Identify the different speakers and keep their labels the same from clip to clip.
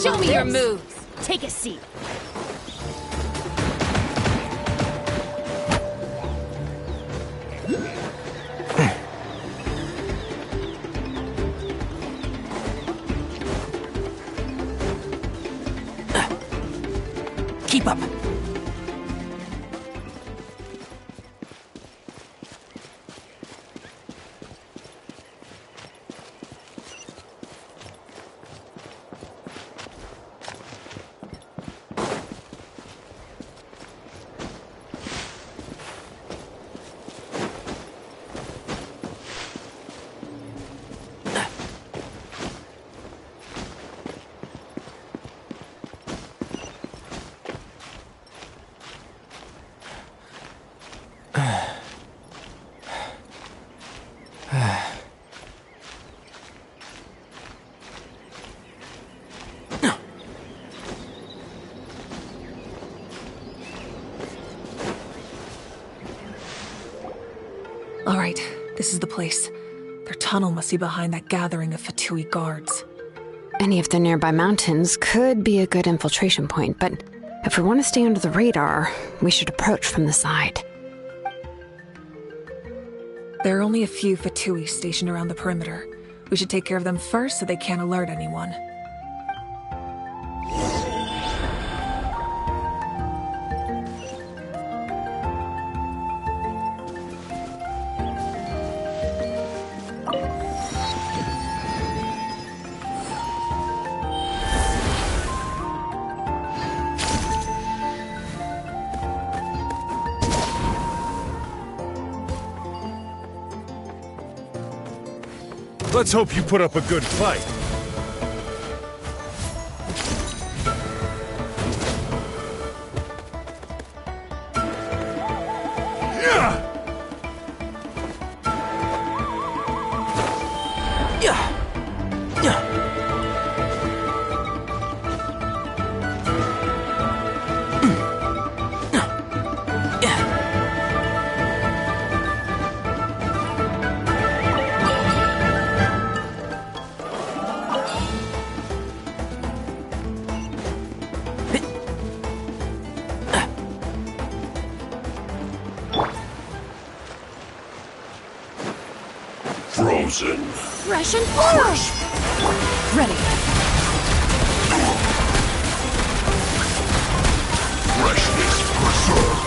Speaker 1: Show me your moves. Take a seat.
Speaker 2: Keep up.
Speaker 3: All right, this is the place. Their tunnel must be behind that gathering of Fatui guards.
Speaker 4: Any of the nearby mountains could be a good infiltration point, but if we want to stay under the radar, we should approach from the side.
Speaker 3: There are only a few Fatui stationed around the perimeter. We should take care of them first so they can't alert anyone.
Speaker 5: Let's hope you put up a good fight.
Speaker 6: Frozen.
Speaker 1: Russian force! Ready.
Speaker 6: Freshness preserved.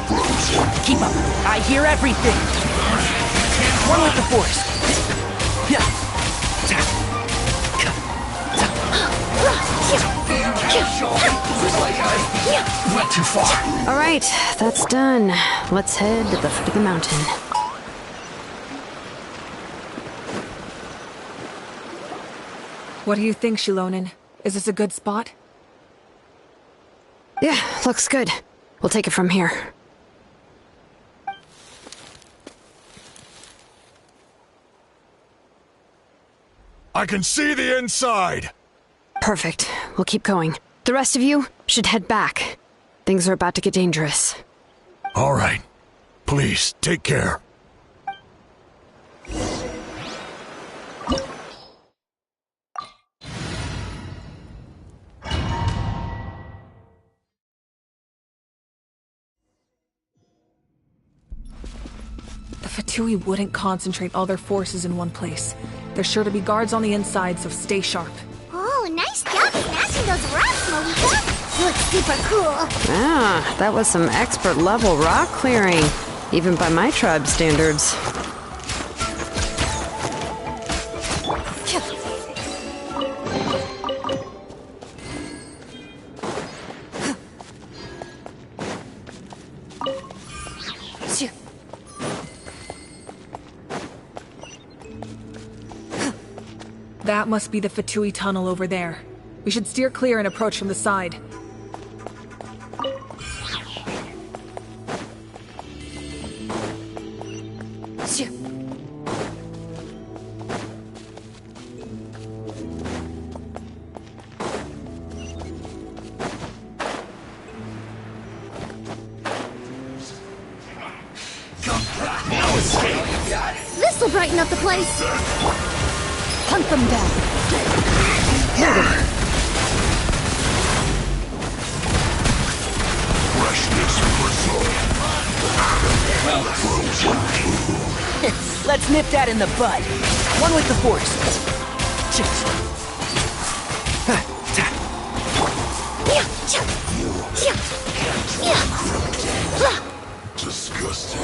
Speaker 6: Frozen.
Speaker 2: Keep up. I hear everything. One with the force.
Speaker 6: Went too far.
Speaker 4: All right, that's done. Let's head to the foot of the mountain.
Speaker 3: What do you think, Shilonin? Is this a good spot?
Speaker 4: Yeah, looks good. We'll take it from here.
Speaker 5: I can see the inside!
Speaker 4: Perfect. We'll keep going. The rest of you should head back. Things are about to get dangerous.
Speaker 5: All right. Please, take care.
Speaker 3: The Fatui wouldn't concentrate all their forces in one place. There's sure to be guards on the inside, so stay sharp.
Speaker 1: Oh, nice job smashing those rocks, Malika! Looks super cool!
Speaker 4: Ah, that was some expert level rock clearing, even by my tribe's standards.
Speaker 3: That must be the Fatui tunnel over there. We should steer clear and approach from the side.
Speaker 1: This'll brighten up the place. Hunt them down.
Speaker 6: Freshness preserved.
Speaker 2: Let's nip that in the bud. One with the force.
Speaker 6: Disgusting.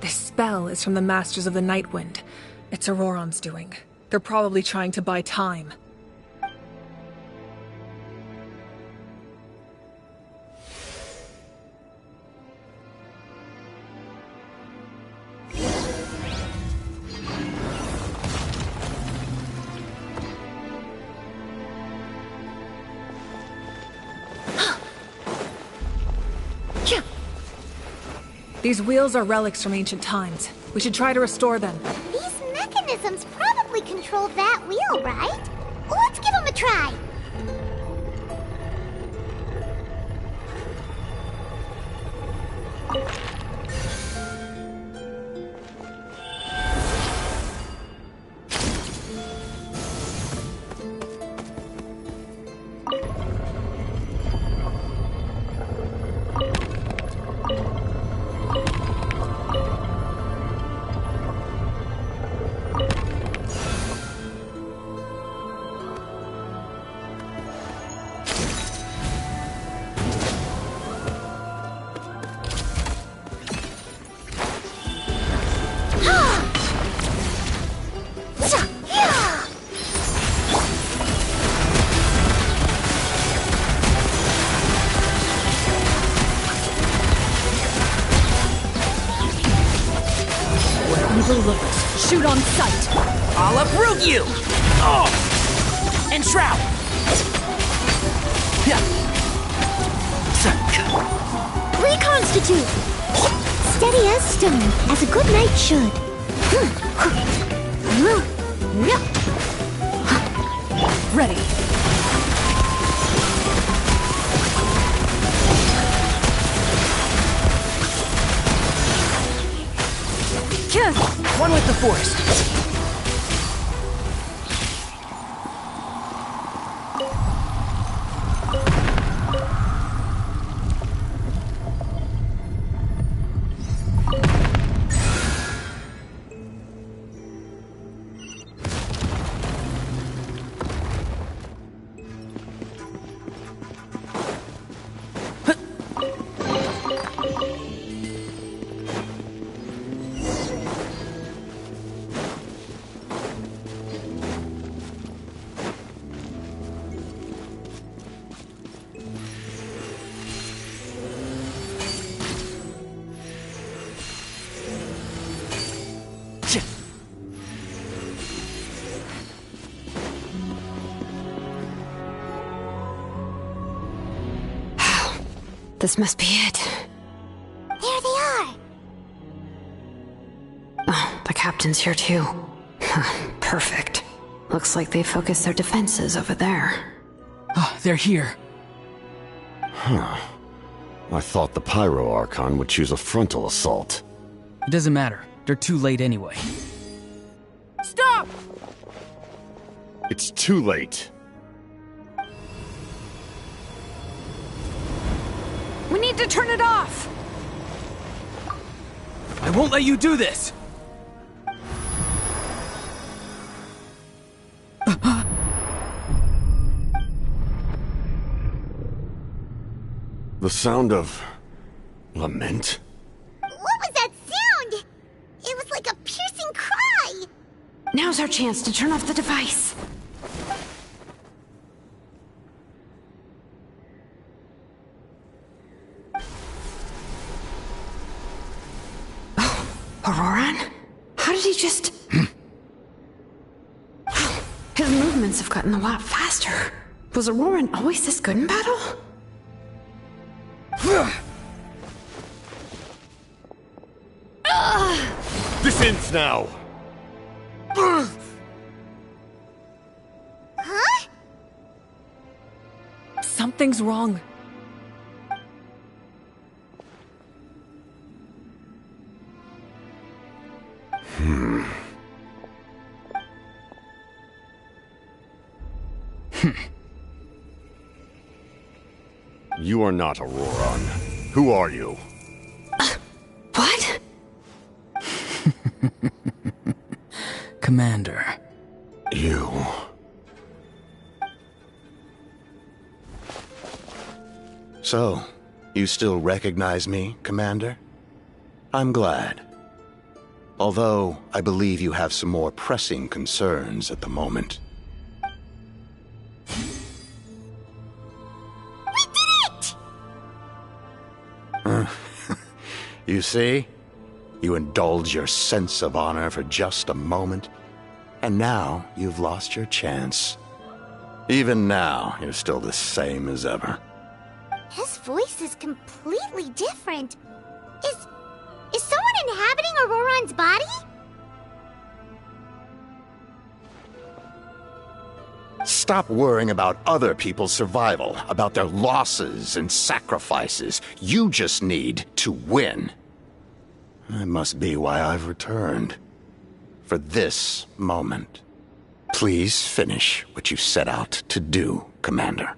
Speaker 3: This spell is from the Masters of the Nightwind. It's Auroron's doing. They're probably trying to buy time. These wheels are relics from ancient times. We should try to restore them.
Speaker 1: These mechanisms probably control that wheel, right? Let's give them a try.
Speaker 3: Shoot on sight!
Speaker 2: I'll uproot you! Oh! And shroud!
Speaker 1: Reconstitute! Steady as stone, as a good knight should.
Speaker 3: Ready.
Speaker 2: One with the force.
Speaker 4: This must be it.
Speaker 1: There they are.
Speaker 4: Oh, the captain's here too. Perfect. Looks like they focused their defenses over there.
Speaker 2: Oh, they're here.
Speaker 7: Huh. I thought the Pyro Archon would choose a frontal assault.
Speaker 2: It doesn't matter. They're too late anyway.
Speaker 3: Stop!
Speaker 7: It's too late.
Speaker 3: We need to turn it off!
Speaker 2: I won't let you do this!
Speaker 7: The sound of... lament?
Speaker 1: What was that sound? It was like a piercing cry.
Speaker 4: Now's our chance to turn off the device. His movements have gotten a lot faster. Was Auroran always this good in battle?
Speaker 7: This ends now!
Speaker 1: Huh?
Speaker 3: Something's wrong.
Speaker 7: You are not Auroran. Who are you?
Speaker 4: What?
Speaker 2: Commander.
Speaker 7: You...
Speaker 8: So, you still recognize me, Commander? I'm glad. Although, I believe you have some more pressing concerns at the moment.
Speaker 1: We did it!
Speaker 8: You see? You indulge your sense of honor for just a moment, and now you've lost your chance. Even now, you're still the same as ever.
Speaker 1: His voice is completely different. Is someone inhabiting Auroran's body?
Speaker 8: Stop worrying about other people's survival, about their losses and sacrifices. You just need to win. That must be why I've returned. For this moment. Please finish what you set out to do, Commander.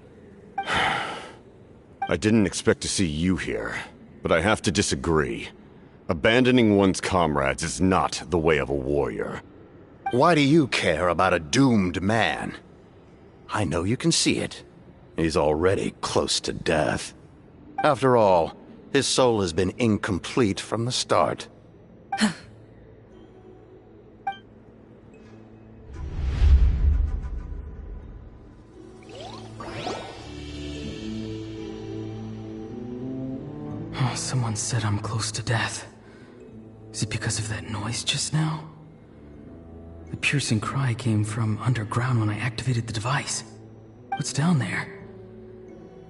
Speaker 7: I didn't expect to see you here, but I have to disagree. Abandoning one's comrades is not the way of a warrior.
Speaker 8: Why do you care about a doomed man? I know you can see it. He's already close to death. After all, his soul has been incomplete from the start.
Speaker 2: Someone said I'm close to death. Is it because of that noise just now? The piercing cry came from underground when I activated the device. What's down there?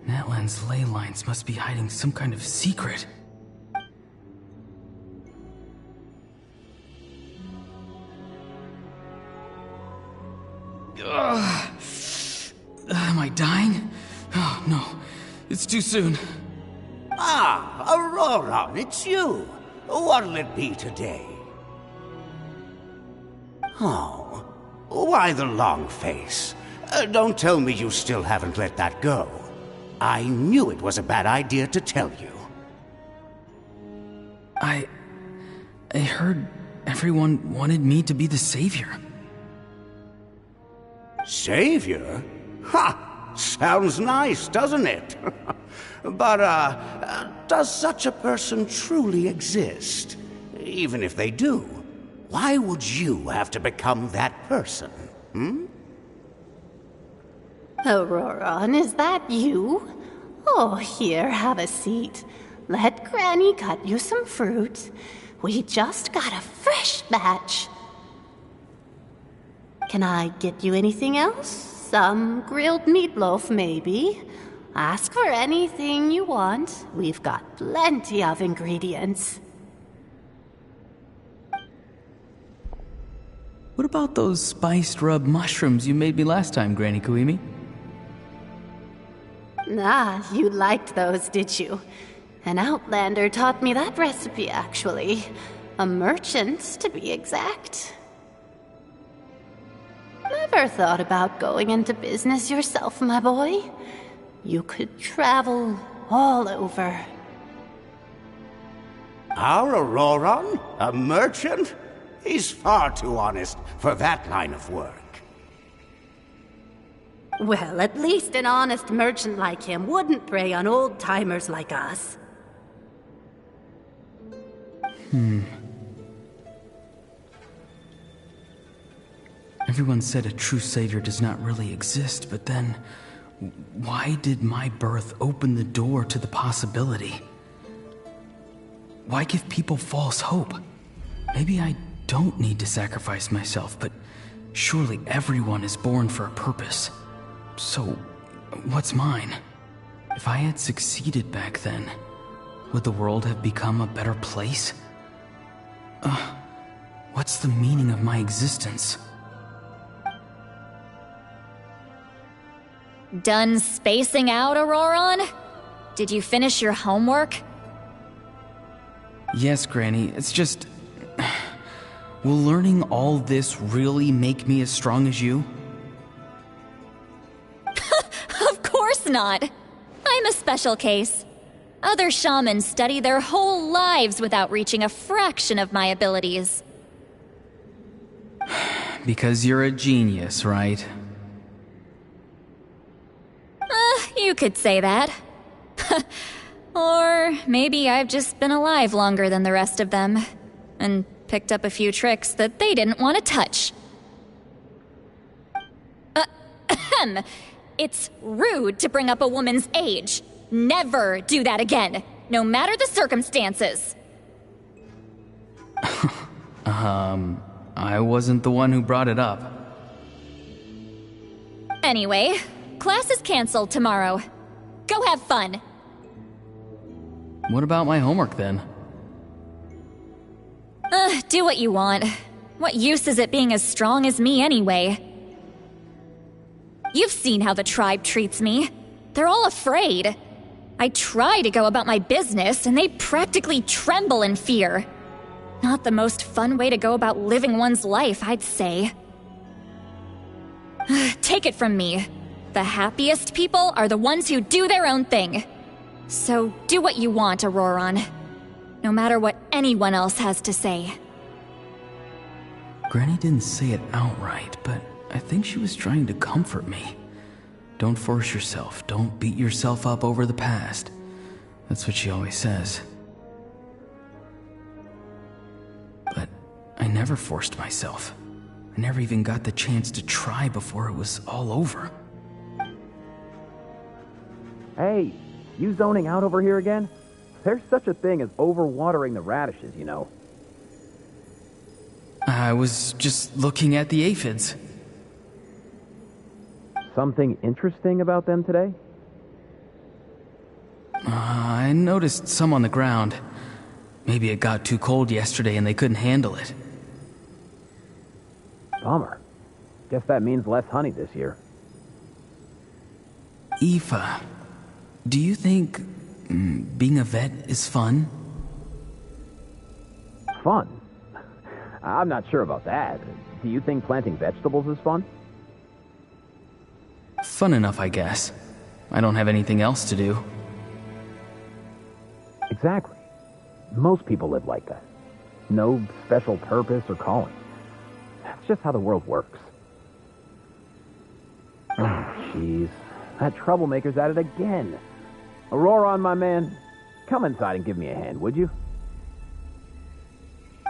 Speaker 2: Natlan's ley lines must be hiding some kind of secret. Am I dying? Oh, no. It's too soon.
Speaker 9: Ah, Auroran, it's you. What'll it be today? Oh, why the long face? Don't tell me you still haven't let that go. I knew it was a bad idea to tell you.
Speaker 2: I heard everyone wanted me to be the savior.
Speaker 9: Savior? Ha! Sounds nice, doesn't it? But, does such a person truly exist? Even if they do, why would you have to become that person, hmm?
Speaker 10: Auroran, is that you? Oh, here, have a seat. Let Granny cut you some fruit. We just got a fresh batch. Can I get you anything else? Some grilled meatloaf, maybe? Ask for anything you want. We've got plenty of ingredients.
Speaker 2: What about those spiced rub mushrooms you made me last time, Granny Kuimi?
Speaker 10: Ah, you liked those, did you? An outlander taught me that recipe, actually. A merchant, to be exact. Never thought about going into business yourself, my boy? You could travel all over.
Speaker 9: Our Auroran? A merchant? He's far too honest for that line of work.
Speaker 10: Well, at least an honest merchant like him wouldn't prey on old-timers like us.
Speaker 2: Everyone said a true savior does not really exist, but then... why did my birth open the door to the possibility? Why give people false hope? Maybe I don't need to sacrifice myself, but Surely everyone is born for a purpose. So, what's mine? If I had succeeded back then, would the world have become a better place? What's the meaning of my existence?
Speaker 11: Done spacing out, Auroron? Did you finish your homework?
Speaker 2: Yes, Granny, it's just... Will learning all this really make me as strong as you?
Speaker 11: Of course not. I'm a special case. Other shamans study their whole lives without reaching a fraction of my abilities.
Speaker 2: Because you're a genius, right?
Speaker 11: You could say that. Or maybe I've just been alive longer than the rest of them, and picked up a few tricks that they didn't want to touch. It's rude to bring up a woman's age. Never do that again, no matter the circumstances.
Speaker 2: I wasn't the one who brought it up.
Speaker 11: Anyway, class is canceled tomorrow. Go have fun.
Speaker 2: What about my homework then?
Speaker 11: Do what you want. What use is it being as strong as me anyway? You've seen how the tribe treats me. They're all afraid. I try to go about my business, and they practically tremble in fear. Not the most fun way to go about living one's life, I'd say. Take it from me. The happiest people are the ones who do their own thing. So do what you want, Auroron. No matter what anyone else has to say.
Speaker 2: Granny didn't say it outright, but I think she was trying to comfort me. Don't force yourself. Don't beat yourself up over the past. That's what she always says. But I never forced myself. I never even got the chance to try before it was all over.
Speaker 12: Hey, you zoning out over here again? There's such a thing as overwatering the radishes, you know.
Speaker 2: I was just looking at the aphids.
Speaker 12: Something interesting about them today?
Speaker 2: I noticed some on the ground. Maybe it got too cold yesterday and they couldn't handle it.
Speaker 12: Bummer. Guess that means less honey this year.
Speaker 2: Aoife, do you think being a vet is fun?
Speaker 12: Fun? I'm not sure about that. Do you think planting vegetables is fun?
Speaker 2: Fun enough, I guess. I don't have anything else to do.
Speaker 12: Exactly. Most people live like that. No special purpose or calling. That's just how the world works. Oh, jeez. That troublemaker's at it again. Auroron, my man. Come inside and give me a hand, would you?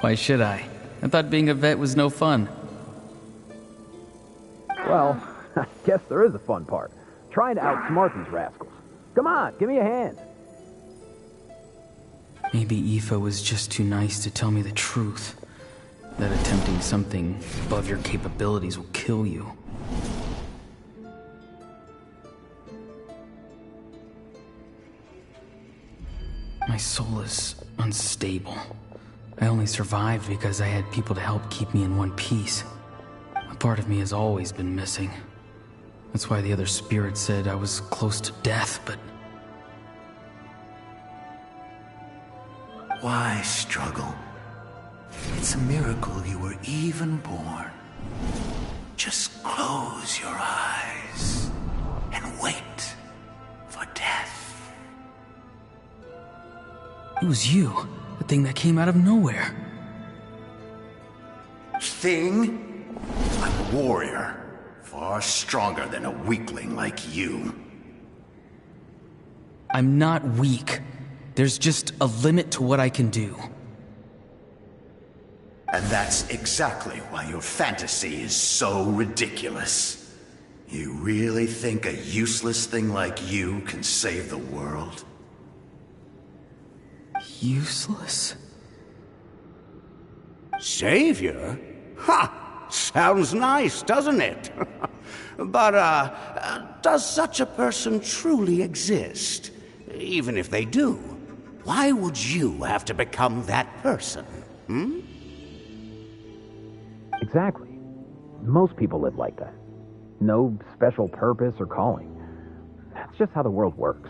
Speaker 2: Why should I? I thought being a vet was no fun.
Speaker 12: Well, I guess there is a fun part. Trying to outsmart these rascals. Come on, give me a hand.
Speaker 2: Maybe Aoife was just too nice to tell me the truth. That attempting something above your capabilities will kill you. My soul is unstable. I only survived because I had people to help keep me in one piece. A part of me has always been missing. That's why the other spirits said I was close to death, but...
Speaker 13: Why struggle? It's a miracle you were even born. Just close your eyes and wait for death.
Speaker 2: It was you, the thing that came out of nowhere.
Speaker 8: Thing? I'm a warrior, far stronger than a weakling like you.
Speaker 2: I'm not weak. There's just a limit to what I can do.
Speaker 8: And that's exactly why your fantasy is so ridiculous. You really think a useless thing like you can save the world?
Speaker 2: Useless?
Speaker 9: Savior? Ha! Sounds nice, doesn't it? But, does such a person truly exist? Even if they do, why would you have to become that person? Hmm?
Speaker 12: Exactly. Most people live like that. No special purpose or calling. That's just how the world works.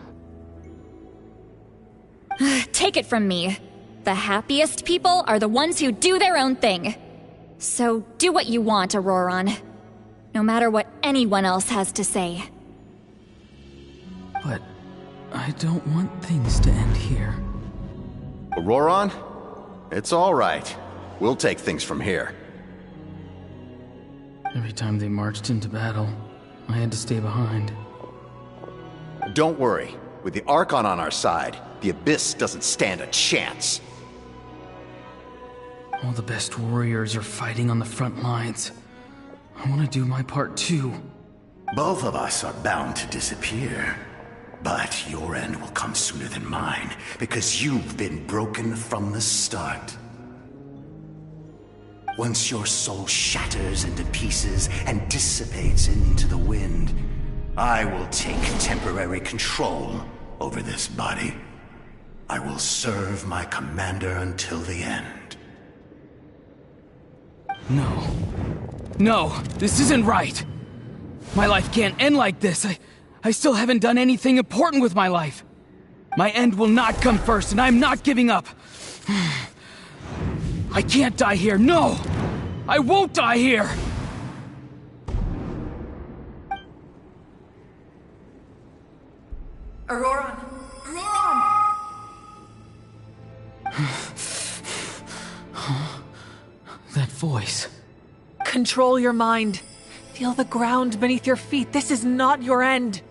Speaker 11: Take it from me. The happiest people are the ones who do their own thing. So do what you want, Auroron. No matter what anyone else has to say.
Speaker 2: But I don't want things to end here.
Speaker 8: Auroron? It's all right. We'll take things from here.
Speaker 2: Every time they marched into battle, I had to stay behind.
Speaker 8: Don't worry. With the Archon on our side, the Abyss doesn't stand a chance.
Speaker 2: All the best warriors are fighting on the front lines. I want to do my part too.
Speaker 13: Both of us are bound to disappear. But your end will come sooner than mine, because you've been broken from the start. Once your soul shatters into pieces and dissipates into the wind, I will take temporary control over this body. I will serve my commander until the end.
Speaker 2: No. No, this isn't right. My life can't end like this. I still haven't done anything important with my life. My end will not come first, and I'm not giving up. I can't die here, no! I won't die here!
Speaker 3: Auroron! Auroron!
Speaker 2: That voice.
Speaker 3: Control your mind. Feel the ground beneath your feet. This is not your end.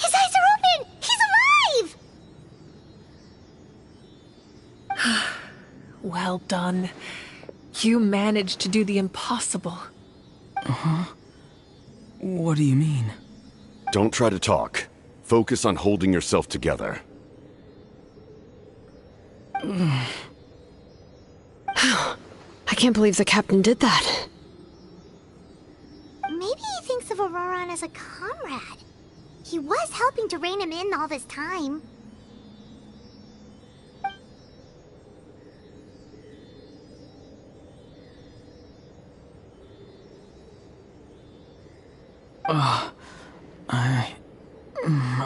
Speaker 1: His eyes are open! He's alive!
Speaker 3: Well done. You managed to do the impossible.
Speaker 2: Uh-huh. What do you mean?
Speaker 7: Don't try to talk. Focus on holding yourself together.
Speaker 4: I can't believe the captain did that.
Speaker 1: Maybe he thinks of Auroron as a comrade. He was helping to rein him in all this time.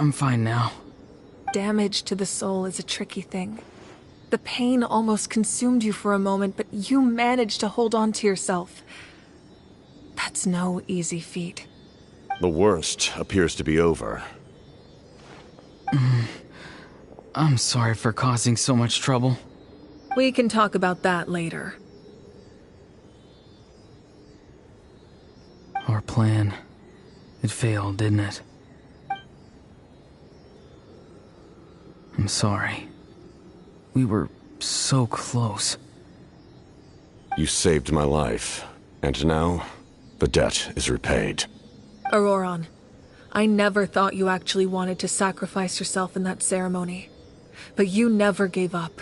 Speaker 2: I'm fine now.
Speaker 3: Damage to the soul is a tricky thing. The pain almost consumed you for a moment, but you managed to hold on to yourself. That's no easy feat.
Speaker 7: The worst appears to be over.
Speaker 2: I'm sorry for causing so much trouble.
Speaker 3: We can talk about that later.
Speaker 2: Our plan. It failed, didn't it? I'm sorry. We were so close.
Speaker 7: You saved my life, and now the debt is repaid.
Speaker 3: Auroron, I never thought you actually wanted to sacrifice yourself in that ceremony. But you never gave up.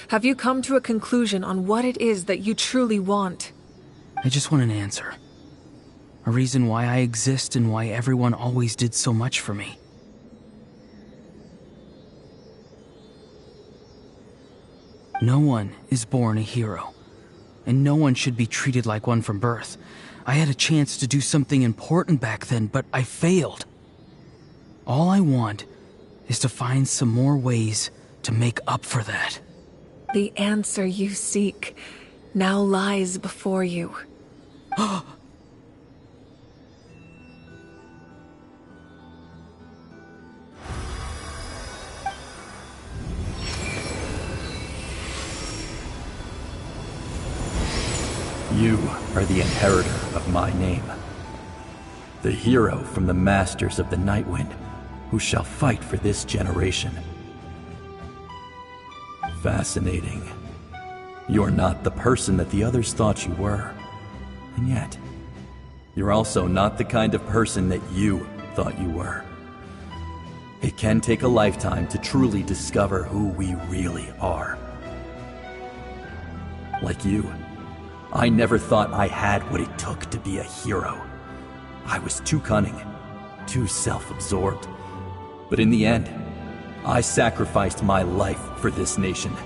Speaker 3: Have you come to a conclusion on what it is that you truly want?
Speaker 2: I just want an answer. A reason why I exist and why everyone always did so much for me. No one is born a hero, and no one should be treated like one from birth. I had a chance to do something important back then, but I failed. All I want is to find some more ways to make up for that.
Speaker 3: The answer you seek now lies before you.
Speaker 14: You are the inheritor of my name.
Speaker 12: The hero from the Masters of the Nightwind, who shall fight for this generation. Fascinating. You're not the person that the others thought you were. And yet, you're also not the kind of person that you thought you were. It can take a lifetime to truly discover who we really are. Like you, I never thought I had what it took to be a hero. I was too cunning, too self-absorbed. But in the end, I sacrificed my life for this nation.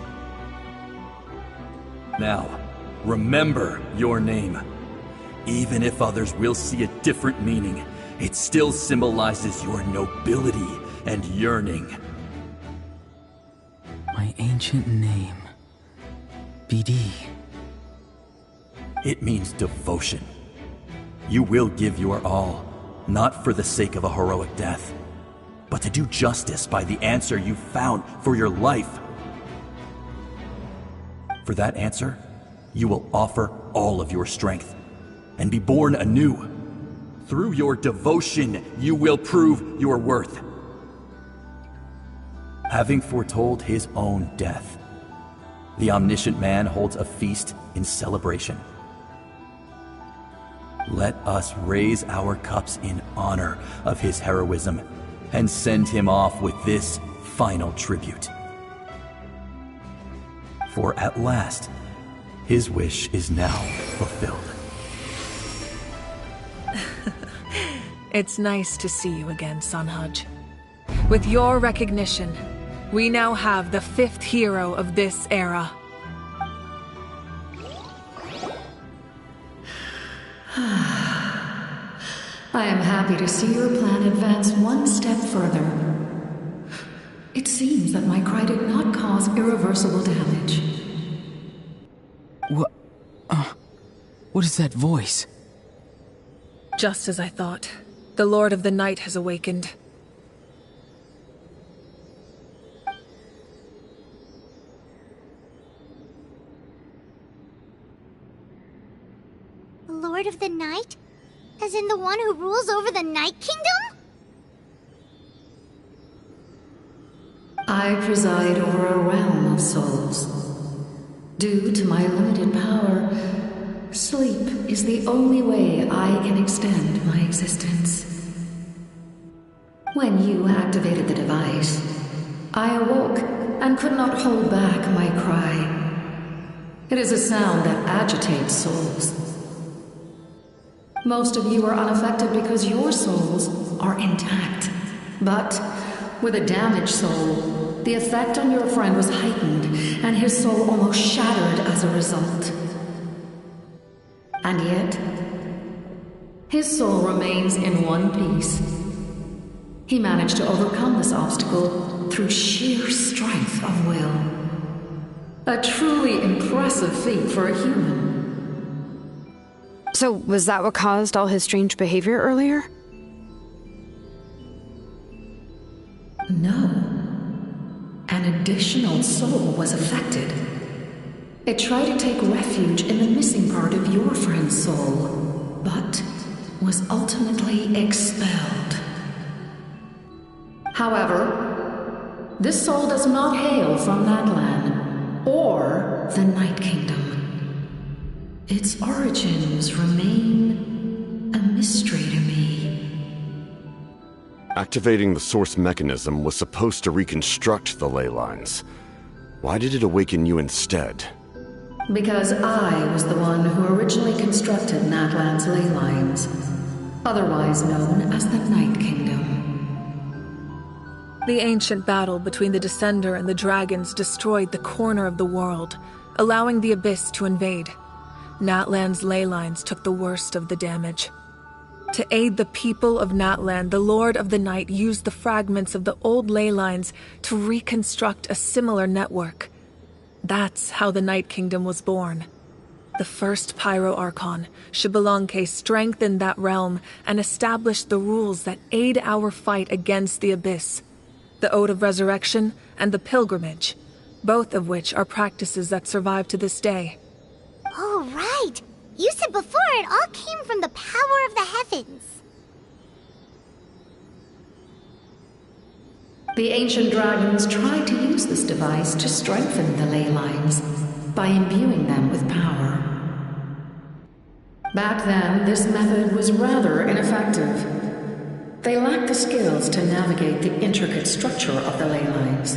Speaker 12: Now, remember your name. Even if others will see a different meaning, it still symbolizes your nobility and yearning.
Speaker 2: My ancient name. BD.
Speaker 12: It means devotion. You will give your all, not for the sake of a heroic death, but to do justice by the answer you found for your life. For that answer, you will offer all of your strength and be born anew. Through your devotion, you will prove your worth. Having foretold his own death, the omniscient man holds a feast in celebration. Let us raise our cups in honor of his heroism and send him off with this final tribute. For at last, his wish is now fulfilled.
Speaker 3: It's nice to see you again, Sunhudge. With your recognition, we now have the 5th hero of this era.
Speaker 14: I am happy to see your plan advance one step further. It seems that my cry did not cause irreversible damage.
Speaker 2: What is that voice?
Speaker 3: Just as I thought. The Lord of the Night has awakened.
Speaker 1: The Lord of the Night? As in the one who rules over the Night Kingdom?
Speaker 14: I preside over a realm of souls. Due to my limited power, sleep is the only way I can extend my existence. When you activated the device, I awoke and could not hold back my cry. It is a sound that agitates souls. Most of you are unaffected because your souls are intact. But with a damaged soul, the effect on your friend was heightened, and his soul almost shattered as a result. And yet, his soul remains in one piece. He managed to overcome this obstacle through sheer strength of will. A truly impressive feat for a human.
Speaker 4: So, was that what caused all his strange behavior earlier?
Speaker 14: No. An additional soul was affected. It tried to take refuge in the missing part of your friend's soul, but was ultimately expelled. However, this soul does not hail from Natlan or the Night Kingdom. Its origins remain a mystery to me.
Speaker 7: Activating the source mechanism was supposed to reconstruct the ley lines. Why did it awaken you instead?
Speaker 14: Because I was the one who originally constructed Natlan's ley lines, otherwise known as the Night Kingdom.
Speaker 3: The ancient battle between the Descender and the dragons destroyed the corner of the world, allowing the Abyss to invade. Natlan's ley lines took the worst of the damage. To aid the people of Natlan, the Lord of the Night used the fragments of the old ley lines to reconstruct a similar network. That's how the Night Kingdom was born. The first Pyro Archon, Xbalanque, strengthened that realm and established the rules that aid our fight against the Abyss. The Ode of Resurrection and the Pilgrimage, both of which are practices that survive to this day.
Speaker 1: Oh, right! You said before it all came from the power of the heavens.
Speaker 14: The ancient dragons tried to use this device to strengthen the ley lines by imbuing them with power. Back then, this method was rather ineffective. They lacked the skills to navigate the intricate structure of the ley lines.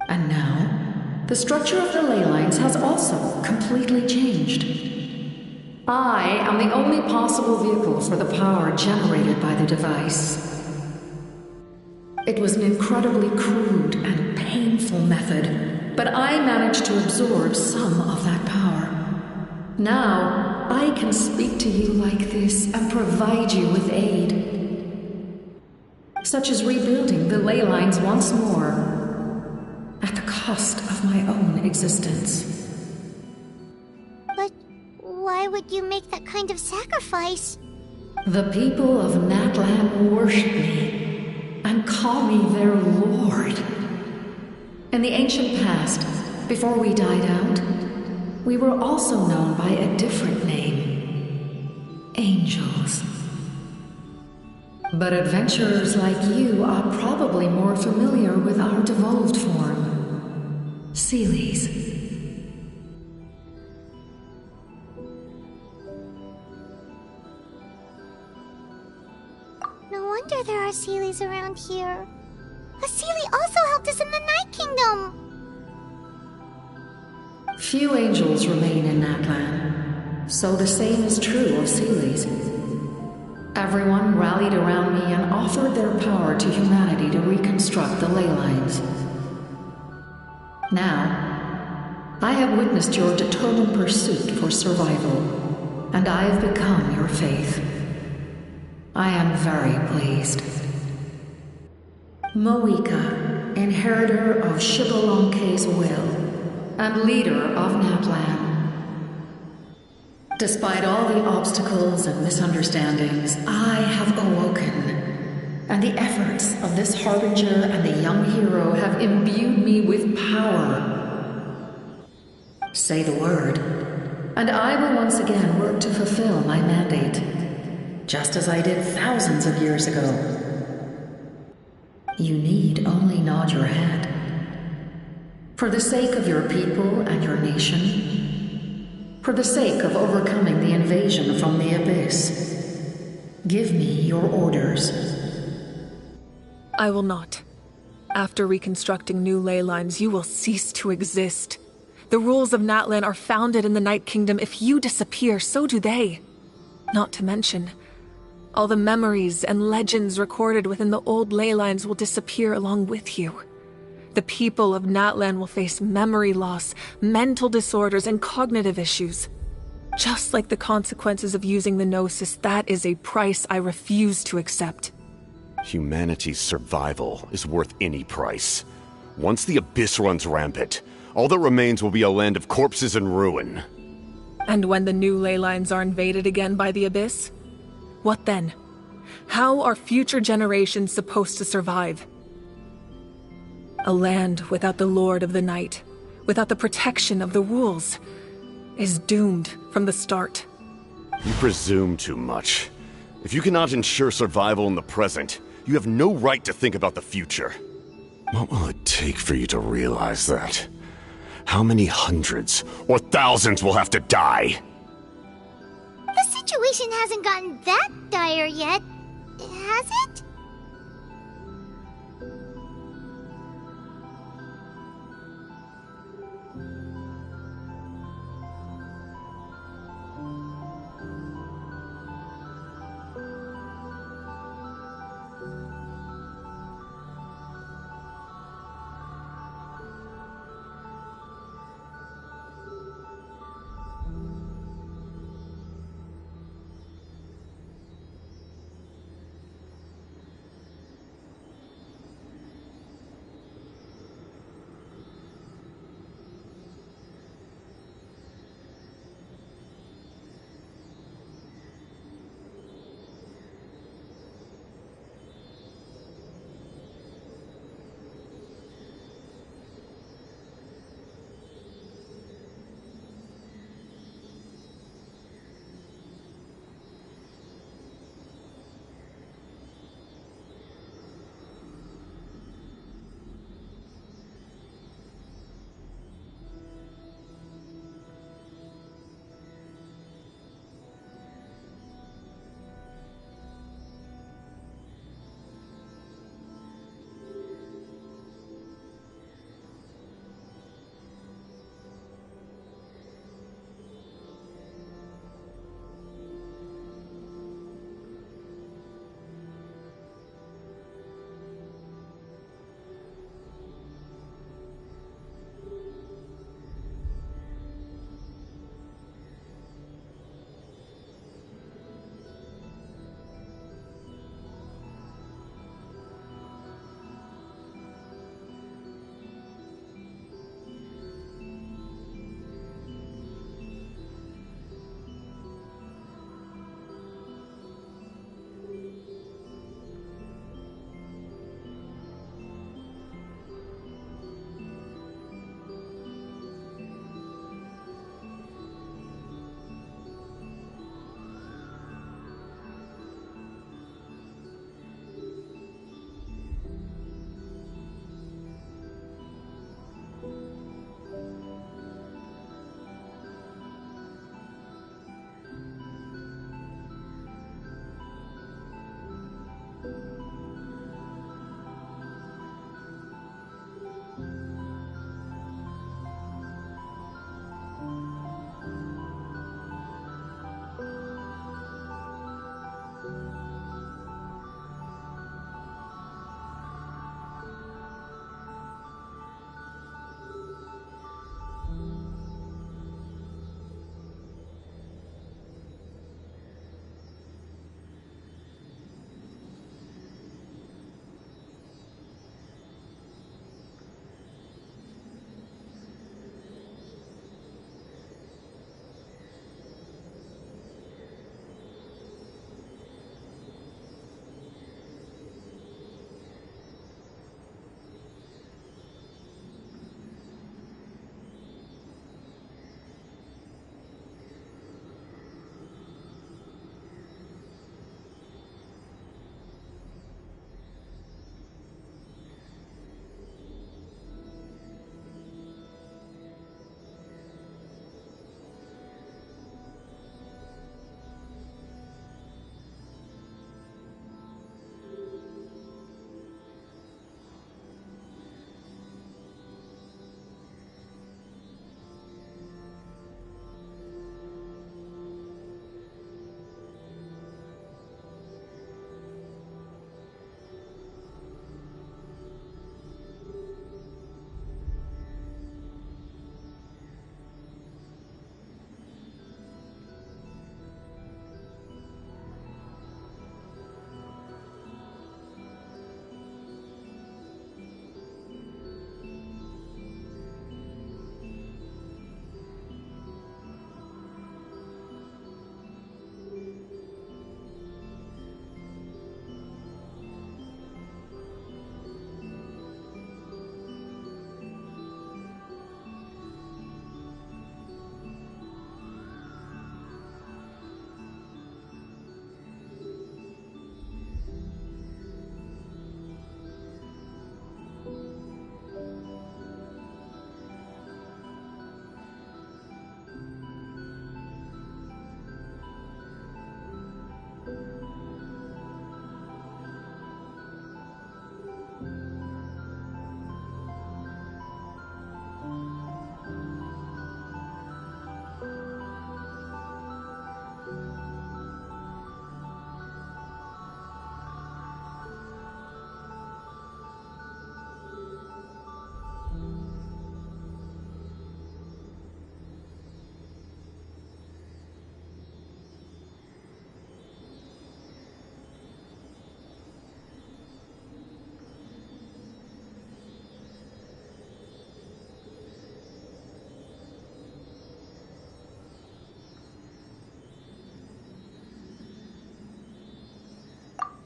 Speaker 14: And now, the structure of the ley lines has also completely changed. I am the only possible vehicle for the power generated by the device. It was an incredibly crude and painful method, but I managed to absorb some of that power. Now, I can speak to you like this and provide you with aid, such as rebuilding the ley lines once more, at the cost of my own existence.
Speaker 1: But why would you make that kind of sacrifice?
Speaker 14: The people of Natlan worship me and call me their lord. In the ancient past, before we died out, we were also known by a different name: angels. But adventurers like you are probably more familiar with our devolved form, Seelies.
Speaker 1: No wonder there are Seelies around here. A Seelie also helped us in the Night Kingdom!
Speaker 14: Few angels remain in Natlan, so the same is true of Seelies. Everyone rallied around me and offered their power to humanity to reconstruct the ley lines. Now, I have witnessed your determined pursuit for survival, and I have become your faith. I am very pleased. Moika, inheritor of Shibalonke's will, and leader of Natlan. Despite all the obstacles and misunderstandings, I have awoken, and the efforts of this harbinger and the young hero have imbued me with power. Say the word, and I will once again work to fulfill my mandate, just as I did thousands of years ago. You need only nod your head. For the sake of your people and your nation, for the sake of overcoming the invasion from the Abyss, give me your orders.
Speaker 3: I will not. After reconstructing new ley lines, you will cease to exist. The rules of Natlan are founded in the Night Kingdom. If you disappear, so do they. Not to mention, all the memories and legends recorded within the old ley lines will disappear along with you. The people of Natlan will face memory loss, mental disorders, and cognitive issues. Just like the consequences of using the Gnosis, that is a price I refuse to accept.
Speaker 7: Humanity's survival is worth any price. Once the Abyss runs rampant, all that remains will be a land of corpses and ruin.
Speaker 3: And when the new ley lines are invaded again by the Abyss? What then? How are future generations supposed to survive? A land without the Lord of the Night, without the protection of the rules, is doomed from the start.
Speaker 7: You presume too much. If you cannot ensure survival in the present, you have no right to think about the future. What will it take for you to realize that? How many hundreds or thousands will have to die?
Speaker 1: The situation hasn't gotten that dire yet, has it?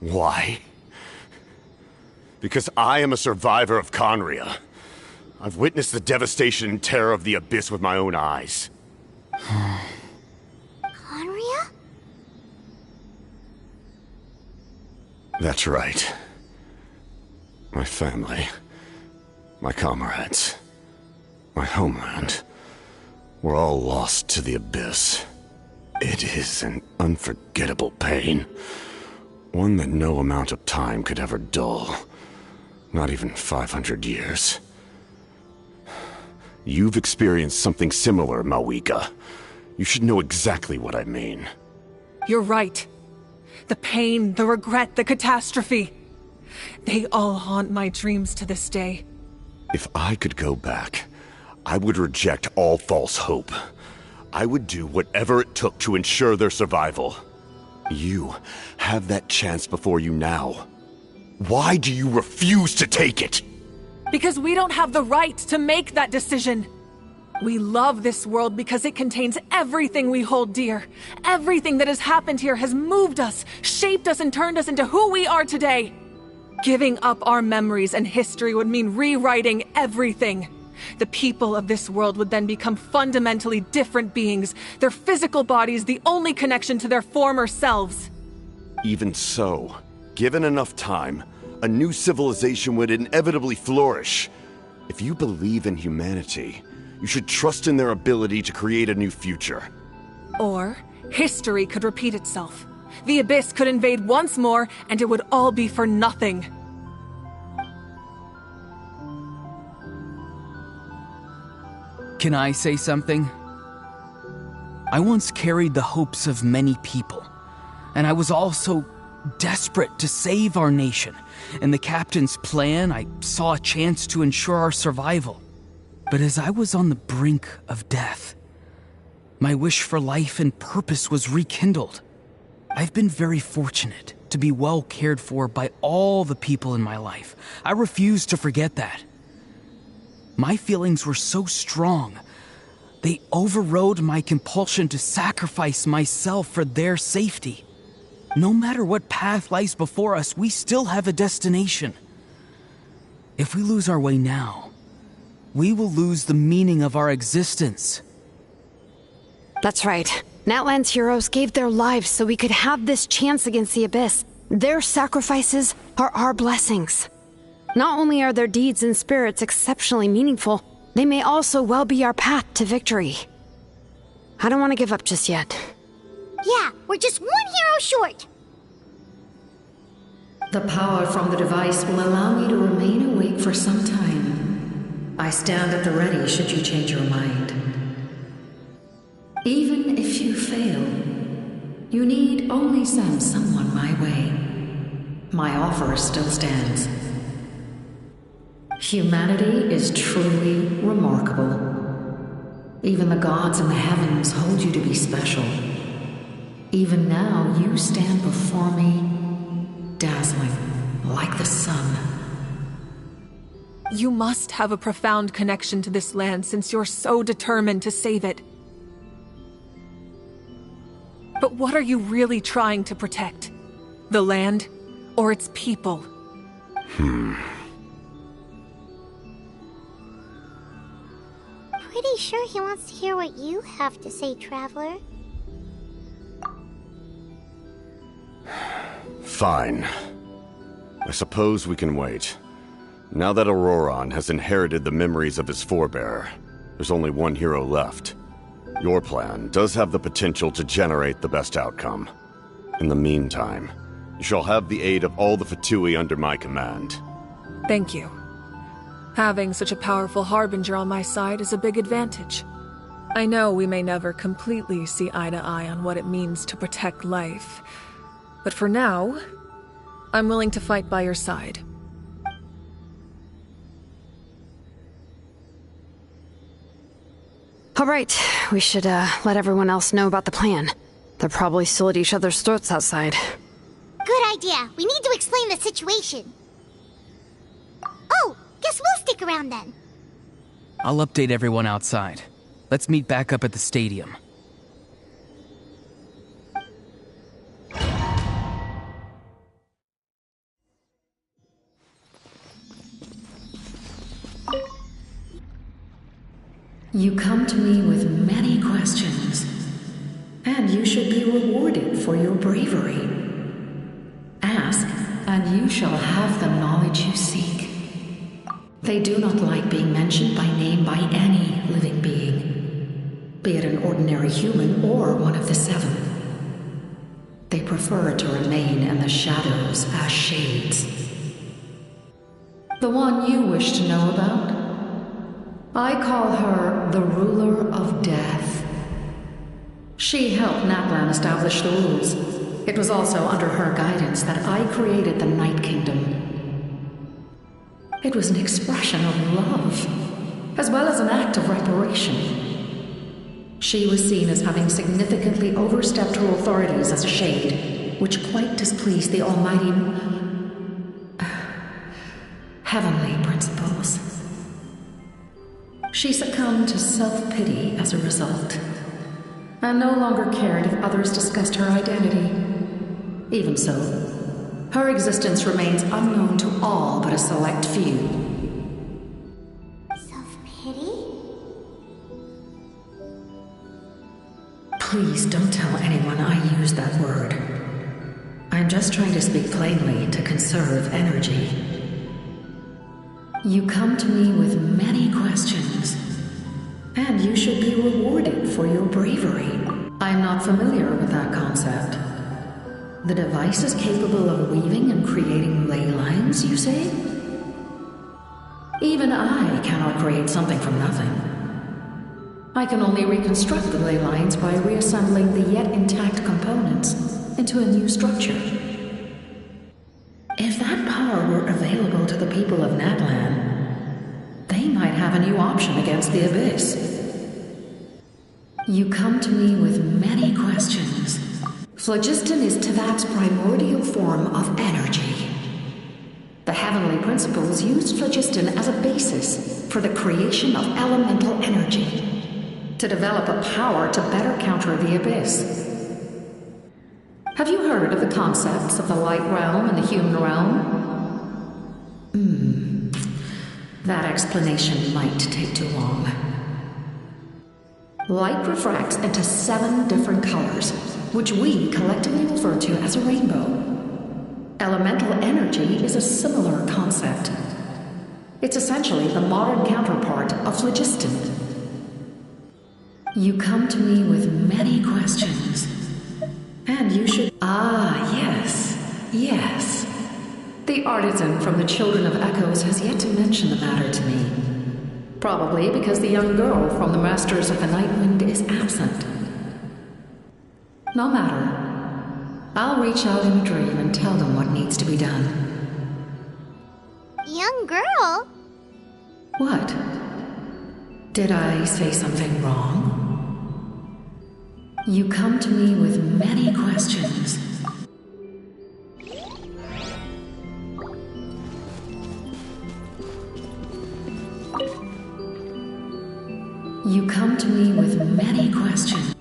Speaker 7: Why? Because I am a survivor of Conria. I've witnessed the devastation and terror of the Abyss with my own eyes.
Speaker 1: Conria?
Speaker 7: That's right. My family, my comrades, my homeland, were all lost to the Abyss. It is an unforgettable pain. One that no amount of time could ever dull. Not even 500 years. You've experienced something similar, Mawika. You should know exactly what I mean.
Speaker 3: You're right. The pain, the regret, the catastrophe. They all haunt my dreams to this day.
Speaker 7: If I could go back, I would reject all false hope. I would do whatever it took to ensure their survival. You have that chance before you now. Why do you refuse to take it?
Speaker 3: Because we don't have the right to make that decision. We love this world because it contains everything we hold dear. Everything that has happened here has moved us, shaped us, and turned us into who we are today. Giving up our memories and history would mean rewriting everything. The people of this world would then become fundamentally different beings, their physical bodies the only connection to their former selves.
Speaker 7: Even so, given enough time, a new civilization would inevitably flourish. If you believe in humanity, you should trust in their ability to create a new future.
Speaker 3: Or, history could repeat itself. The Abyss could invade once more, and it would all be for nothing.
Speaker 2: Can I say something? I once carried the hopes of many people, and I was also desperate to save our nation. In the captain's plan, I saw a chance to ensure our survival. But as I was on the brink of death, my wish for life and purpose was rekindled. I've been very fortunate to be well cared for by all the people in my life. I refuse to forget that. My feelings were so strong, they overrode my compulsion to sacrifice myself for their safety. No matter what path lies before us, we still have a destination. If we lose our way now, we will lose the meaning of our existence.
Speaker 4: That's right. Natlan's heroes gave their lives so we could have this chance against the Abyss. Their sacrifices are our blessings. Not only are their deeds and spirits exceptionally meaningful, they may also well be our path to victory. I don't want to give up just yet.
Speaker 1: Yeah, we're just one hero short.
Speaker 14: The power from the device will allow me to remain awake for some time. I stand at the ready should you change your mind. Even if you fail, you need only send someone my way. My offer still stands. Humanity is truly remarkable. Even the gods in the heavens hold you to be special. Even now, you stand before me, dazzling like the sun.
Speaker 3: You must have a profound connection to this land since you're so determined to save it. But what are you really trying to protect? The land or its people?
Speaker 1: Pretty sure he wants to hear what you have to say, Traveler.
Speaker 7: Fine. I suppose we can wait. Now that Auroron has inherited the memories of his forebearer, there's only one hero left. Your plan does have the potential to generate the best outcome. In the meantime, you shall have the aid of all the Fatui under my command.
Speaker 3: Thank you. Having such a powerful harbinger on my side is a big advantage. I know we may never completely see eye to eye on what it means to protect life, but for now, I'm willing to fight by your side.
Speaker 4: All right, we should let everyone else know about the plan. They're probably still at each other's throats outside.
Speaker 1: Good idea. We need to explain the situation. Oh, guess we'll stick around then.
Speaker 2: I'll update everyone outside. Let's meet back up at the stadium.
Speaker 14: You come to me with many questions, and you should be rewarded for your bravery. Ask, and you shall have the knowledge you seek. They do not like being mentioned by name by any living being, be it an ordinary human or one of the seven. They prefer to remain in the shadows as shades. The one you wish to know about? I call her the ruler of death. She helped Natlan establish the rules. It was also under her guidance that I created the Night Kingdom. It was an expression of love, as well as an act of reparation. She was seen as having significantly overstepped her authorities as a shade, which quite displeased the almighty heavenly principles. She succumbed to self-pity as a result, and no longer cared if others discussed her identity. Even so, her existence remains unknown to all but a select few.
Speaker 1: Self-pity?
Speaker 14: Please don't tell anyone I used that word. I'm just trying to speak plainly to conserve energy. You come to me with many questions, and you should be rewarded for your bravery. I'm not familiar with that concept. The device is capable of weaving and creating ley lines, you say? Even I cannot create something from nothing. I can only reconstruct the ley lines by reassembling the yet intact components into a new structure. If that power were available to the people of Natlan, they might have a new option against the Abyss. You come to me with many questions. Phlogiston is Teyvat's primordial form of energy. The heavenly principles used phlogiston as a basis for the creation of elemental energy, to develop a power to better counter the Abyss. Have you heard of the concepts of the light realm and the human realm? That explanation might take too long. Light refracts into 7 different colors, which we collectively refer to as a rainbow. Elemental energy is a similar concept. It's essentially the modern counterpart of phlogiston. You come to me with many questions, and you should— yes. The artisan from the Children of Echoes has yet to mention the matter to me. Probably because the young girl from the Masters of the Nightwind is absent. No matter. I'll reach out in a dream and tell them what needs to be done.
Speaker 1: Young girl?
Speaker 14: What? Did I say something wrong? You come to me with many questions. You come to me with many questions.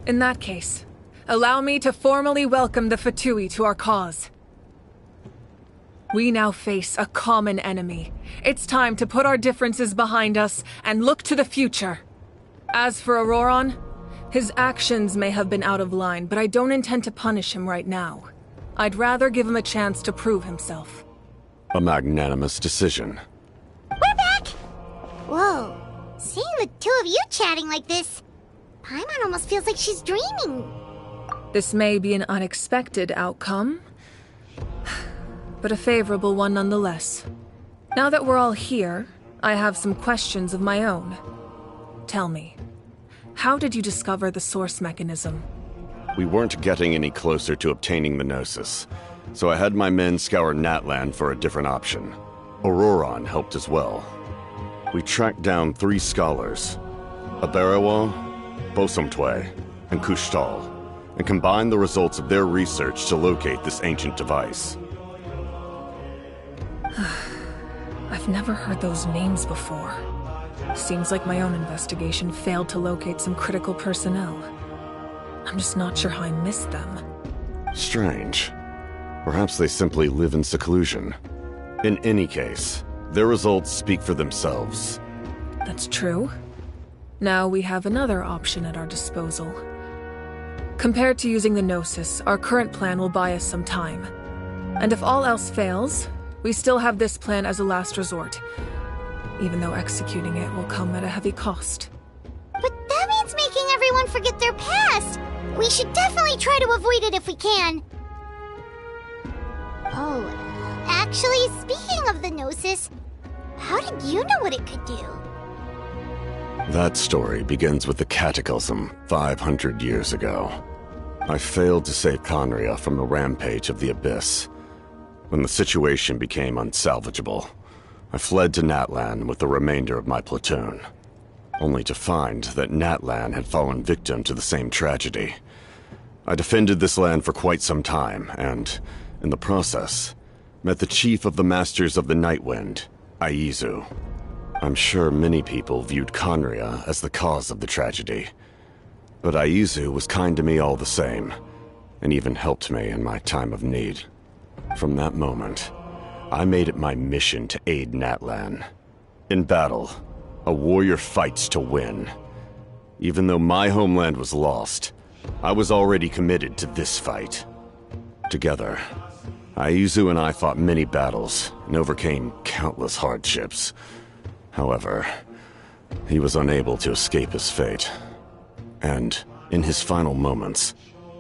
Speaker 3: In that case, allow me to formally welcome the Fatui to our cause. We now face a common enemy. It's time to put our differences behind us and look to the future. As for Auroron, his actions may have been out of line, but I don't intend to punish him right now. I'd rather give him a chance to prove himself.
Speaker 7: A magnanimous decision.
Speaker 1: We're back! Whoa, seeing the two of you chatting like this, Paimon almost feels like she's dreaming.
Speaker 3: This may be an unexpected outcome, but a favorable one nonetheless. Now that we're all here, I have some questions of my own. Tell me, how did you discover the source mechanism?
Speaker 7: We weren't getting any closer to obtaining the Gnosis, so I had my men scour Natlan for a different option. Auroron helped as well. We tracked down 3 scholars, Abarawa, Bosomtwe, and Kushtal, and combined the results of their research to locate this ancient device.
Speaker 3: I've never heard those names before. Seems like my own investigation failed to locate some critical personnel. I'm just not sure how I missed them.
Speaker 7: Strange. Perhaps they simply live in seclusion. In any case, their results speak for themselves.
Speaker 3: That's true. Now we have another option at our disposal. Compared to using the Gnosis, our current plan will buy us some time. And if all else fails, we still have this plan as a last resort, even though executing it will come at a heavy cost.
Speaker 1: But that means making everyone forget their past! We should definitely try to avoid it if we can. Oh, actually, speaking of the Gnosis, how did you know what it could do?
Speaker 7: That story begins with the Cataclysm 500 years ago. I failed to save Conria from the rampage of the Abyss. When the situation became unsalvageable, I fled to Natlan with the remainder of my platoon, only to find that Natlan had fallen victim to the same tragedy. I defended this land for quite some time, and, in the process, met the chief of the Masters of the Nightwind, Aizu. I'm sure many people viewed Conria as the cause of the tragedy, but Aizu was kind to me all the same, and even helped me in my time of need. From that moment, I made it my mission to aid Natlan. In battle, a warrior fights to win. Even though my homeland was lost, I was already committed to this fight. Together, Aizu and I fought many battles and overcame countless hardships. However, he was unable to escape his fate, and, in his final moments,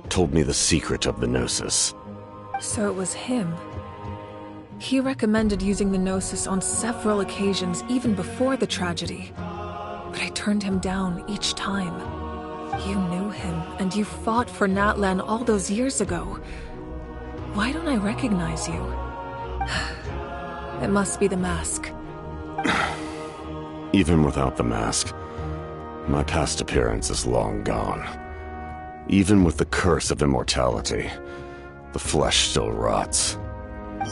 Speaker 7: told me the secret of the Gnosis.
Speaker 3: So it was him. He recommended using the Gnosis on several occasions even before the tragedy, but I turned him down each time. You knew him, and you fought for Natlan all those years ago. Why don't I recognize you? It must be the mask.
Speaker 7: Even without the mask, my past appearance is long gone. Even with the curse of immortality, the flesh still rots.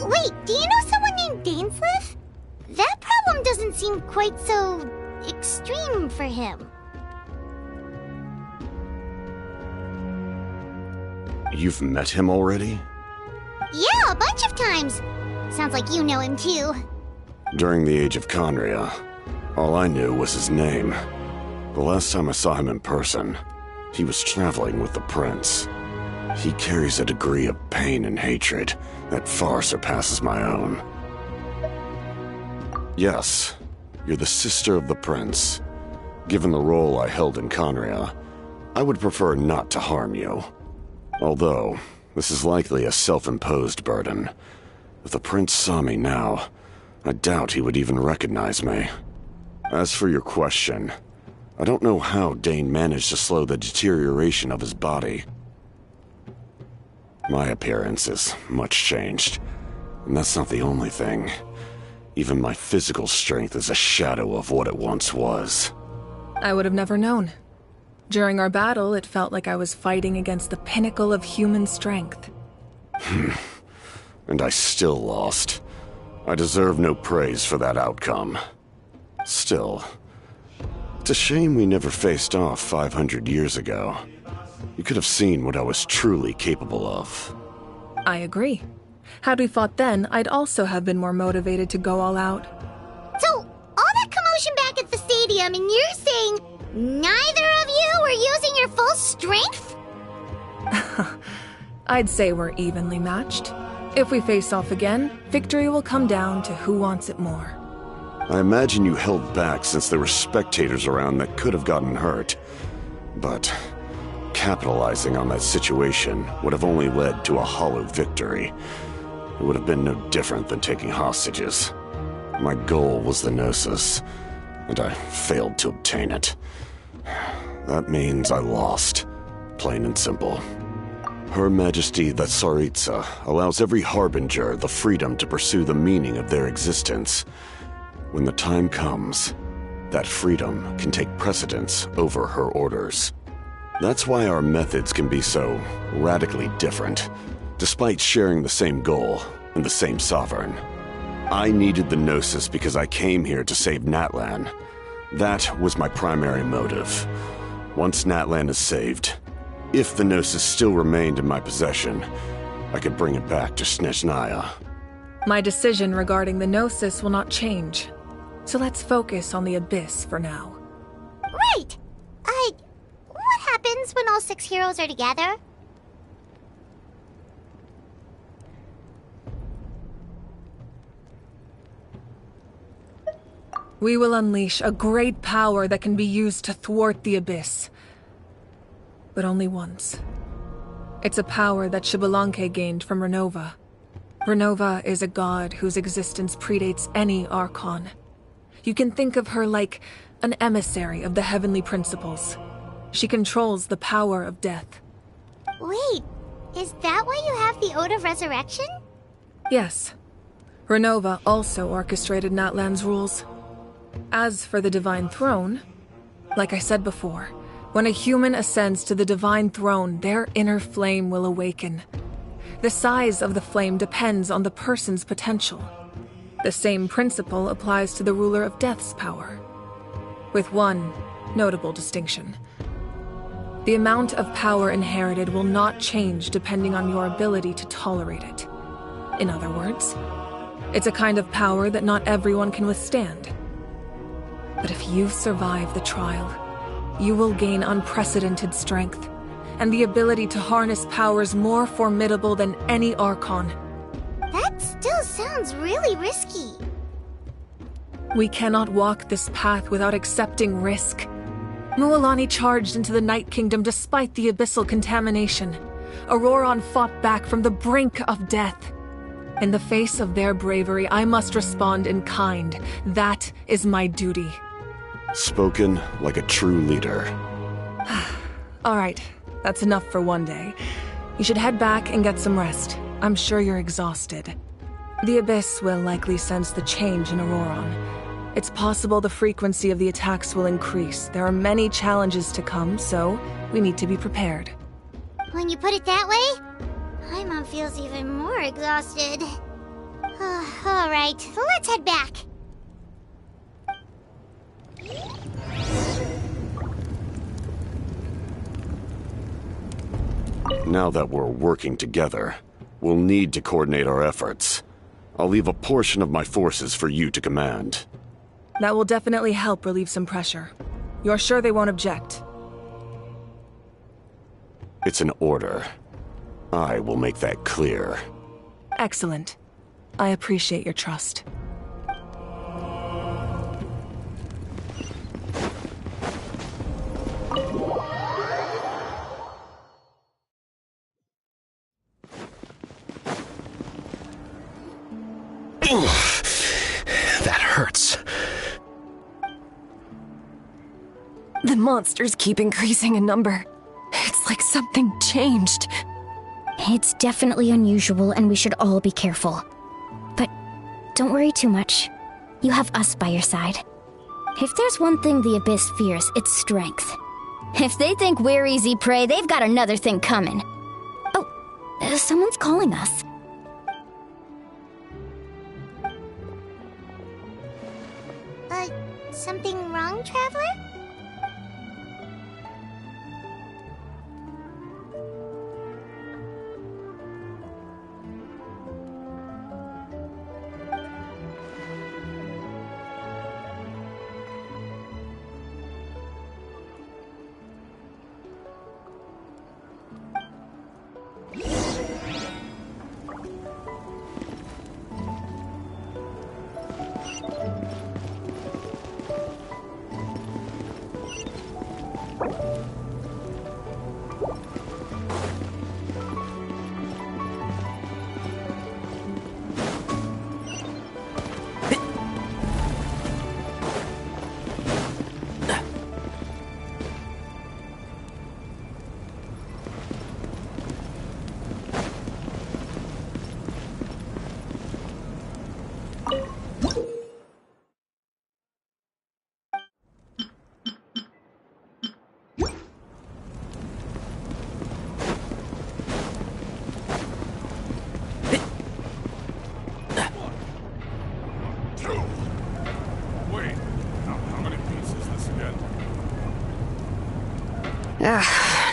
Speaker 1: Wait, do you know someone named Dainsleif? That problem doesn't seem quite so extreme for him.
Speaker 7: You've met him already?
Speaker 1: Yeah, a bunch of times. Sounds like you know him too.
Speaker 7: During the age of Conria, all I knew was his name. The last time I saw him in person, he was traveling with the prince. He carries a degree of pain and hatred that far surpasses my own. Yes, you're the sister of the prince. Given the role I held in Conria, I would prefer not to harm you. Although, this is likely a self-imposed burden. If the prince saw me now, I doubt he would even recognize me. As for your question, I don't know how Dane managed to slow the deterioration of his body. My appearance is much changed, and that's not the only thing. Even my physical strength is a shadow of what it once was.
Speaker 3: I would have never known. During our battle, it felt like I was fighting against the pinnacle of human strength.
Speaker 7: And I still lost. I deserve no praise for that outcome. Still, it's a shame we never faced off 500 years ago. You could have seen what I was truly capable of.
Speaker 3: I agree. Had we fought then, I'd also have been more motivated to go all out.
Speaker 1: So, all that commotion back at the stadium, and you're saying neither of you were using your full strength?
Speaker 3: I'd say we're evenly matched. If we face off again, victory will come down to who wants it more.
Speaker 7: I imagine you held back since there were spectators around that could have gotten hurt. But capitalizing on that situation would have only led to a hollow victory. It would have been no different than taking hostages. My goal was the Gnosis, and I failed to obtain it. That means I lost, plain and simple. Her Majesty the Tsaritsa allows every Harbinger the freedom to pursue the meaning of their existence. When the time comes, that freedom can take precedence over her orders. That's why our methods can be so radically different, despite sharing the same goal and the same sovereign. I needed the Gnosis because I came here to save Natlan. That was my primary motive. Once Natlan is saved, if the Gnosis still remained in my possession, I could bring it back to Snezhnaya.
Speaker 3: My decision regarding the Gnosis will not change. So let's focus on the Abyss for now.
Speaker 1: Right! What happens when all 6 heroes are together?
Speaker 3: We will unleash a great power that can be used to thwart the Abyss. But only once. It's a power that Xbalanque gained from Renova. Renova is a god whose existence predates any Archon. You can think of her like an emissary of the heavenly principles. She controls the power of death.
Speaker 1: Wait, is that why you have the Ode of Resurrection?
Speaker 3: Yes. Renova also orchestrated Natlan's rules. As for the Divine Throne, like I said before, when a human ascends to the Divine Throne, their inner flame will awaken. The size of the flame depends on the person's potential. The same principle applies to the ruler of Death's power, with one notable distinction. The amount of power inherited will not change depending on your ability to tolerate it. In other words, it's a kind of power that not everyone can withstand. But if you survive the trial, you will gain unprecedented strength, and the ability to harness powers more formidable than any Archon.
Speaker 1: That still sounds really risky.
Speaker 3: We cannot walk this path without accepting risk. Mualani charged into the Night Kingdom despite the abyssal contamination. Auroron fought back from the brink of death. In the face of their bravery, I must respond in kind. That is my duty.
Speaker 7: Spoken like a true leader.
Speaker 3: All right, that's enough for one day. You should head back and get some rest. I'm sure you're exhausted. The Abyss will likely sense the change in Auroron. It's possible the frequency of the attacks will increase. There are many challenges to come, so we need to be prepared.
Speaker 1: When you put it that way, Paimon feels even more exhausted. All right, let's head back.
Speaker 7: Now that we're working together, we'll need to coordinate our efforts. I'll leave a portion of my forces for you to command.
Speaker 3: That will definitely help relieve some pressure. You're sure they won't object?
Speaker 7: It's an order. I will make that clear.
Speaker 3: Excellent. I appreciate your trust.
Speaker 15: That hurts.
Speaker 16: The monsters keep increasing in number. It's like something changed.
Speaker 17: It's definitely unusual, and we should all be careful. But don't worry too much. You have us by your side. If there's one thing the Abyss fears, it's strength. If they think we're easy prey, they've got another thing coming. Oh, someone's calling us.
Speaker 1: Something wrong, Traveler?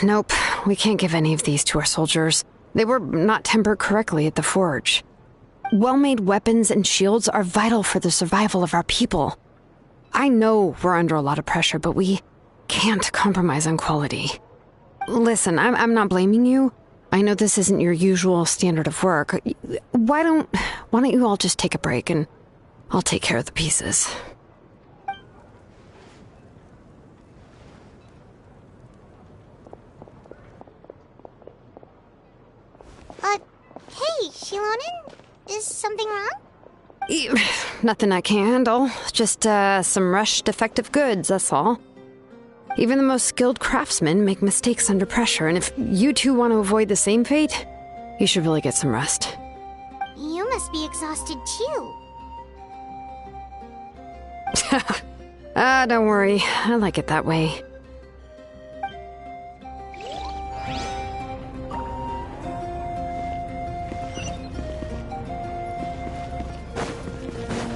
Speaker 4: Nope. We can't give any of these to our soldiers. They were not tempered correctly at the forge. Well-made weapons and shields are vital for the survival of our people. I know we're under a lot of pressure, but we can't compromise on quality. Listen, I'm not blaming you. I know this isn't your usual standard of work. Why don't you all just take a break and I'll take care of the pieces.
Speaker 1: Hey, Shilonin? Is something wrong?
Speaker 4: Nothing I can handle. Just, some rushed defective goods, that's all. Even the most skilled craftsmen make mistakes under pressure, and if you two want to avoid the same fate, you should really get some rest.
Speaker 1: You must be exhausted too.
Speaker 4: Don't worry. I like it that way.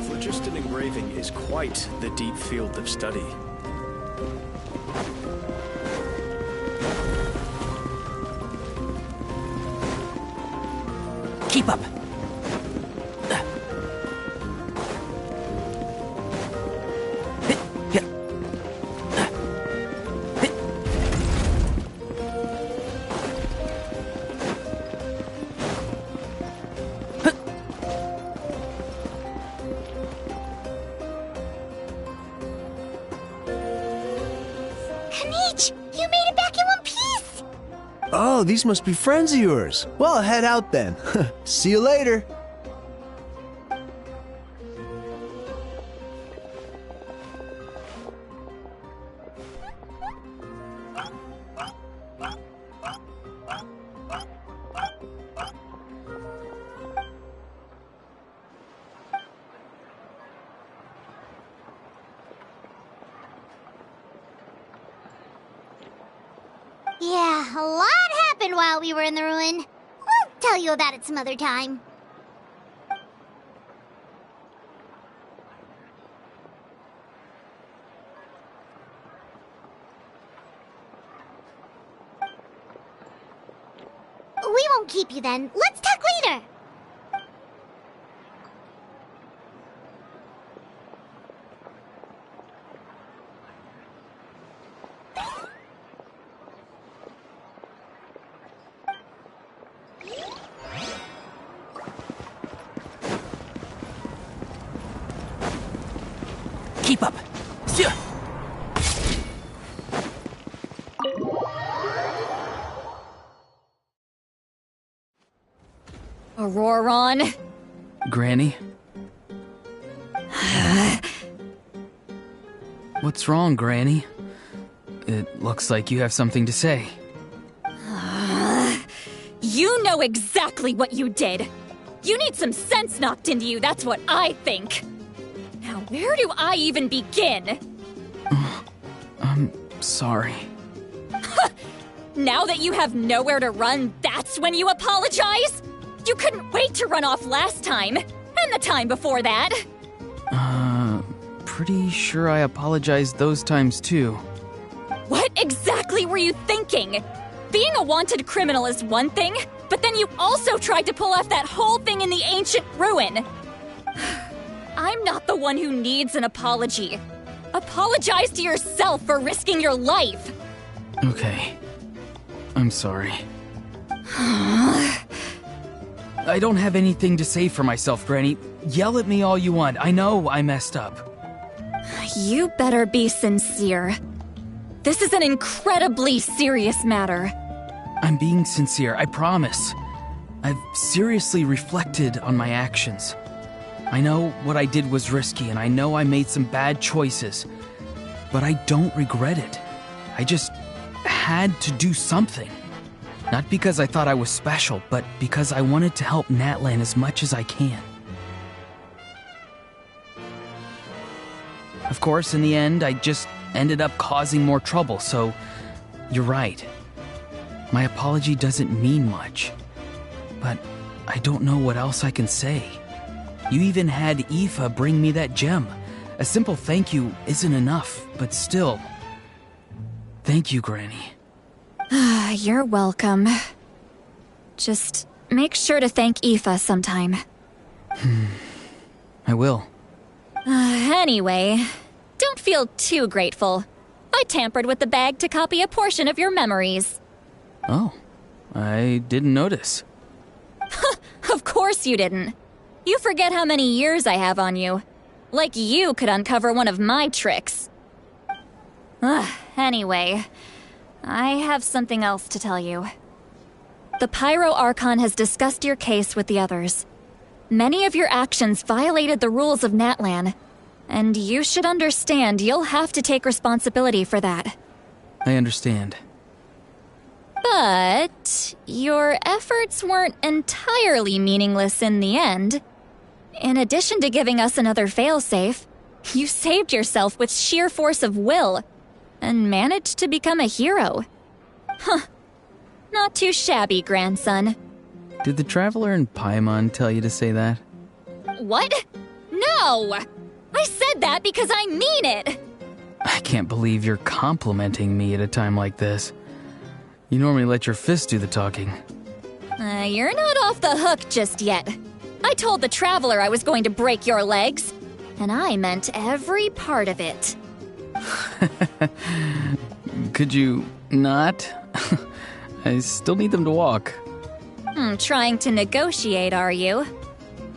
Speaker 15: Phlogiston engraving is quite the deep field of study.
Speaker 18: Keep up.
Speaker 1: You made it back in one piece!
Speaker 19: Oh, these must be friends of yours. Well, head out then. See you later.
Speaker 1: Yeah, a lot happened while we were in the ruin. We'll tell you about it some other time. We won't keep you then. Let's talk later.
Speaker 18: Keep up.
Speaker 11: Auroron.
Speaker 2: Granny? What's wrong, Granny? It looks like you have something to say.
Speaker 11: You know exactly what you did. You need some sense knocked into you, that's what I think. Now, where do I even begin?
Speaker 2: I'm sorry.
Speaker 11: Now that you have nowhere to run, that's when you apologize? You couldn't wait to run off last time, and the time before that.
Speaker 2: Pretty sure I apologized those times too.
Speaker 11: What exactly were you thinking? Being a wanted criminal is one thing, but then you also tried to pull off that whole thing in the ancient ruin. I'm not the one who needs an apology. Apologize to yourself for risking your life.
Speaker 2: Okay. I'm sorry. I don't have anything to say for myself, Granny. Yell at me all you want. I know I messed up.
Speaker 11: You better be sincere. This is an incredibly serious matter.
Speaker 2: I'm being sincere, I promise. I've seriously reflected on my actions. I know what I did was risky, and I know I made some bad choices. But I don't regret it. I just had to do something. Not because I thought I was special, but because I wanted to help Natlan as much as I can. Of course, in the end, I just ended up causing more trouble, so you're right. My apology doesn't mean much. But I don't know what else I can say. You even had Aoife bring me that gem. A simple thank you isn't enough, but still. Thank you, Granny.
Speaker 11: You're welcome. Just make sure to thank Aoife sometime.
Speaker 2: I will.
Speaker 11: Anyway, don't feel too grateful. I tampered with the bag to copy a portion of your memories.
Speaker 2: Oh, I didn't notice.
Speaker 11: Of course you didn't. You forget how many years I have on you. Like you could uncover one of my tricks. Anyway, I have something else to tell you. The Pyro Archon has discussed your case with the others. Many of your actions violated the rules of Natlan, and you should understand you'll have to take responsibility for that.
Speaker 2: I understand.
Speaker 11: But your efforts weren't entirely meaningless in the end. In addition to giving us another failsafe, you saved yourself with sheer force of will and managed to become a hero. Huh. Not too shabby, grandson.
Speaker 2: Did the Traveler in Paimon tell you to say that?
Speaker 11: What? No! I said that because I mean it!
Speaker 2: I can't believe you're complimenting me at a time like this. You normally let your fist do the talking.
Speaker 11: You're not off the hook just yet. I told the Traveler I was going to break your legs, and I meant every part of it.
Speaker 2: Could you not? I still need them to walk.
Speaker 11: Trying to negotiate, are you?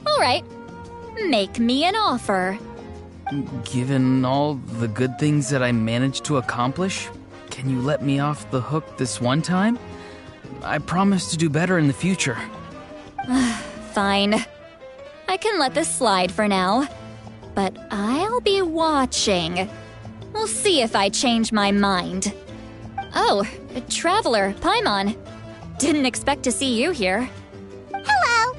Speaker 11: All right. Make me an offer.
Speaker 2: Given all the good things that I managed to accomplish, can you let me off the hook this one time? I promise to do better in the future.
Speaker 11: Fine. I can let this slide for now. But I'll be watching. We'll see if I change my mind. Oh, Traveler, Paimon. Didn't expect to see you here.
Speaker 1: Hello!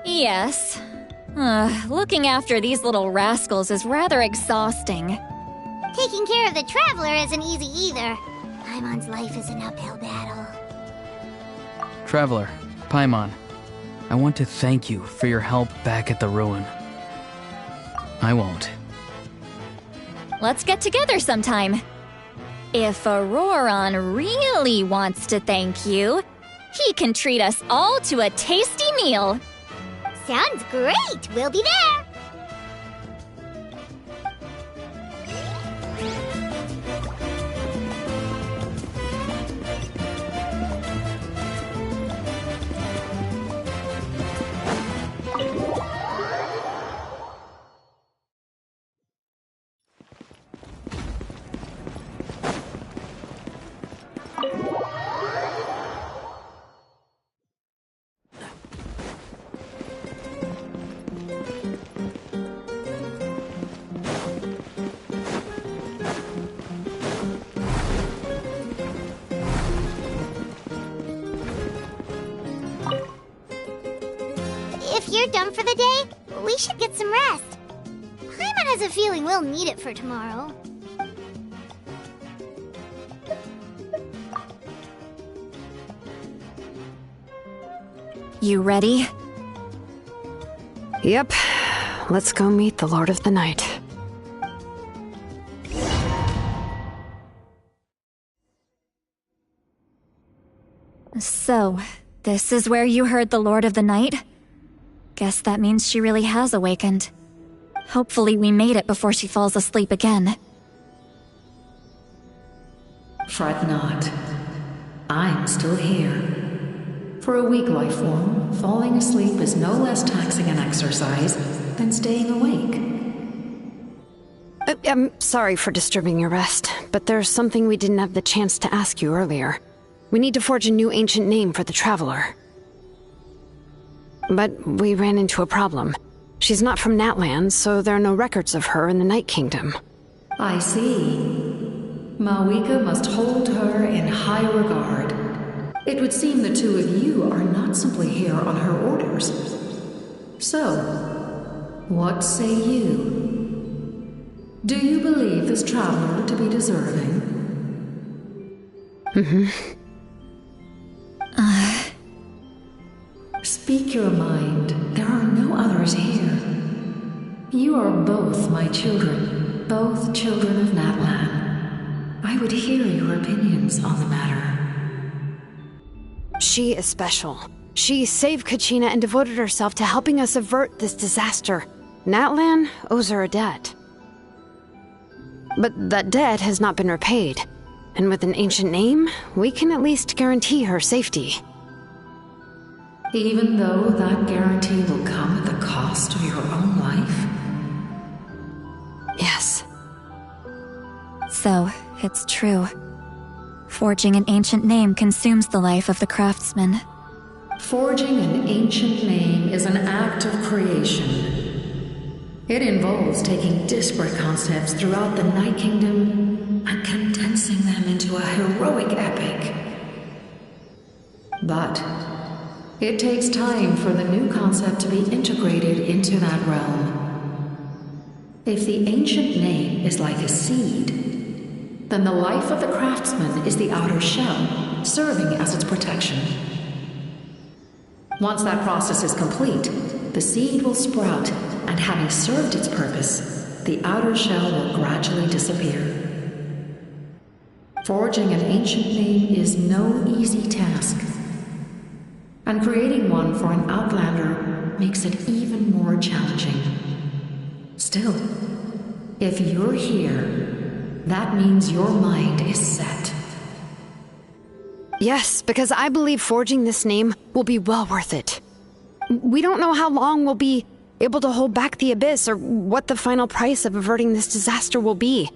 Speaker 11: Yes. Looking after these little rascals is rather exhausting.
Speaker 1: Taking care of the Traveler isn't easy either. Paimon's life is an uphill battle.
Speaker 2: Traveler, Paimon, I want to thank you for your help back at the ruin. I won't.
Speaker 11: Let's get together sometime. If Auroron really wants to thank you, he can treat us all to a tasty meal.
Speaker 1: Sounds great! We'll be there! If you're done for the day, we should get some rest. Paimon has a feeling we'll need it for tomorrow.
Speaker 11: You ready?
Speaker 4: Yep. Let's go meet the Lord of the Night.
Speaker 11: So, this is where you heard the Lord of the Night? Guess that means she really has awakened. Hopefully we made it before she falls asleep again.
Speaker 14: Fret not. I'm still here. For a weak life form, falling asleep is no less taxing an exercise than staying awake.
Speaker 4: I'm sorry for disturbing your rest, but there's something we didn't have the chance to ask you earlier. We need to forge a new ancient name for the Traveler. But we ran into a problem. She's not from Natlan, so there are no records of her in the Night Kingdom.
Speaker 14: I see. Mawika must hold her in high regard. It would seem the two of you are not simply here on her orders. So, what say you? Do you believe this traveler to be deserving? Speak your mind. There are no others here. You are both my children, both children of Natlan. I would hear your opinions on the matter.
Speaker 4: She is special. She saved Kachina and devoted herself to helping us avert this disaster. Natlan owes her a debt. But that debt has not been repaid. And with an ancient name, we can at least guarantee her safety.
Speaker 14: Even though that guarantee will come at the cost of your own life?
Speaker 4: Yes.
Speaker 11: So, it's true. Forging an ancient name consumes the life of the craftsman.
Speaker 14: Forging an ancient name is an act of creation. It involves taking disparate concepts throughout the Night Kingdom and condensing them into a heroic epic. But it takes time for the new concept to be integrated into that realm. If the ancient name is like a seed, then the life of the craftsman is the outer shell, serving as its protection. Once that process is complete, the seed will sprout, and having served its purpose, the outer shell will gradually disappear. Forging an ancient name is no easy task, and creating one for an outlander makes it even more challenging. Still, if you're here, that means your mind is set.
Speaker 4: Yes, because I believe forging this name will be well worth it. We don't know how long we'll be able to hold back the Abyss or what the final price of averting this disaster will be.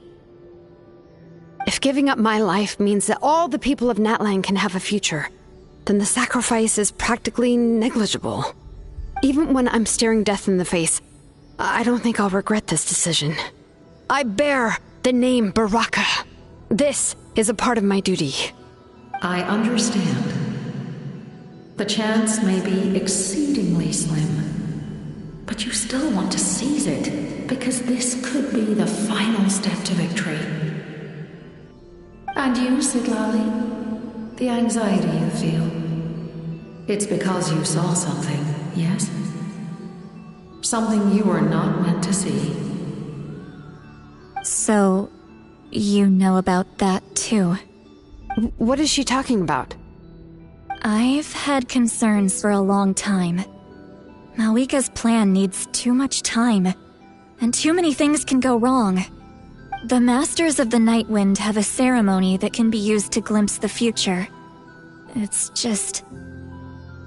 Speaker 4: If giving up my life means that all the people of Natlan can have a future, then the sacrifice is practically negligible. Even when I'm staring death in the face, I don't think I'll regret this decision. I bear the name Baraka. This is a part of my duty.
Speaker 14: I understand. The chance may be exceedingly slim, but you still want to seize it because this could be the final step to victory. And you, Sidlali, the anxiety you feel, it's because you saw something, yes? Something you were not meant to see.
Speaker 11: So, you know about that too.
Speaker 4: What is she talking about?
Speaker 11: I've had concerns for a long time. Malika's plan needs too much time, and too many things can go wrong. The Masters of the Night Wind have a ceremony that can be used to glimpse the future. It's just...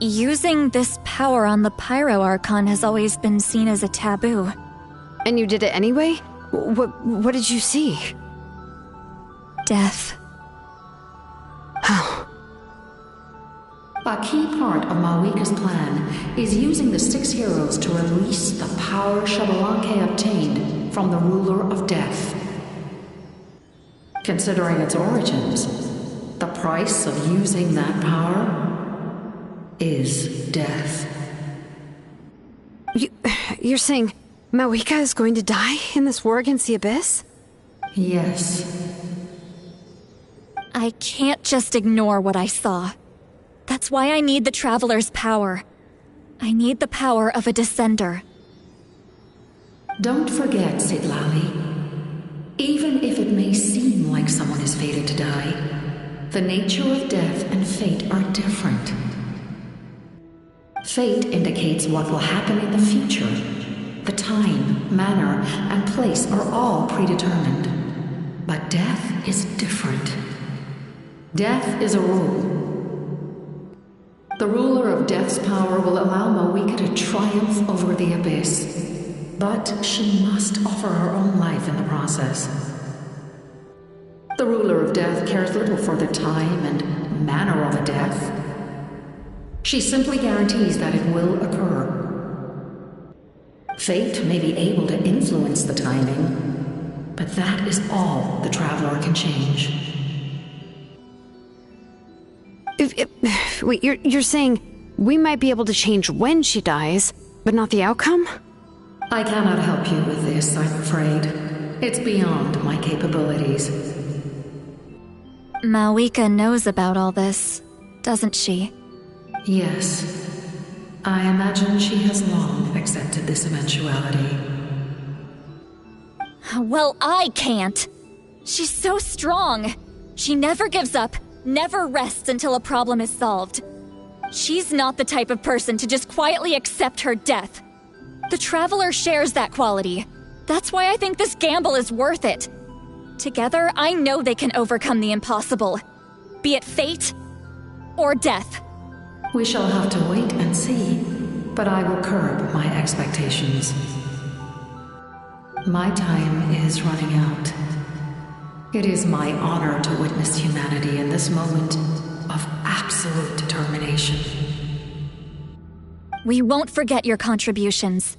Speaker 11: using this power on the Pyro Archon has always been seen as a taboo.
Speaker 4: And you did it anyway? What did you see?
Speaker 11: Death.
Speaker 14: A key part of Malika's plan is using the 6 heroes to release the power Xbalanque obtained from the ruler of death. Considering its origins, the price of using that power is death.
Speaker 4: You're saying Malika is going to die in this war against the Abyss?
Speaker 14: Yes.
Speaker 11: I can't just ignore what I saw. That's why I need the Traveler's power. I need the power of a Descender.
Speaker 14: Don't forget, Sidlali. Even if it may seem like someone is fated to die, the nature of death and fate are different. Fate indicates what will happen in the future. The time, manner, and place are all predetermined. But death is different. Death is a rule. The ruler of Death's power will allow Malika to triumph over the Abyss. But she must offer her own life in the process. The ruler of Death cares little for the time and manner of a death. She simply guarantees that it will occur. Fate may be able to influence the timing, but that is all the Traveler can change.
Speaker 4: Wait, you're saying we might be able to change when she dies, but not the outcome?
Speaker 14: I cannot help you with this, I'm afraid. It's beyond my capabilities.
Speaker 11: Malika knows about all this, doesn't she?
Speaker 14: Yes. I imagine she has long accepted this eventuality.
Speaker 11: Well, I can't. She's so strong. She never gives up, never rests until a problem is solved. She's not the type of person to just quietly accept her death. The Traveler shares that quality. That's why I think this gamble is worth it. Together, I know they can overcome the impossible. Be it fate or death.
Speaker 14: We shall have to wait and see, but I will curb my expectations. My time is running out. It is my honor to witness humanity in this moment of absolute determination.
Speaker 11: We won't forget your contributions.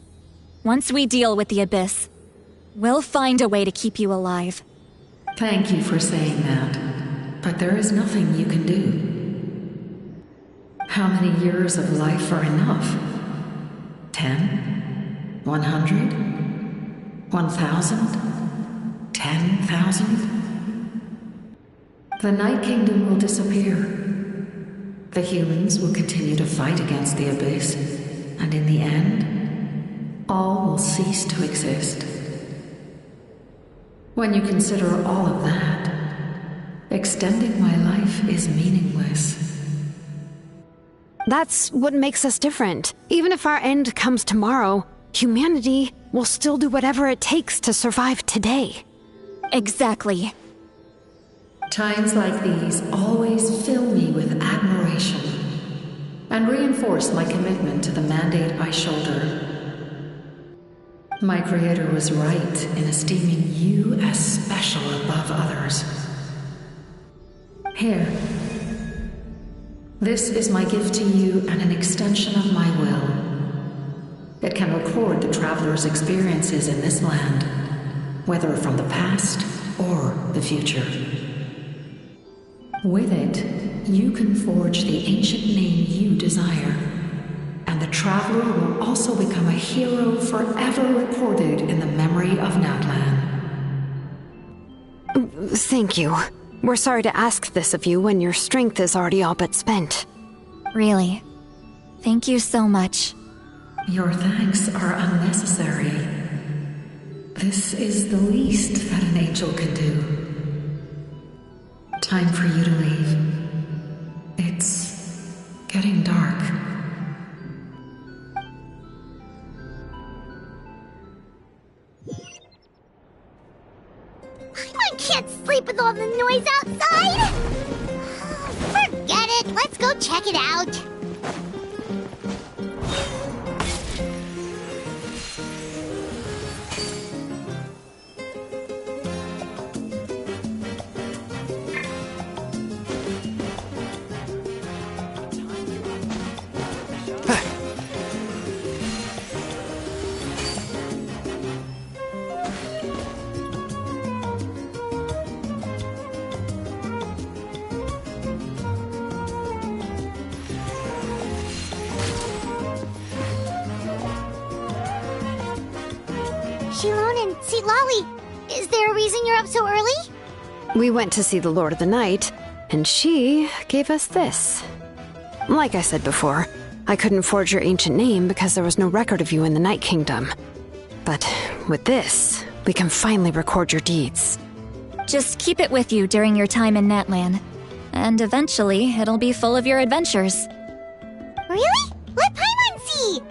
Speaker 11: Once we deal with the Abyss, we'll find a way to keep you alive.
Speaker 14: Thank you for saying that, but there is nothing you can do. How many years of life are enough? 10? 100? 1,000? 10,000? The Night Kingdom will disappear. The humans will continue to fight against the Abyss, and in the end, all will cease to exist. When you consider all of that, extending my life is meaningless.
Speaker 4: That's what makes us different. Even if our end comes tomorrow, humanity will still do whatever it takes to survive today.
Speaker 11: Exactly.
Speaker 14: Times like these always fill me with admiration and reinforce my commitment to the mandate I shoulder. My creator was right in esteeming you as special above others. Here. This is my gift to you and an extension of my will. It can record the traveler's experiences in this land, whether from the past or the future. With it, you can forge the ancient name you desire, and the traveler will also become a hero forever recorded in the memory of Natlan.
Speaker 4: Thank you. We're sorry to ask this of you when your strength is already all but spent.
Speaker 11: Really. Thank you so much.
Speaker 14: Your thanks are unnecessary. This is the least that an angel can do. Time for you to leave. It's getting dark.
Speaker 1: I can't sleep with all the noise outside! Forget it, let's go check it out. Shilon and Lolly, is there a reason you're up so early?
Speaker 4: We went to see the Lord of the Night, and she gave us this. Like I said before, I couldn't forge your ancient name because there was no record of you in the Night Kingdom. But with this, we can finally record your deeds.
Speaker 11: Just keep it with you during your time in Natlan, and eventually it'll be full of your adventures.
Speaker 1: Really? Let Paimon see!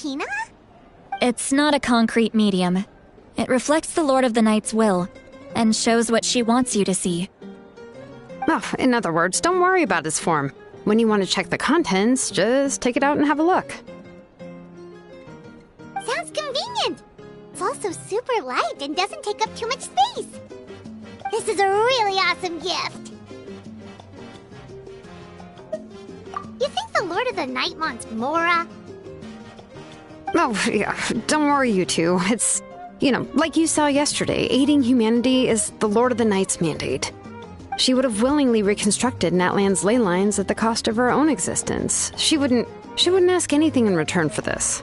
Speaker 1: Kachina?
Speaker 11: It's not a concrete medium. It reflects the Lord of the Night's will, and shows what she wants you to see.
Speaker 4: Oh, in other words, don't worry about his form. When you want to check the contents, just take it out and have a look.
Speaker 1: Sounds convenient. It's also super light and doesn't take up too much space. This is a really awesome gift. You think the Lord of the Night wants Mora?
Speaker 4: Oh, yeah, don't worry, you two. It's, like you saw yesterday, aiding humanity is the Lord of the Night's mandate. She would have willingly reconstructed Natlan's ley lines at the cost of her own existence. She wouldn't ask anything in return for this.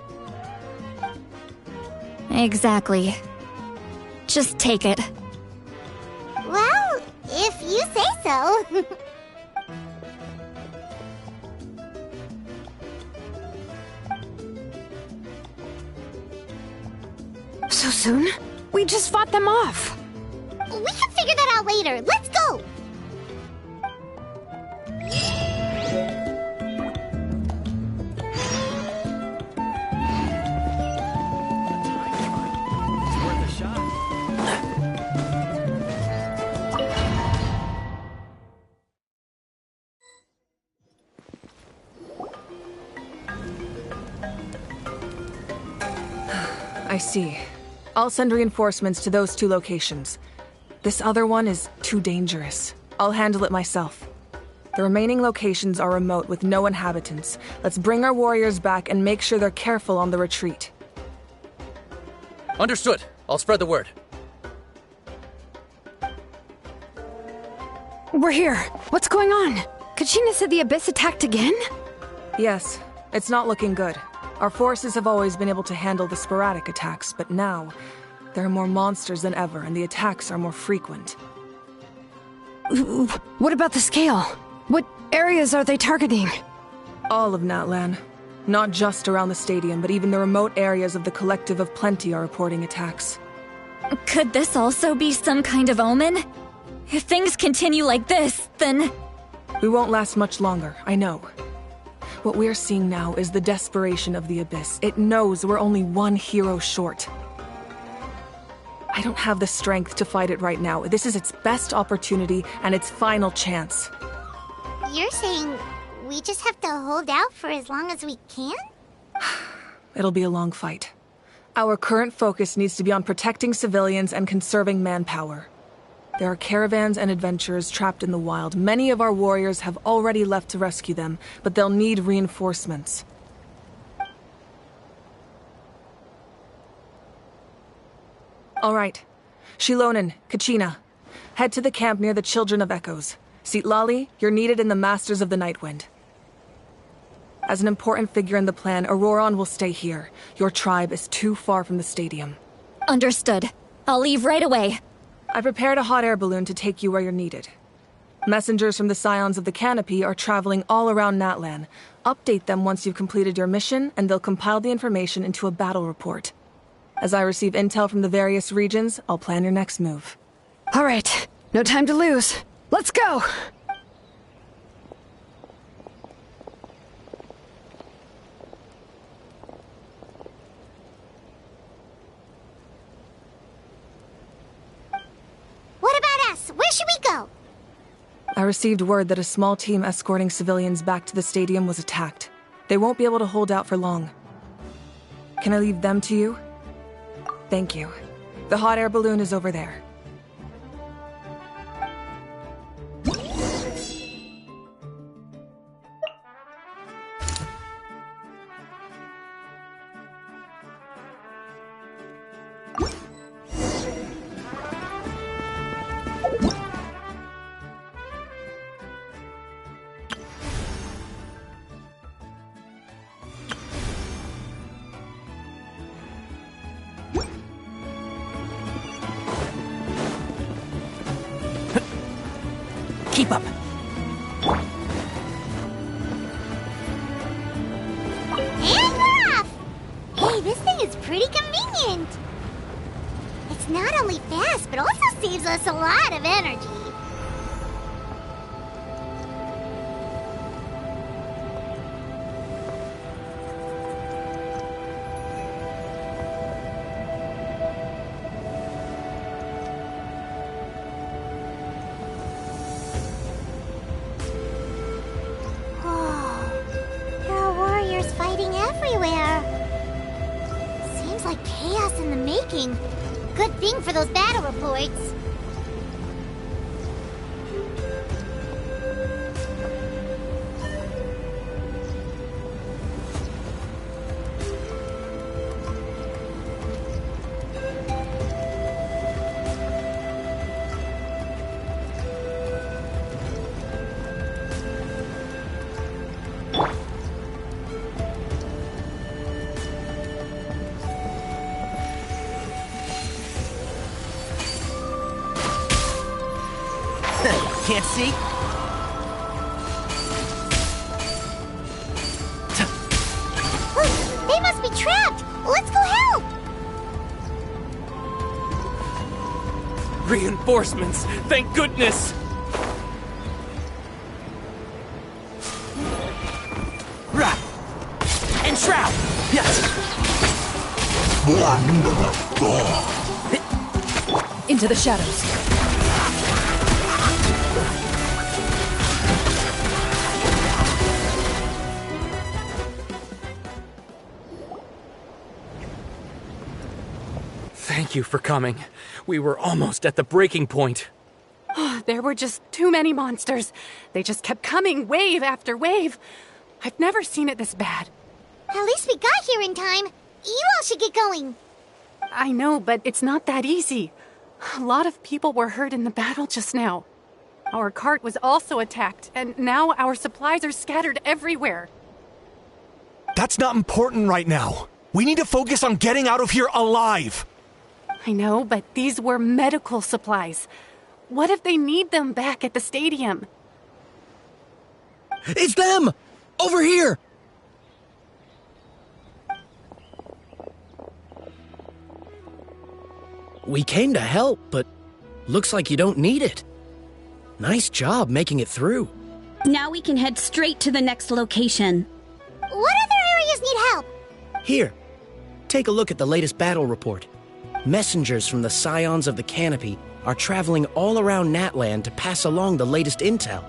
Speaker 11: Exactly. Just take it.
Speaker 1: Well, if you say so.
Speaker 4: So soon? We just fought them off.
Speaker 1: We can figure that out later. Let's go!
Speaker 3: I see. I'll send reinforcements to those 2 locations. This other one is too dangerous. I'll handle it myself. The remaining locations are remote with no inhabitants. Let's bring our warriors back and make sure they're careful on the retreat.
Speaker 18: Understood. I'll spread the word.
Speaker 4: We're here. What's going on? Kachina said the Abyss attacked again?
Speaker 3: Yes, it's not looking good. Our forces have always been able to handle the sporadic attacks, but now, there are more monsters than ever, and the attacks are more frequent.
Speaker 4: What about the scale? What areas are they targeting?
Speaker 3: All of Natlan. Not just around the stadium, but even the remote areas of the Collective of Plenty are reporting attacks.
Speaker 11: Could this also be some kind of omen? If things continue like this, then...
Speaker 3: We won't last much longer, I know. What we're seeing now is the desperation of the Abyss. It knows we're only one hero short. I don't have the strength to fight it right now. This is its best opportunity and its final chance.
Speaker 1: You're saying we just have to hold out for as long as we can?
Speaker 3: It'll be a long fight. Our current focus needs to be on protecting civilians and conserving manpower. There are caravans and adventurers trapped in the wild. Many of our warriors have already left to rescue them, but they'll need reinforcements. All right. Shilonen, Kachina. Head to the camp near the Children of Echoes. Citlali, you're needed in the Masters of the Nightwind. As an important figure in the plan, Auroron will stay here. Your tribe is too far from the stadium.
Speaker 11: Understood. I'll leave right away.
Speaker 3: I prepared a hot air balloon to take you where you're needed. Messengers from the Scions of the Canopy are traveling all around Natlan. Update them once you've completed your mission, and they'll compile the information into a battle report. As I receive intel from the various regions, I'll plan your next move.
Speaker 4: All right. No time to lose. Let's go!
Speaker 1: What about us? Where should we go?
Speaker 3: I received word that a small team escorting civilians back to the stadium was attacked. They won't be able to hold out for long. Can I leave them to you? Thank you. The hot air balloon is over there.
Speaker 18: Keep up.
Speaker 1: And we're off! Hey, this thing is pretty convenient. It's not only fast, but also saves us a lot of energy. working. Good thing for those battle reports.
Speaker 18: Can't see?
Speaker 1: They must be trapped! Let's go help!
Speaker 20: Reinforcements! Thank goodness! Rah! And Shroud! Yes!
Speaker 3: Into the shadows.
Speaker 20: Thank you for coming. We were almost at the breaking point.
Speaker 21: There were just too many monsters. They just kept coming, wave after wave. I've never seen it this bad.
Speaker 1: At least we got here in time. You all should get going.
Speaker 21: I know, but it's not that easy. A lot of people were hurt in the battle just now. Our cart was also attacked, and now our supplies are scattered everywhere.
Speaker 22: That's not important right now. We need to focus on getting out of here alive.
Speaker 21: I know, but these were medical supplies. What if they need them back at the stadium?
Speaker 18: It's them! Over here! We came to help, but looks like you don't need it. Nice job making it through.
Speaker 23: Now we can head straight to the next location.
Speaker 1: What other areas need help?
Speaker 18: Here, take a look at the latest battle report. Messengers from the Scions of the Canopy are traveling all around Natland to pass along the latest intel.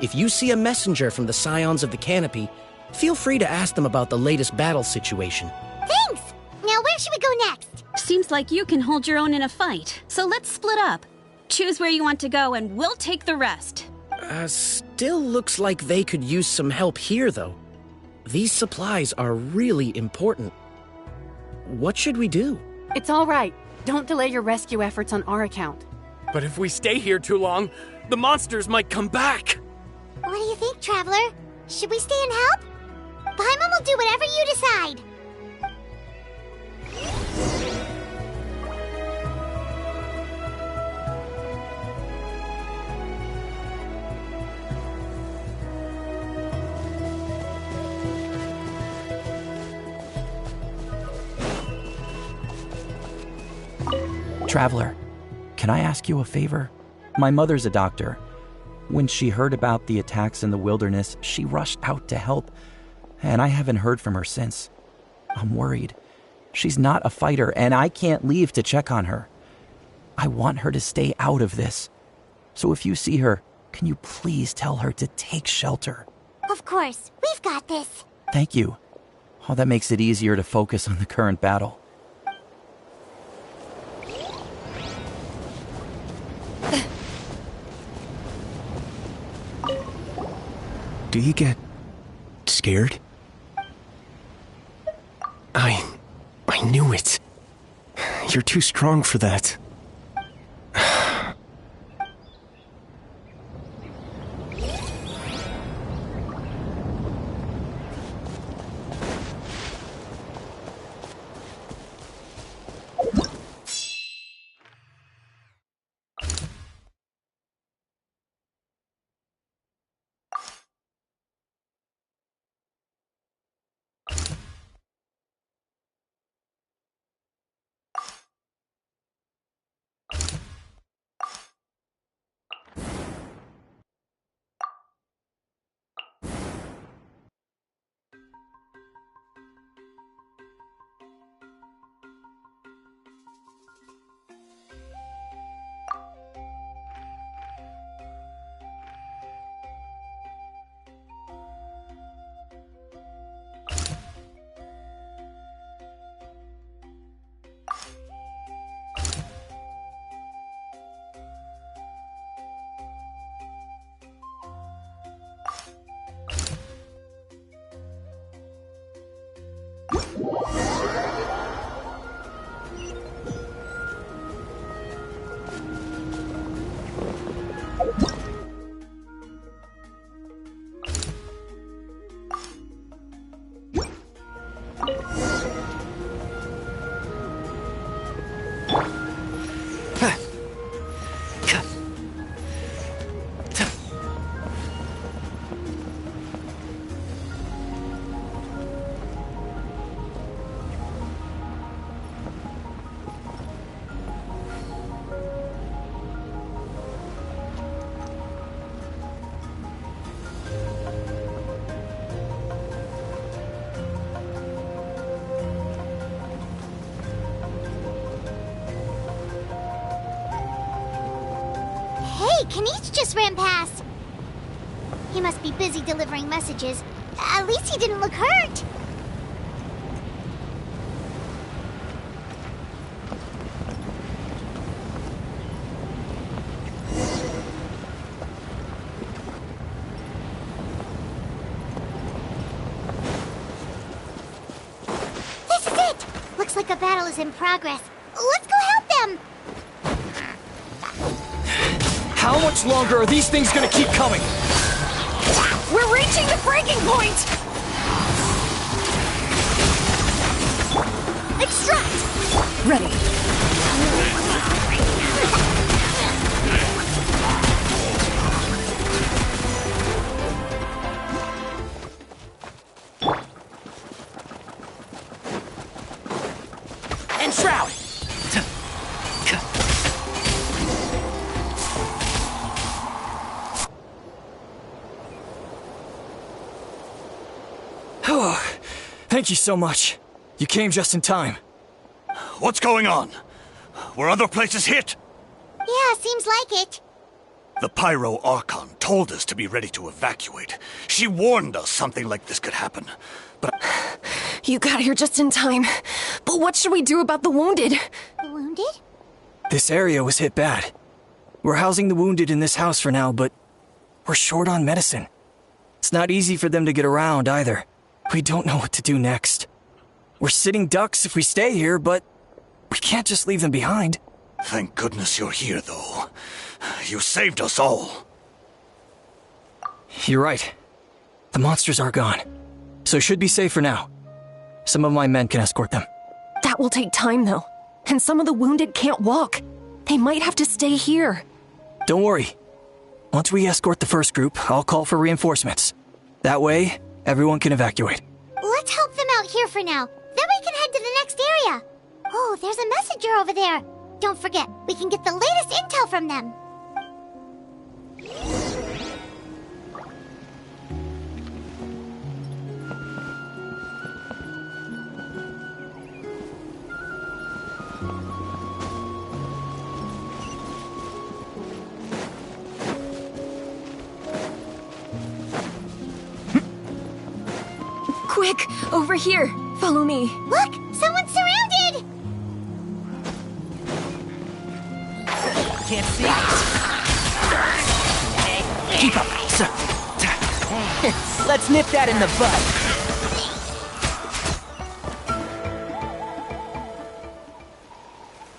Speaker 18: If you see a messenger from the Scions of the Canopy, feel free to ask them about the latest battle situation.
Speaker 1: Thanks! Now where should we go next?
Speaker 23: Seems like you can hold your own in a fight, so let's split up. Choose where you want to go and we'll take the rest.
Speaker 18: Still looks like they could use some help here, though. These supplies are really important. What should we do?
Speaker 21: It's all right. Don't delay your rescue efforts on our account.
Speaker 20: But if we stay here too long, the monsters might come back.
Speaker 1: What do you think, Traveler? Should we stay and help? Paimon will do whatever you decide.
Speaker 12: Traveler, can I ask you a favor? My mother's a doctor. When she heard about the attacks in the wilderness, she rushed out to help, and I haven't heard from her since. I'm worried. She's not a fighter, and I can't leave to check on her. I want her to stay out of this. So if you see her, can you please tell her to take shelter?
Speaker 1: Of course. We've got this.
Speaker 12: Thank you. Oh, that makes it easier to focus on the current battle.
Speaker 19: Do you get scared? I knew it. You're too strong for that.
Speaker 1: Kanish just ran past. He must be busy delivering messages. At least he didn't look hurt. This is it! Looks like a battle is in progress. Let's go help them!
Speaker 22: How much longer are these things gonna keep coming?
Speaker 16: We're reaching the breaking point! Extract! Ready.
Speaker 22: And shroud! Thank you so much. You came just in time.
Speaker 13: What's going on? Were other places hit?
Speaker 1: Yeah, seems like it.
Speaker 13: The Pyro Archon told us to be ready to evacuate. She warned us something like this could happen. But
Speaker 16: You got here just in time. But what should we do about the wounded?
Speaker 1: The wounded?
Speaker 22: This area was hit bad. We're housing the wounded in this house for now, but we're short on medicine. It's not easy for them to get around either. We don't know what to do next. We're sitting ducks if we stay here, but we can't just leave them behind.
Speaker 13: Thank goodness you're here, though. You saved us all.
Speaker 22: You're right. The monsters are gone, so should be safe for now. Some of my men can escort them.
Speaker 16: That will take time, though. And some of the wounded can't walk. They might have to stay here.
Speaker 22: Don't worry. Once we escort the first group, I'll call for reinforcements. That way, everyone can evacuate.
Speaker 1: Let's help them out here for now. Then we can head to the next area. Oh, there's a messenger over there. Don't forget, we can get the latest intel from them.
Speaker 16: Quick, over here. Follow me.
Speaker 1: Look, someone's surrounded!
Speaker 5: Can't see it. Keep up, sir. Let's nip that in the bud.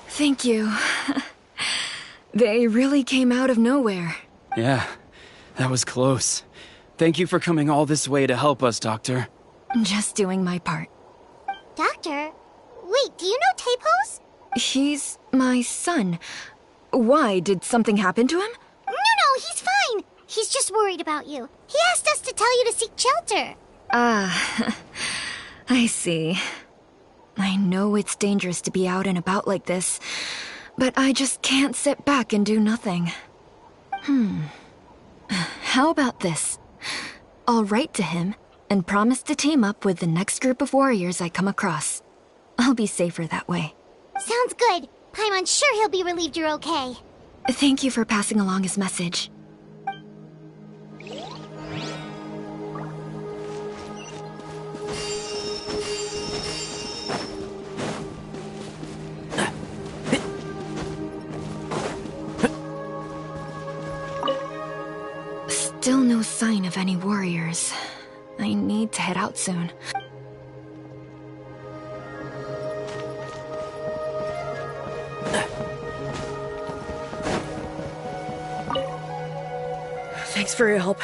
Speaker 16: Thank you. They really came out of nowhere.
Speaker 2: Yeah, that was close. Thank you for coming all this way to help us, Doctor.
Speaker 16: Just doing my part.
Speaker 1: Doctor? Wait, do you know Tapos?
Speaker 16: He's my son. Why? Did something happen to him?
Speaker 1: No, he's fine. He's just worried about you. He asked us to tell you to seek shelter.
Speaker 16: Ah, I see. I know it's dangerous to be out and about like this, but I just can't sit back and do nothing. How about this? I'll write to him and promise to team up with the next group of warriors I come across. I'll be safer that way.
Speaker 1: Sounds good. Paimon's sure he'll be relieved you're okay.
Speaker 16: Thank you for passing along his message. Still no sign of any warriors. I need to head out soon.
Speaker 6: Thanks for your help.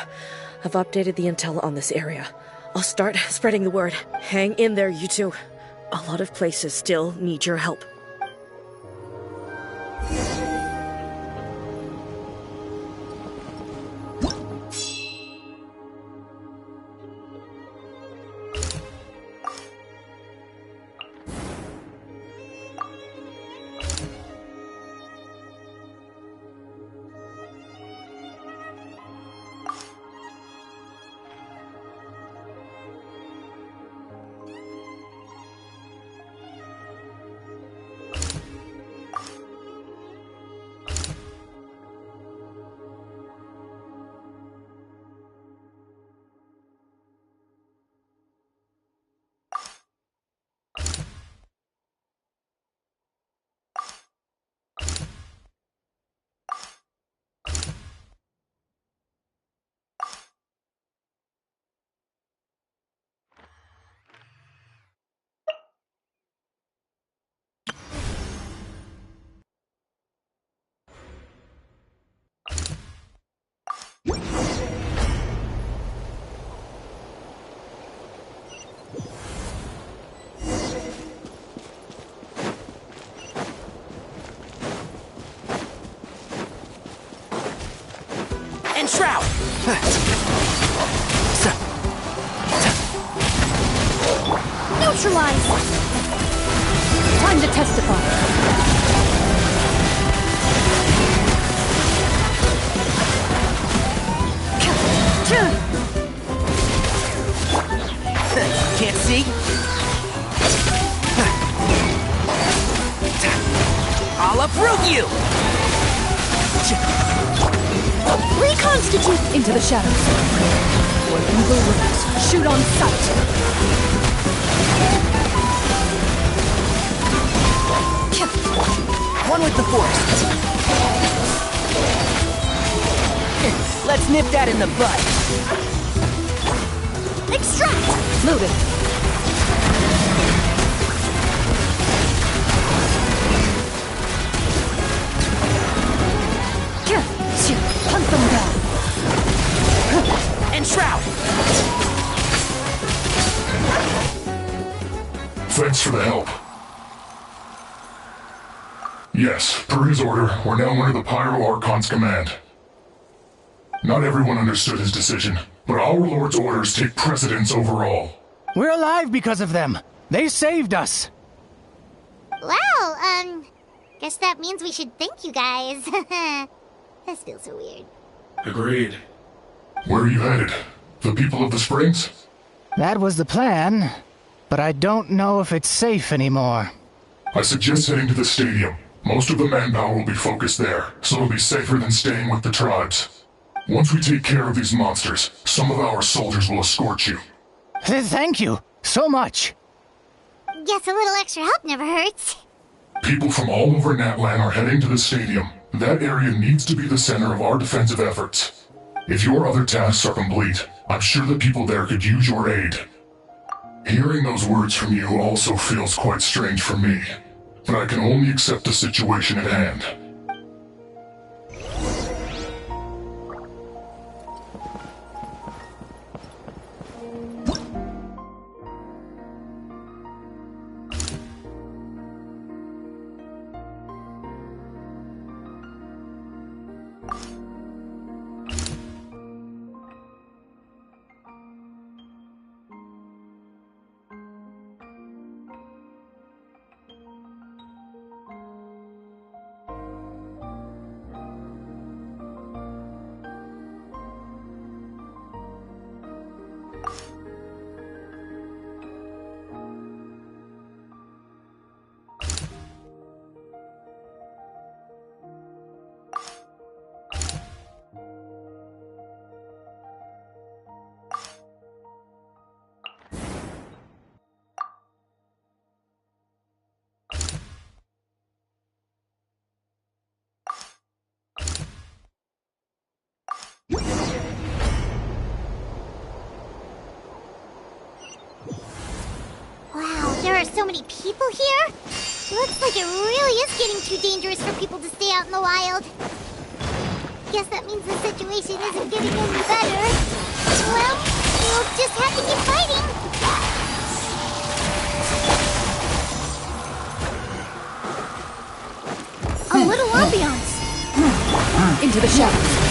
Speaker 6: I've updated the intel on this area. I'll start spreading the word. Hang in there, you two. A lot of places still need your help.
Speaker 5: Shroud!
Speaker 1: Neutralize!
Speaker 4: Time to testify.
Speaker 5: Can't see? I'll uproot you!
Speaker 4: Reconstitute into the shadows. Where evil lurks, shoot on sight.
Speaker 5: One with the force. Let's nip that in the bud.
Speaker 1: Extract!
Speaker 4: Loaded. Hunt them down.
Speaker 5: Enshroud!
Speaker 9: Thanks for the help. Yes, per his order, we're now under the Pyro Archon's command. Not everyone understood his decision, but our Lord's orders take precedence over all.
Speaker 10: We're alive because of them. They saved us.
Speaker 1: Well, guess that means we should thank you guys. This feels so weird.
Speaker 9: Agreed. Where are you headed? The people of the Springs?
Speaker 10: That was the plan, but I don't know if it's safe anymore.
Speaker 9: I suggest heading to the stadium. Most of the manpower will be focused there, so it'll be safer than staying with the tribes. Once we take care of these monsters, some of our soldiers will escort you.
Speaker 10: Thank you so much.
Speaker 1: Guess a little extra help never hurts.
Speaker 9: People from all over Natlan are heading to the stadium. That area needs to be the center of our defensive efforts. If your other tasks are complete, I'm sure the people there could use your aid. Hearing those words from you also feels quite strange for me, but I can only accept the situation at hand.
Speaker 1: Wow, there are so many people here. Looks like it really is getting too dangerous for people to stay out in the wild. guess that means the situation isn't getting any better. Well, we'll just have to keep fighting. A little ambiance.
Speaker 16: Into the shadows.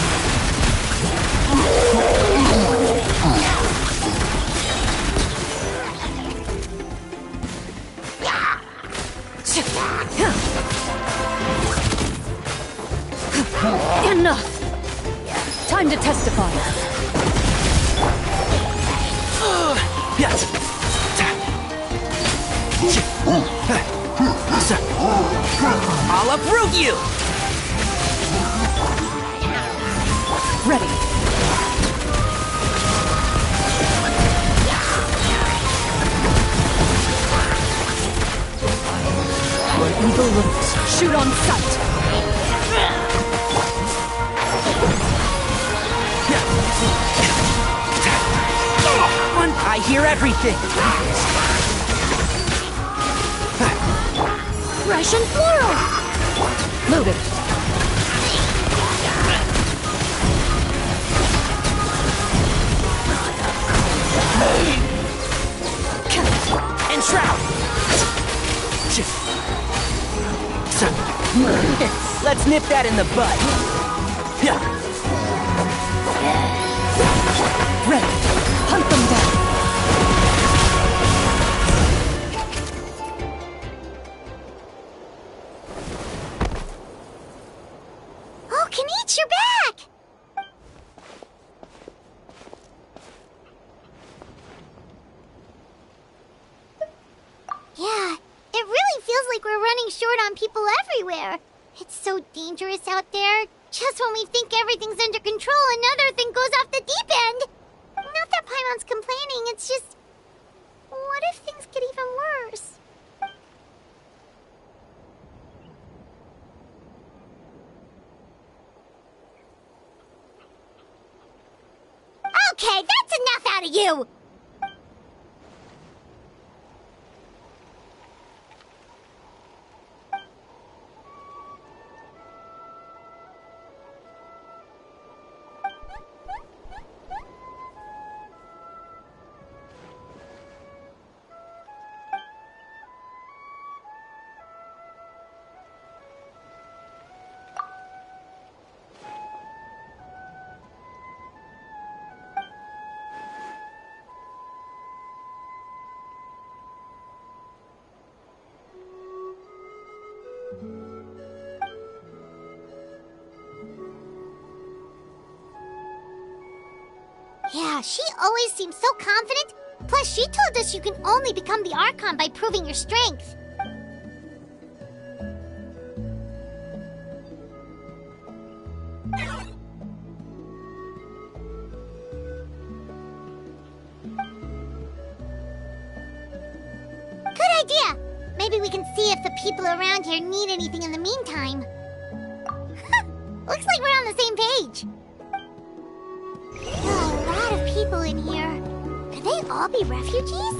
Speaker 6: Enough! Time to testify. I'll uproot you! Ready. Where evil lurks, shoot on sight. I hear everything.
Speaker 1: Russian floral.
Speaker 6: Loaded. Enshroud. Let's nip that in the bud. Ready. Hunt them down.
Speaker 1: Oh, Kenichi, you're back! Yeah, it really feels like we're running short on people everywhere. It's so dangerous out there. Just when we think everything's under control, another thing goes off the deep end. Not that Paimon's complaining, it's just... What if things get even worse? Okay, that's enough out of you! Yeah, she always seems so confident. Plus, she told us you can only become the Archon by proving your strength. Good idea! Maybe we can see if the people around here need anything in the meantime. Looks like we're on the same page. There are a lot of people in here. Could they all be refugees?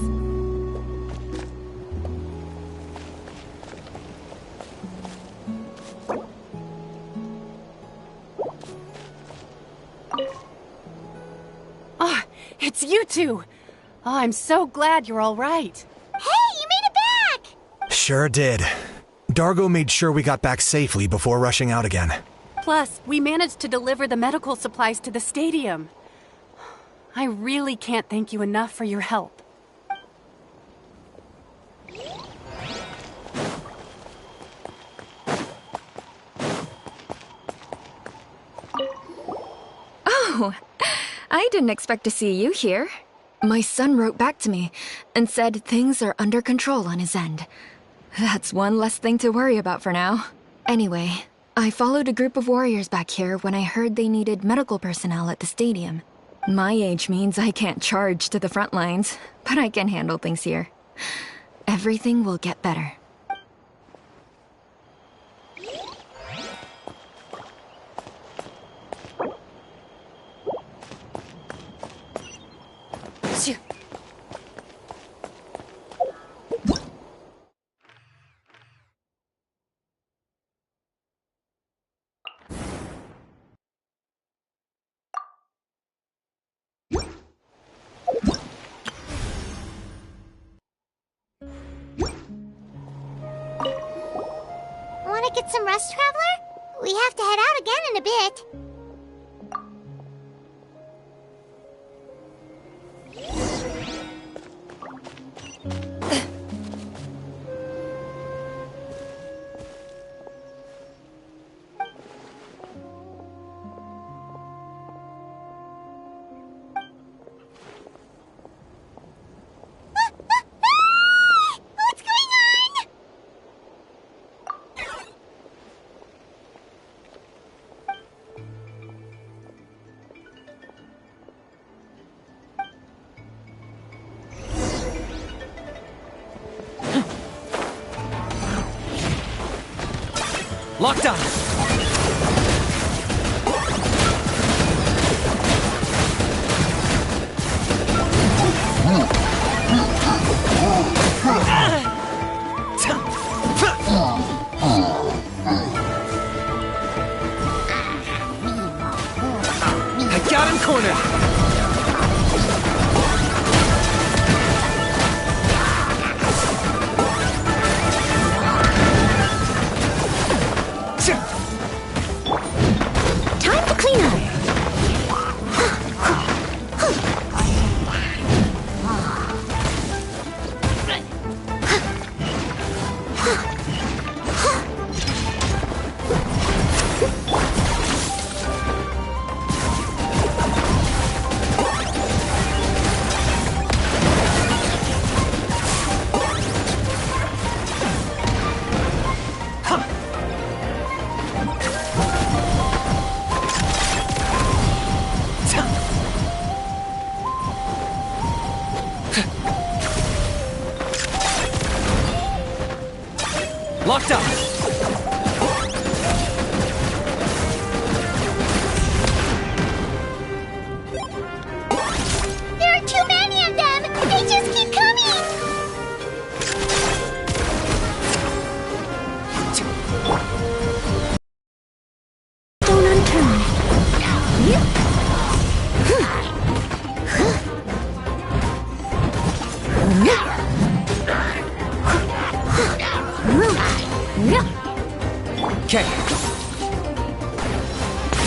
Speaker 21: Oh, it's you two! Oh, I'm so glad you're all right.
Speaker 1: Hey, you made it back!
Speaker 7: Sure did. Dargo made sure we got back safely before rushing out again.
Speaker 21: Plus, we managed to deliver the medical supplies to the stadium. I really can't thank you enough for your help.
Speaker 16: Oh, I didn't expect to see you here. My son wrote back to me and said things are under control on his end. That's one less thing to worry about for now. Anyway, I followed a group of warriors back here when I heard they needed medical personnel at the stadium. My age means I can't charge to the front lines, but I can handle things here. Everything will get better.
Speaker 1: to get some rest, Traveler? We have to head out again in a bit. What's going on?
Speaker 22: Lockdown! I got him cornered!
Speaker 1: Time to clean up.
Speaker 22: Lockdown!
Speaker 1: There are too many of them! They just keep coming! Don't unturn.
Speaker 22: Okay.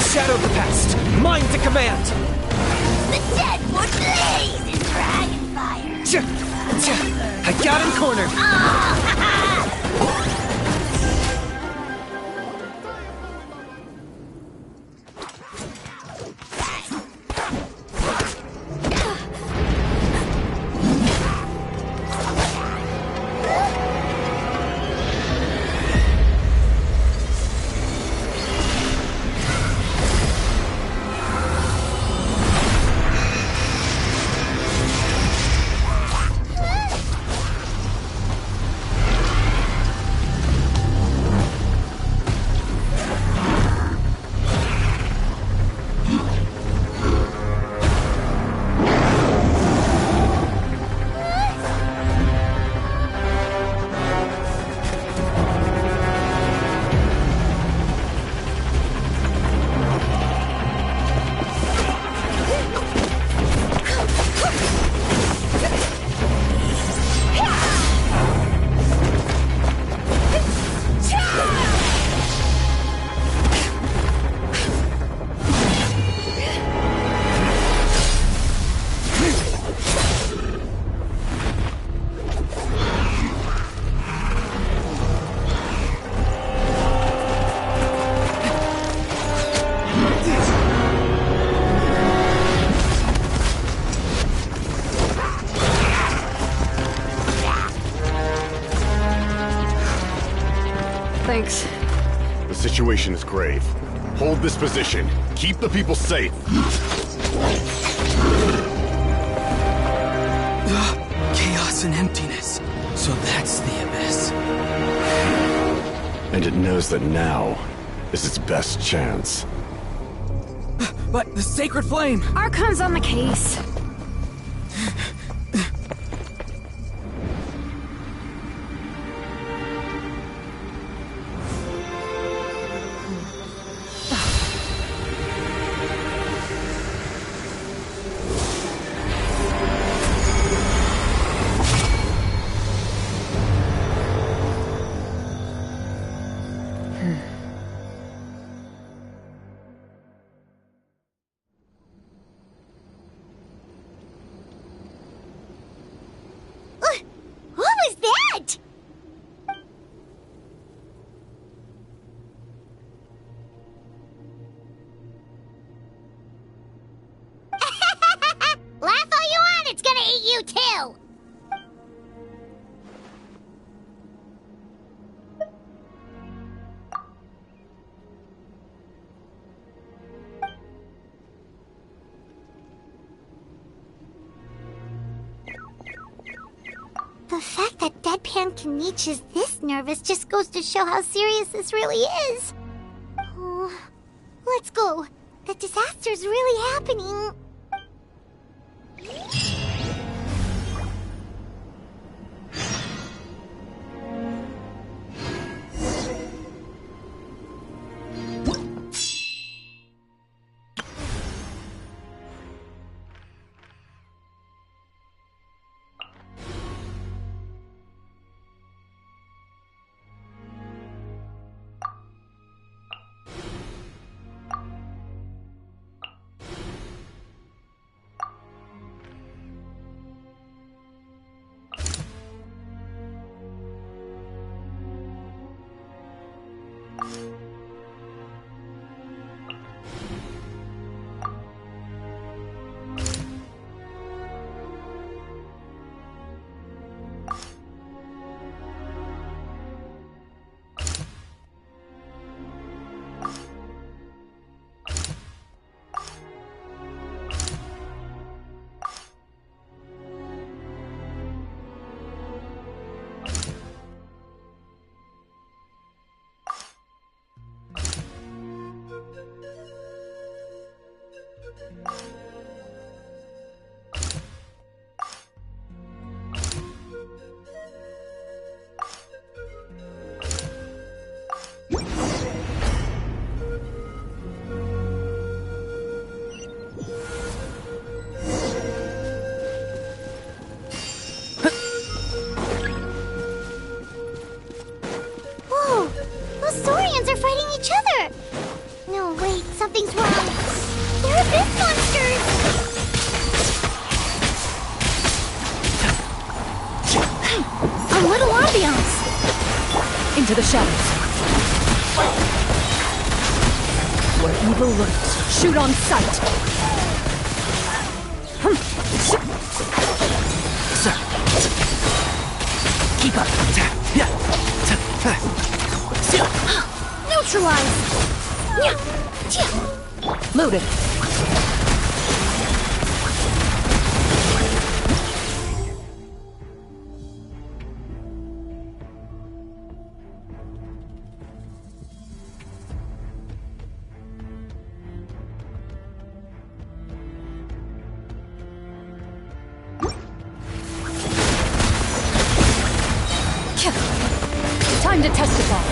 Speaker 22: Shadow the past! Mind to command!
Speaker 1: The dead would blaze in dragon fire!
Speaker 22: I got him cornered!
Speaker 3: Thanks.
Speaker 8: The situation is grave. Hold this position. Keep the people safe.
Speaker 2: Chaos and emptiness. So that's the abyss.
Speaker 8: And it knows that now is its best chance.
Speaker 2: But the sacred flame!
Speaker 4: Archon's on the case.
Speaker 1: you too! The fact that Deadpan Kenichi is this nervous just goes to show how serious this really is. Oh, let's go. The disaster's really happening. Something's wrong. They're abyss monsters!
Speaker 3: A little ambiance! Into the shadows. Where evil lurks, shoot on sight! Keep up! Neutralize! Loaded. Time to testify.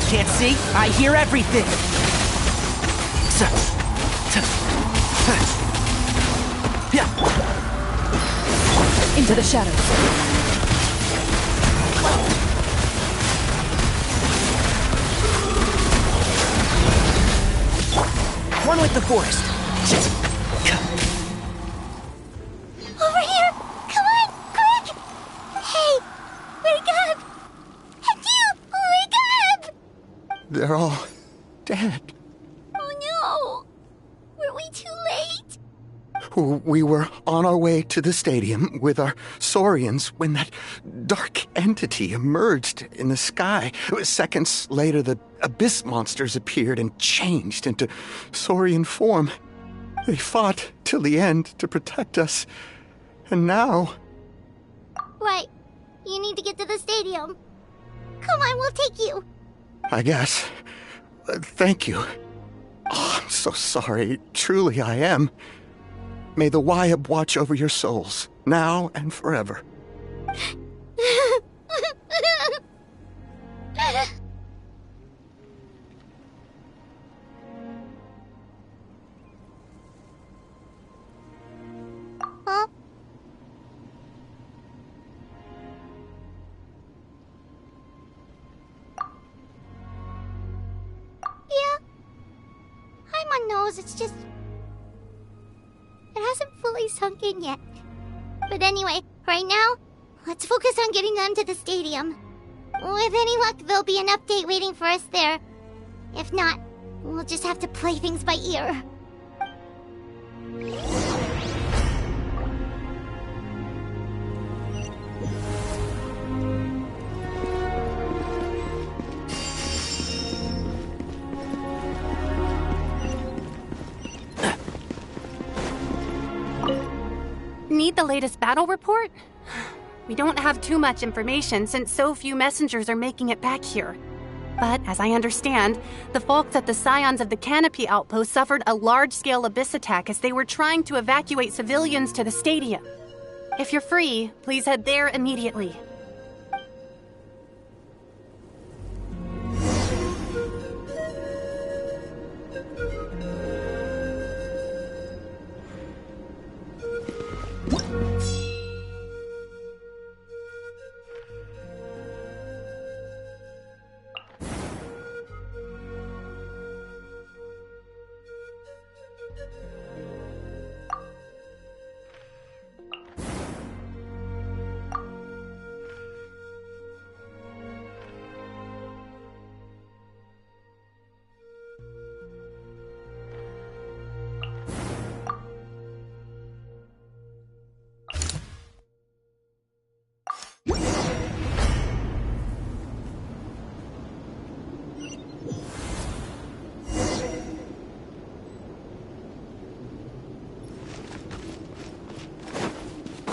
Speaker 5: Can't see? I hear everything!
Speaker 3: Into the shadows.
Speaker 5: One with the forest.
Speaker 1: Over here! Come on, quick! Hey, wake up! Wake up!
Speaker 14: They're all dead.
Speaker 1: Oh no! Were we too late?
Speaker 14: We were on our way to the stadium with our Saurians when that dark entity emerged in the sky. Seconds later, the abyss monsters appeared and changed into Saurian form. They fought till the end to protect us. And now...
Speaker 1: Right. You need to get to the stadium. Come on, we'll take you.
Speaker 14: I guess. Thank you. Oh, I'm so sorry. Truly I am. May the Wyab watch over your souls, now and forever.
Speaker 1: Huh? Yeah. Paimon knows, it's just... it hasn't fully sunk in yet. But anyway, right now, let's focus on getting them to the stadium. With any luck, there'll be an update waiting for us there. If not, we'll just have to play things by ear.
Speaker 21: Need the latest battle report? We don't have too much information since so few messengers are making it back here. But as I understand, the folks at the Scions of the Canopy outpost suffered a large-scale abyss attack as they were trying to evacuate civilians to the stadium. If you're free, please head there immediately.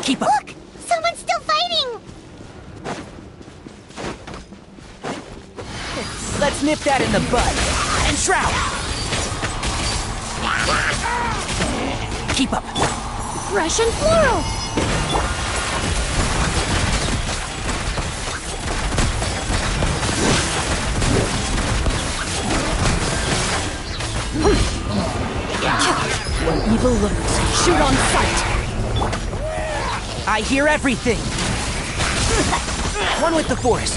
Speaker 5: Keep up!
Speaker 1: Look! Someone's still fighting!
Speaker 5: Let's nip that in the bud. And shroud! Keep up!
Speaker 1: Russian floral!
Speaker 5: When evil lurks, shoot on sight! I hear everything! One with the forest!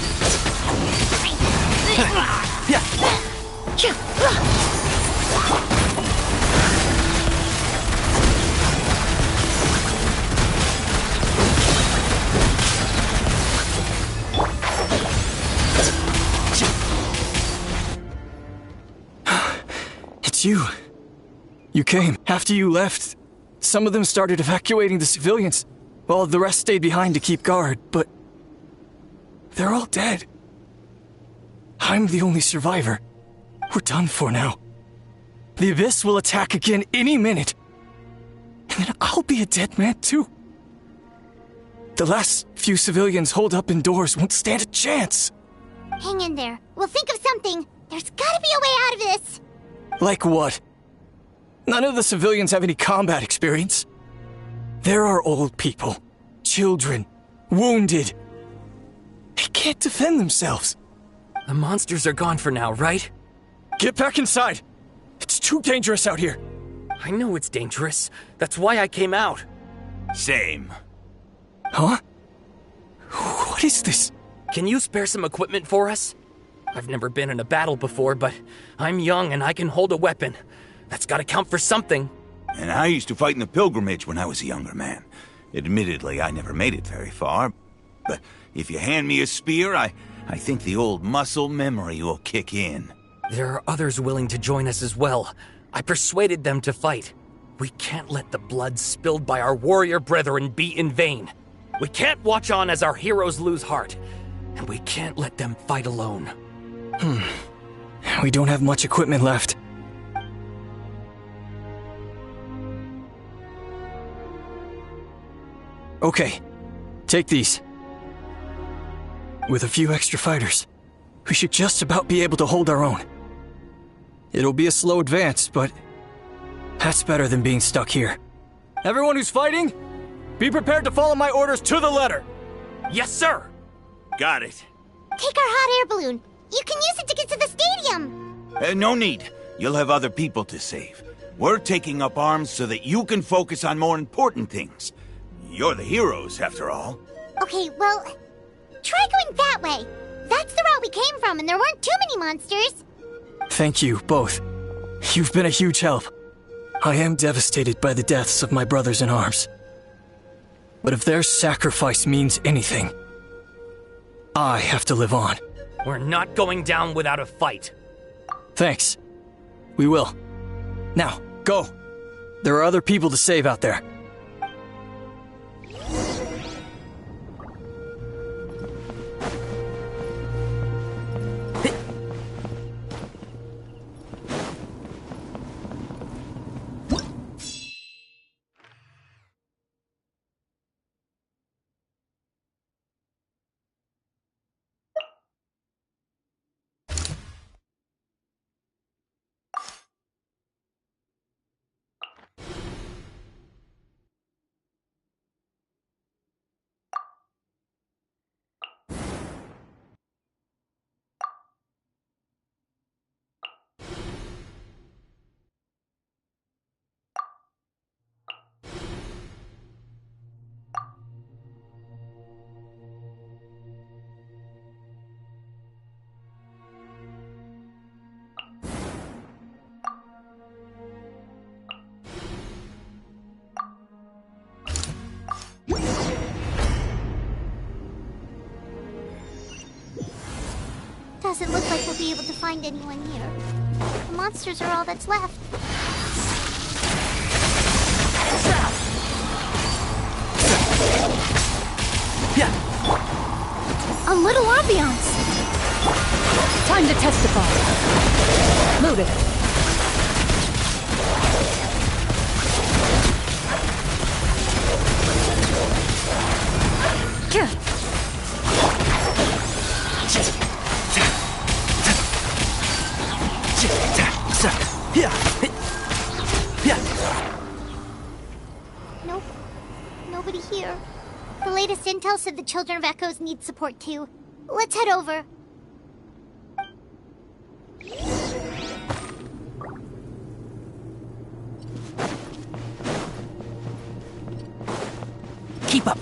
Speaker 22: It's you. You came. After you left, some of them started evacuating the civilians, while the rest stayed behind to keep guard, but they're all dead. I'm the only survivor. We're done for now. The Abyss will attack again any minute. And then I'll be a dead man too. The last few civilians holed up indoors won't stand a chance.
Speaker 1: Hang in there. We'll think of something. There's gotta be a way out of this.
Speaker 22: Like what? None of the civilians have any combat experience. There are old people, children, wounded. They can't defend themselves.
Speaker 20: The monsters are gone for now, right?
Speaker 22: Get back inside! It's too dangerous out here.
Speaker 20: I know it's dangerous. That's why I came out.
Speaker 13: Same.
Speaker 22: Huh? What is this?
Speaker 20: Can you spare some equipment for us? I've never been in a battle before, but I'm young and I can hold a weapon. That's gotta count for something.
Speaker 11: And I used to fight in the pilgrimage when I was a younger man. Admittedly, I never made it very far. But if you hand me a spear, I think the old muscle memory will kick in.
Speaker 20: There are others willing to join us as well. I persuaded them to fight. We can't let the blood spilled by our warrior brethren be in vain. We can't watch on as our heroes lose heart. And we can't let them fight alone.
Speaker 22: We don't have much equipment left. Okay, take these. With a few extra fighters, we should just about be able to hold our own. It'll be a slow advance, but that's better than being stuck here. Everyone who's fighting, be prepared to follow my orders to the letter.
Speaker 20: Yes, sir!
Speaker 11: Got it.
Speaker 1: Take our hot air balloon. You can use it to get to the stadium.
Speaker 11: No need. You'll have other people to save. We're taking up arms so that you can focus on more important things. You're the heroes, after all.
Speaker 1: Okay, well, try going that way. That's the route we came from, and there weren't too many monsters.
Speaker 22: Thank you, both. You've been a huge help. I am devastated by the deaths of my brothers in arms. But if their sacrifice means anything, I have to live on.
Speaker 20: We're not going down without a fight.
Speaker 22: Thanks. We will. Now, go. There are other people to save out there.
Speaker 1: doesn't look like we'll be able to find anyone here. The monsters are all that's left.
Speaker 15: A little ambiance. Time to testify. Loaded.
Speaker 1: Nope. Nobody here. The latest intel said the Children of Echoes need support too. Let's head over.
Speaker 5: Keep up.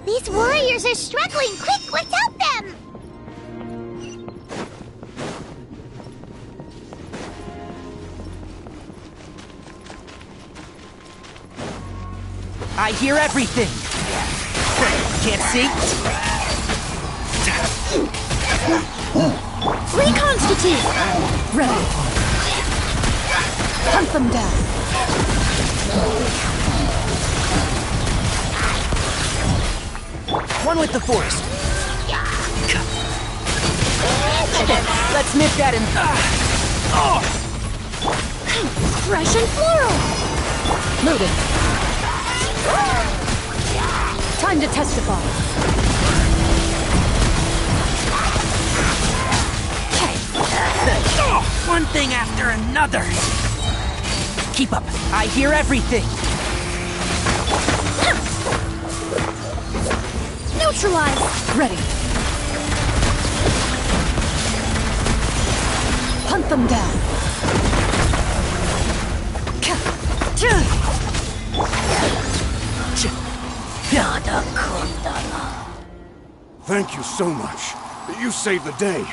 Speaker 1: These warriors are struggling! Quick, let's help them!
Speaker 5: I hear everything. Can't see?
Speaker 15: Reconstitute! Ready. Hunt them down.
Speaker 5: One with the force. Let's nip that in.
Speaker 15: Fresh and floral. Loaded. Time to testify.
Speaker 5: One thing after another. Keep up. I hear everything.
Speaker 15: Neutralize. Ready. Hunt them down.
Speaker 8: Thank you so much. You saved the day.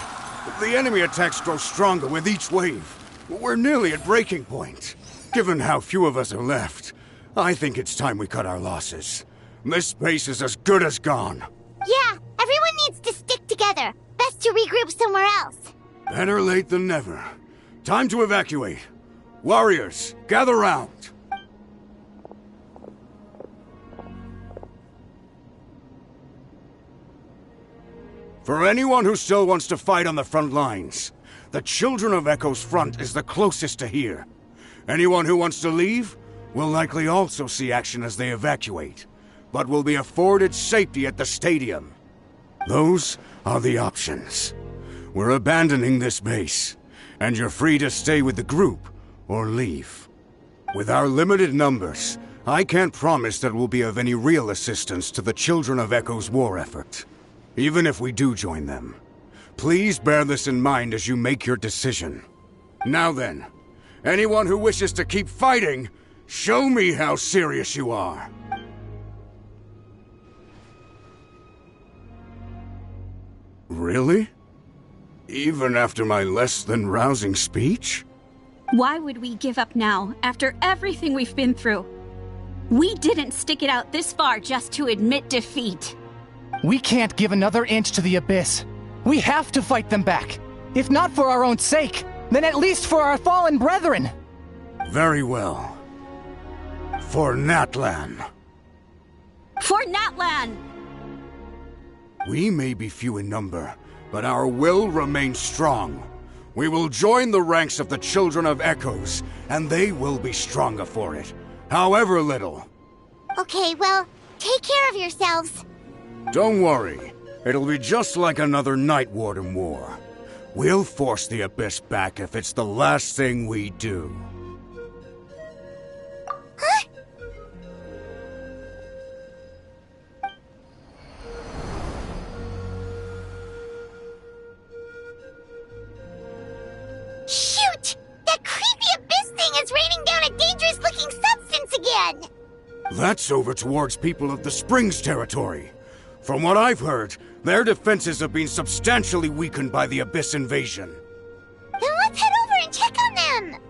Speaker 8: The enemy attacks grow stronger with each wave. We're nearly at breaking point. Given how few of us are left, I think it's time we cut our losses. This base is as good as gone.
Speaker 1: Yeah, everyone needs to stick together. Best to regroup somewhere else.
Speaker 8: Better late than never. Time to evacuate. Warriors, gather round. For anyone who still wants to fight on the front lines, the Children of Echo's front is the closest to here. Anyone who wants to leave will likely also see action as they evacuate, but will be afforded safety at the stadium. Those are the options. We're abandoning this base, and you're free to stay with the group or leave. With our limited numbers, I can't promise that we'll be of any real assistance to the Children of Echo's war effort. Even if we do join them, please bear this in mind as you make your decision. Now then, anyone who wishes to keep fighting, show me how serious you are. Really? Even after my less than rousing speech?
Speaker 17: Why would we give up now, after everything we've been through? We didn't stick it out this far just to admit defeat.
Speaker 10: We can't give another inch to the Abyss. We have to fight them back. If not for our own sake, then at least for our fallen brethren.
Speaker 8: Very well. For Natlan.
Speaker 17: For Natlan!
Speaker 8: We may be few in number, but our will remains strong. We will join the ranks of the Children of Echoes, and they will be stronger for it, however little.
Speaker 1: Okay, well, take care of yourselves.
Speaker 8: Don't worry. It'll be just like another Night Warden war. We'll force the Abyss back if it's the last thing we do.
Speaker 1: Huh? bring down a dangerous-looking substance again!
Speaker 8: That's over towards people of the Springs territory. From what I've heard, their defenses have been substantially weakened by the Abyss invasion.
Speaker 1: Then let's head over and check on them!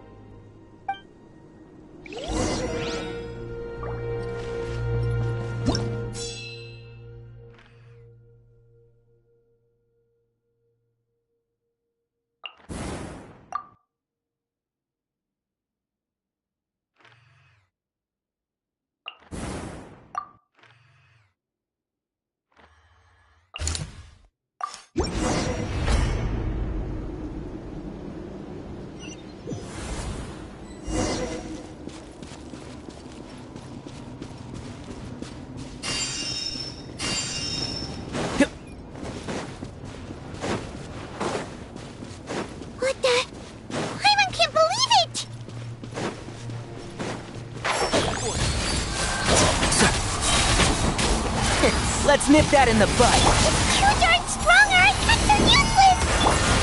Speaker 5: Let's nip that in the bud.
Speaker 1: It's too darn strong, our attacks are useless!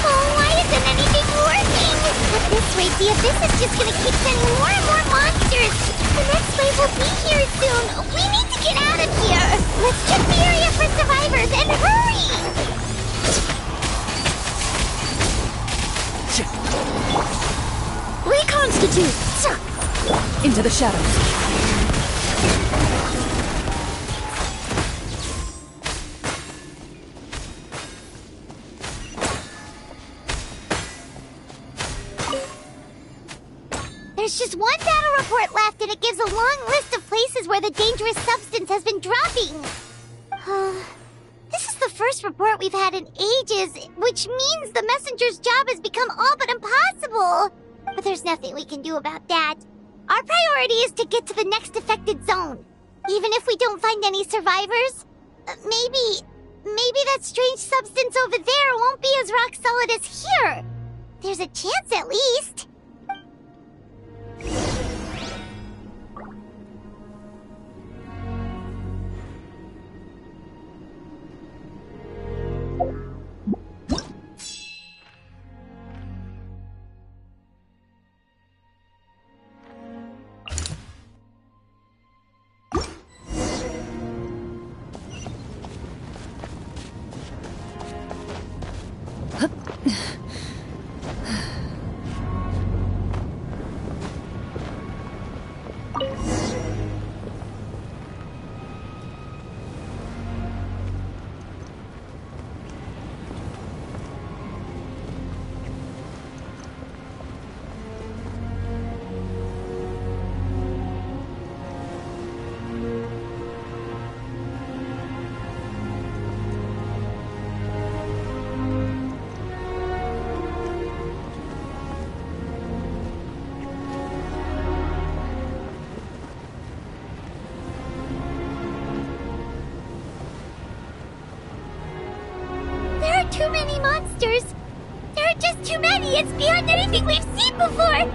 Speaker 1: Oh, why isn't anything working? At this rate, the Abyss is just gonna keep sending more and more monsters! The next wave will be here soon! We need to get out of here! Let's check the area for survivors, and hurry!
Speaker 15: Reconstitute! Into the shadows.
Speaker 1: There's just one battle report left, and it gives a long list of places where the dangerous substance has been dropping. This is the first report we've had in ages, which means the messenger's job has become all but impossible. But there's nothing we can do about that. Our priority is to get to the next affected zone. Even if we don't find any survivors, maybe that strange substance over there won't be as rock solid as here. There's a chance at least. Too many monsters! There are just too many! It's beyond anything we've seen before!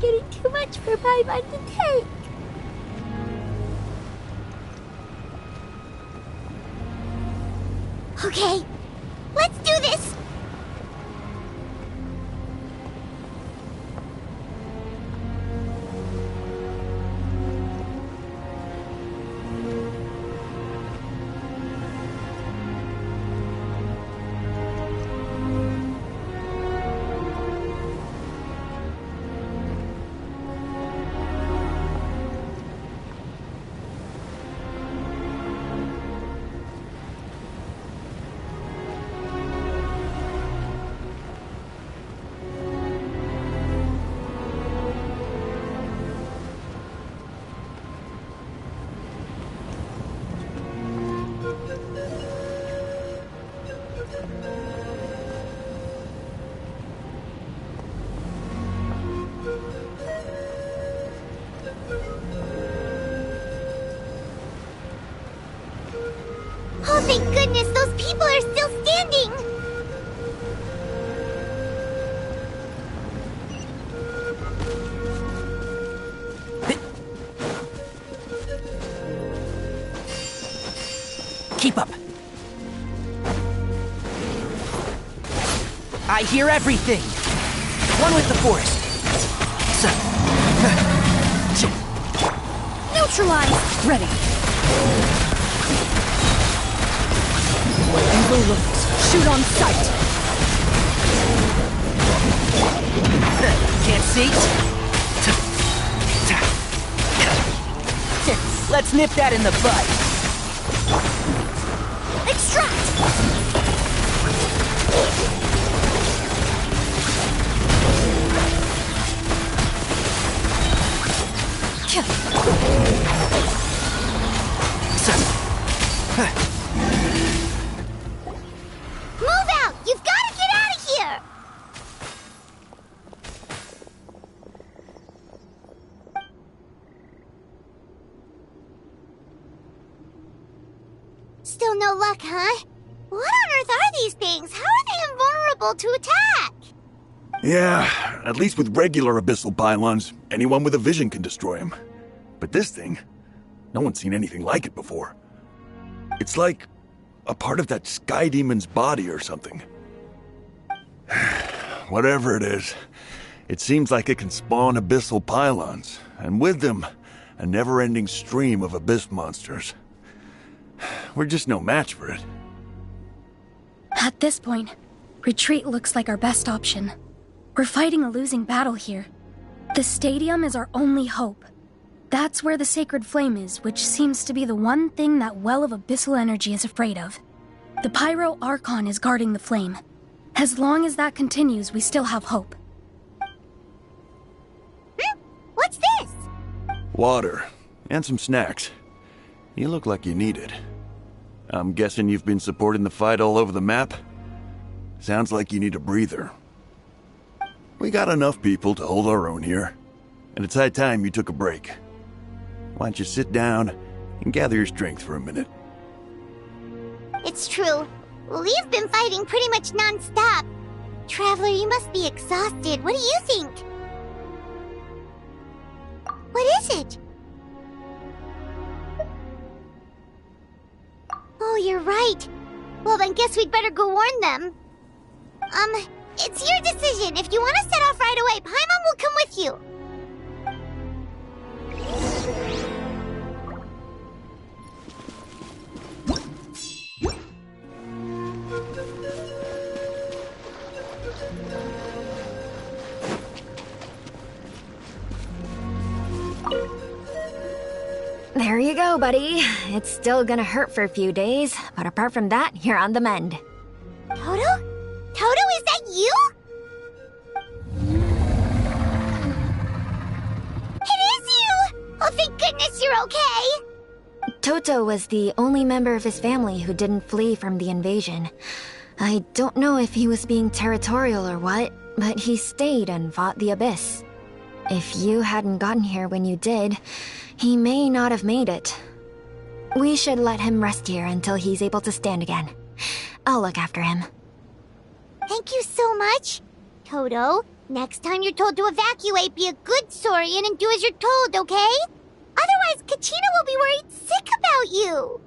Speaker 1: getting too much for Paimon to take. Okay, let's do this! Oh, thank goodness, those people are still standing!
Speaker 5: Keep up. I hear everything. One with the forest.
Speaker 15: Neutralize! Ready. Where evil lurks, shoot on sight.
Speaker 5: Can't see? Let's nip that in the bud.
Speaker 15: Extract!
Speaker 1: Move out! You've got to get out of here! Still no luck, huh? What on earth are these things? How are they invulnerable to attack?
Speaker 12: Yeah, at least with regular abyssal pylons, anyone with a vision can destroy them. But this thing, no one's seen anything like it before. It's like a part of that sky demon's body or something. Whatever it is, it seems like it can spawn abyssal pylons, and with them, a never-ending stream of abyss monsters. We're just no match for it.
Speaker 18: At this point, retreat looks like our best option. We're fighting a losing battle here. The stadium is our only hope. That's where the sacred flame is, which seems to be the one thing that well of abyssal energy is afraid of. The Pyro Archon is guarding the flame. As long as that continues, we still have hope.
Speaker 1: What's this?
Speaker 12: Water, and some snacks. You look like you need it. I'm guessing you've been supporting the fight all over the map? Sounds like you need a breather. We got enough people to hold our own here, and it's high time you took a break. Why don't you sit down and gather your strength for a minute?
Speaker 1: It's true. We've been fighting pretty much non-stop. Traveler, you must be exhausted. What do you think? What is it? Oh, you're right. Well, then guess we'd better go warn them. It's your decision. If you want to set off right away, Paimon will come with you.
Speaker 16: There you go, buddy. It's still gonna hurt for a few days, but apart from that, you're on the mend.
Speaker 1: Toto? Toto, is that you? It is you! Oh, thank goodness you're okay!
Speaker 16: Toto was the only member of his family who didn't flee from the invasion. I don't know if he was being territorial or what, but he stayed and fought the Abyss. If you hadn't gotten here when you did, he may not have made it. We should let him rest here until he's able to stand again. I'll look after him.
Speaker 1: Thank you so much, Toto. Next time you're told to evacuate, be a good Saurian and do as you're told, okay? Otherwise, Kachina will be worried sick about you.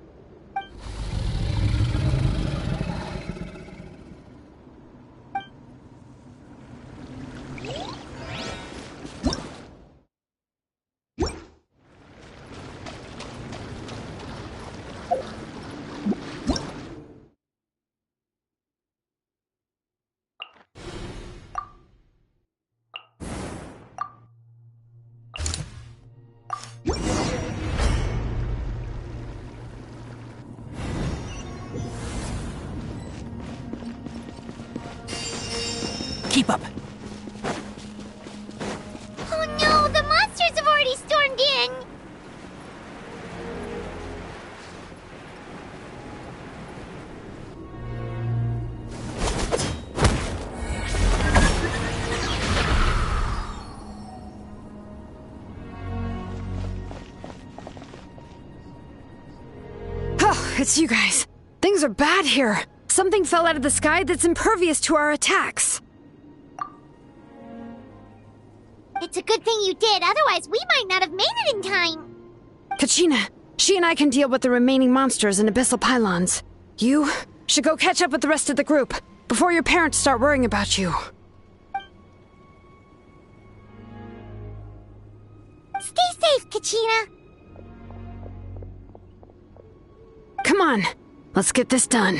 Speaker 5: Keep up.
Speaker 1: Oh no, the monsters have already stormed in.
Speaker 4: Oh, it's you guys. Things are bad here. Something fell out of the sky that's impervious to our attacks.
Speaker 1: It's a good thing you did, otherwise we might not have made it in time.
Speaker 4: Kachina, she and I can deal with the remaining monsters and abyssal pylons. You should go catch up with the rest of the group before your parents start worrying about you.
Speaker 1: Stay safe, Kachina.
Speaker 4: Come on, let's get this done.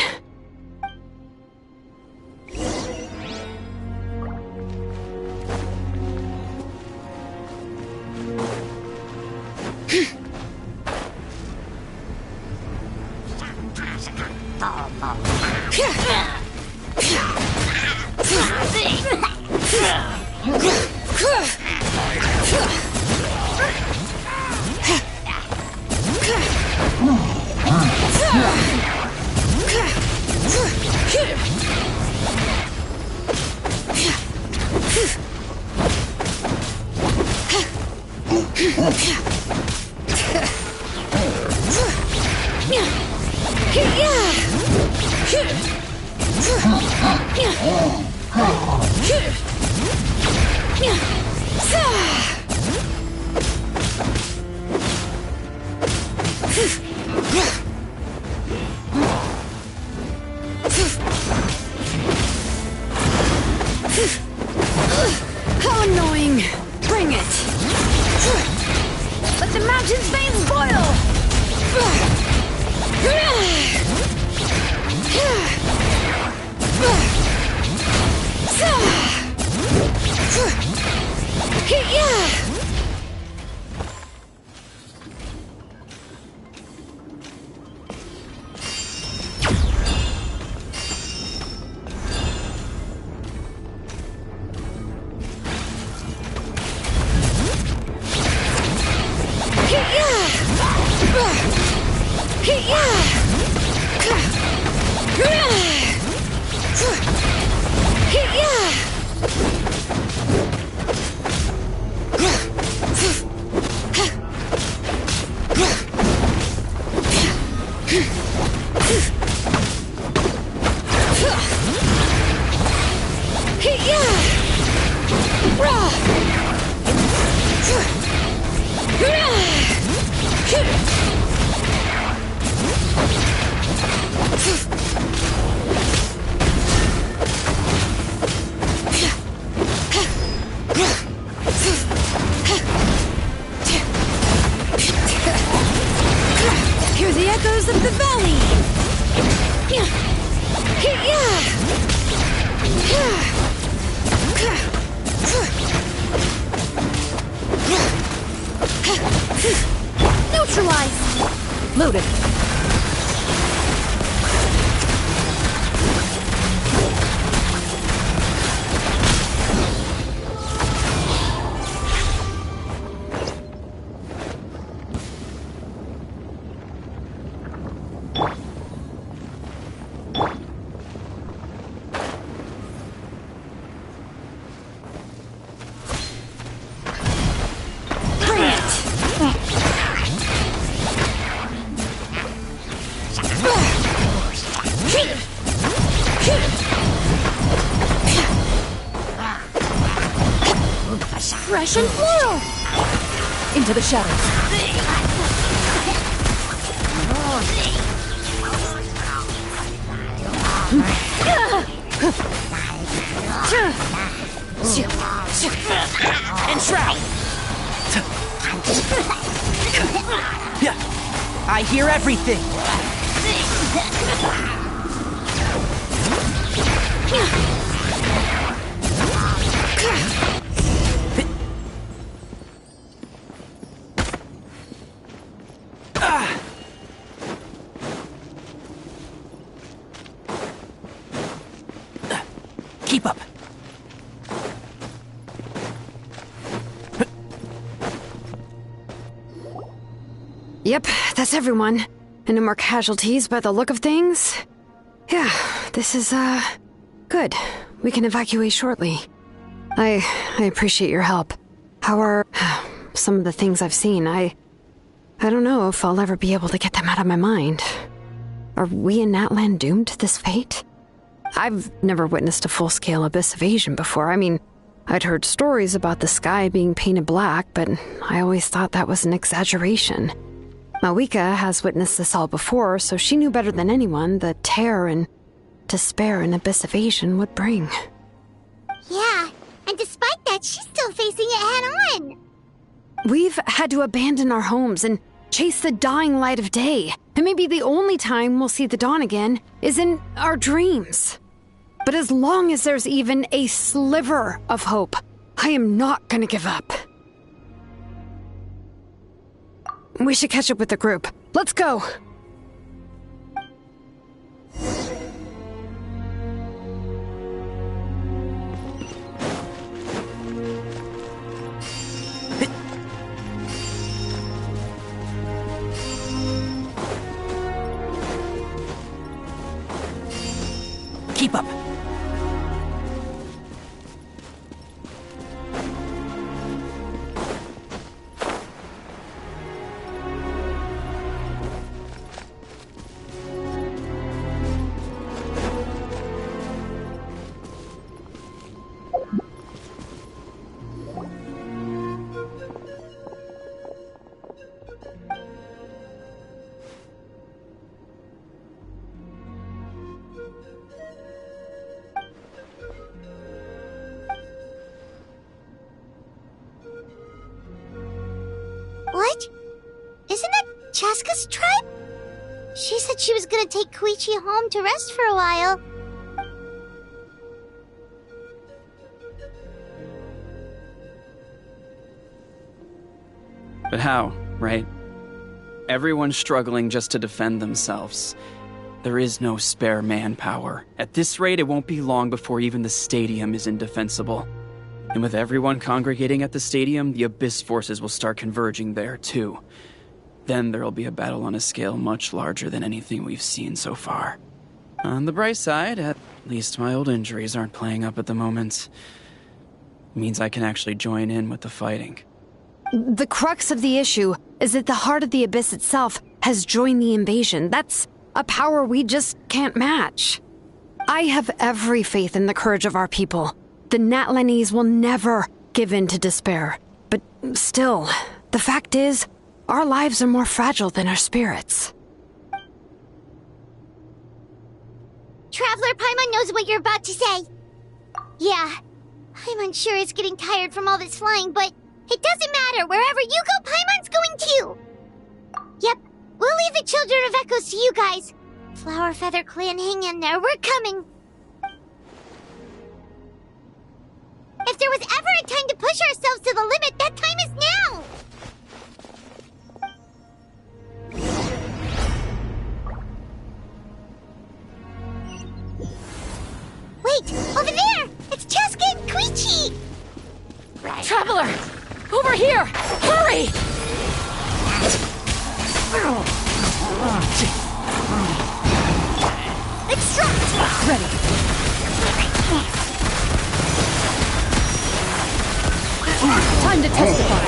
Speaker 4: How annoying! Bring it! Let the mountain's veins boil! Hear the echoes of the valley!
Speaker 15: Neutralize!
Speaker 5: Loaded.
Speaker 15: Genshin Floral! Into the shadows.
Speaker 5: Enshroud! I hear everything! Keep up.
Speaker 4: Yep, that's everyone. And no more casualties by the look of things. Yeah, this is, good. We can evacuate shortly. I appreciate your help. How are some of the things I've seen? I don't know if I'll ever be able to get them out of my mind. Are we in Natlan doomed to this fate? I've never witnessed a full-scale abyss invasion before. I mean, I'd heard stories about the sky being painted black, but I always thought that was an exaggeration. Mawika has witnessed this all before, so she knew better than anyone the terror and despair an abyss invasion would bring.
Speaker 1: Yeah, and despite that, she's still facing it head-on.
Speaker 4: We've had to abandon our homes and chase the dying light of day. And maybe the only time we'll see the dawn again is in our dreams. But as long as there's even a sliver of hope, I am not gonna give up. We should catch up with the group. Let's go!
Speaker 5: Keep up.
Speaker 1: What? Isn't that Chaska's tribe? She said she was gonna take Koichi home to rest for a while.
Speaker 9: But how, right? Everyone's struggling just to defend themselves. There is no spare manpower. At this rate, it won't be long before even the stadium is indefensible. And with everyone congregating at the stadium, the Abyss forces will start converging there, too. Then there'll be a battle on a scale much larger than anything we've seen so far. On the bright side, at least my old injuries aren't playing up at the moment. It means I can actually join in with the fighting.
Speaker 4: The crux of the issue is that the heart of the Abyss itself has joined the invasion. That's a power we just can't match. I have every faith in the courage of our people. The Natlanese will never give in to despair. But still, the fact is, our lives are more fragile than our spirits.
Speaker 1: Traveler Paimon knows what you're about to say. Yeah, Paimon's sure is getting tired from all this flying, but it doesn't matter. Wherever you go, Paimon's going too. Yep, we'll leave the Children of Echoes to you guys. Flower Feather Clan, hang in there. We're coming. If there was ever a time to push ourselves to the limit, that time is now! Wait! Over there! It's Chaska and Koichi!
Speaker 15: Traveler! Over here! Hurry! Extract! Ready. Time to testify.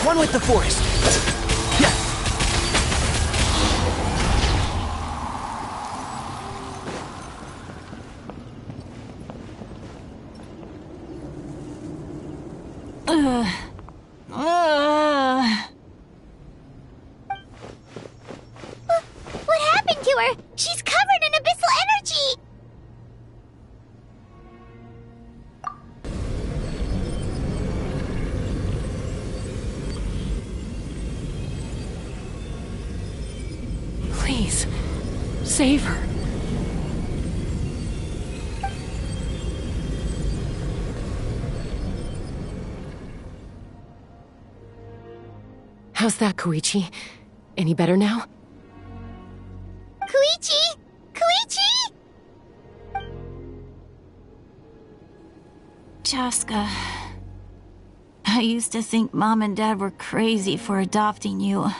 Speaker 5: One with the forest.
Speaker 1: What happened to her? She's covered in abyssal energy!
Speaker 15: Please, save her.
Speaker 6: How's that, Koichi? Any better now?
Speaker 1: Koichi! Koichi!
Speaker 19: Chaska, I used to think Mom and Dad were crazy for adopting you.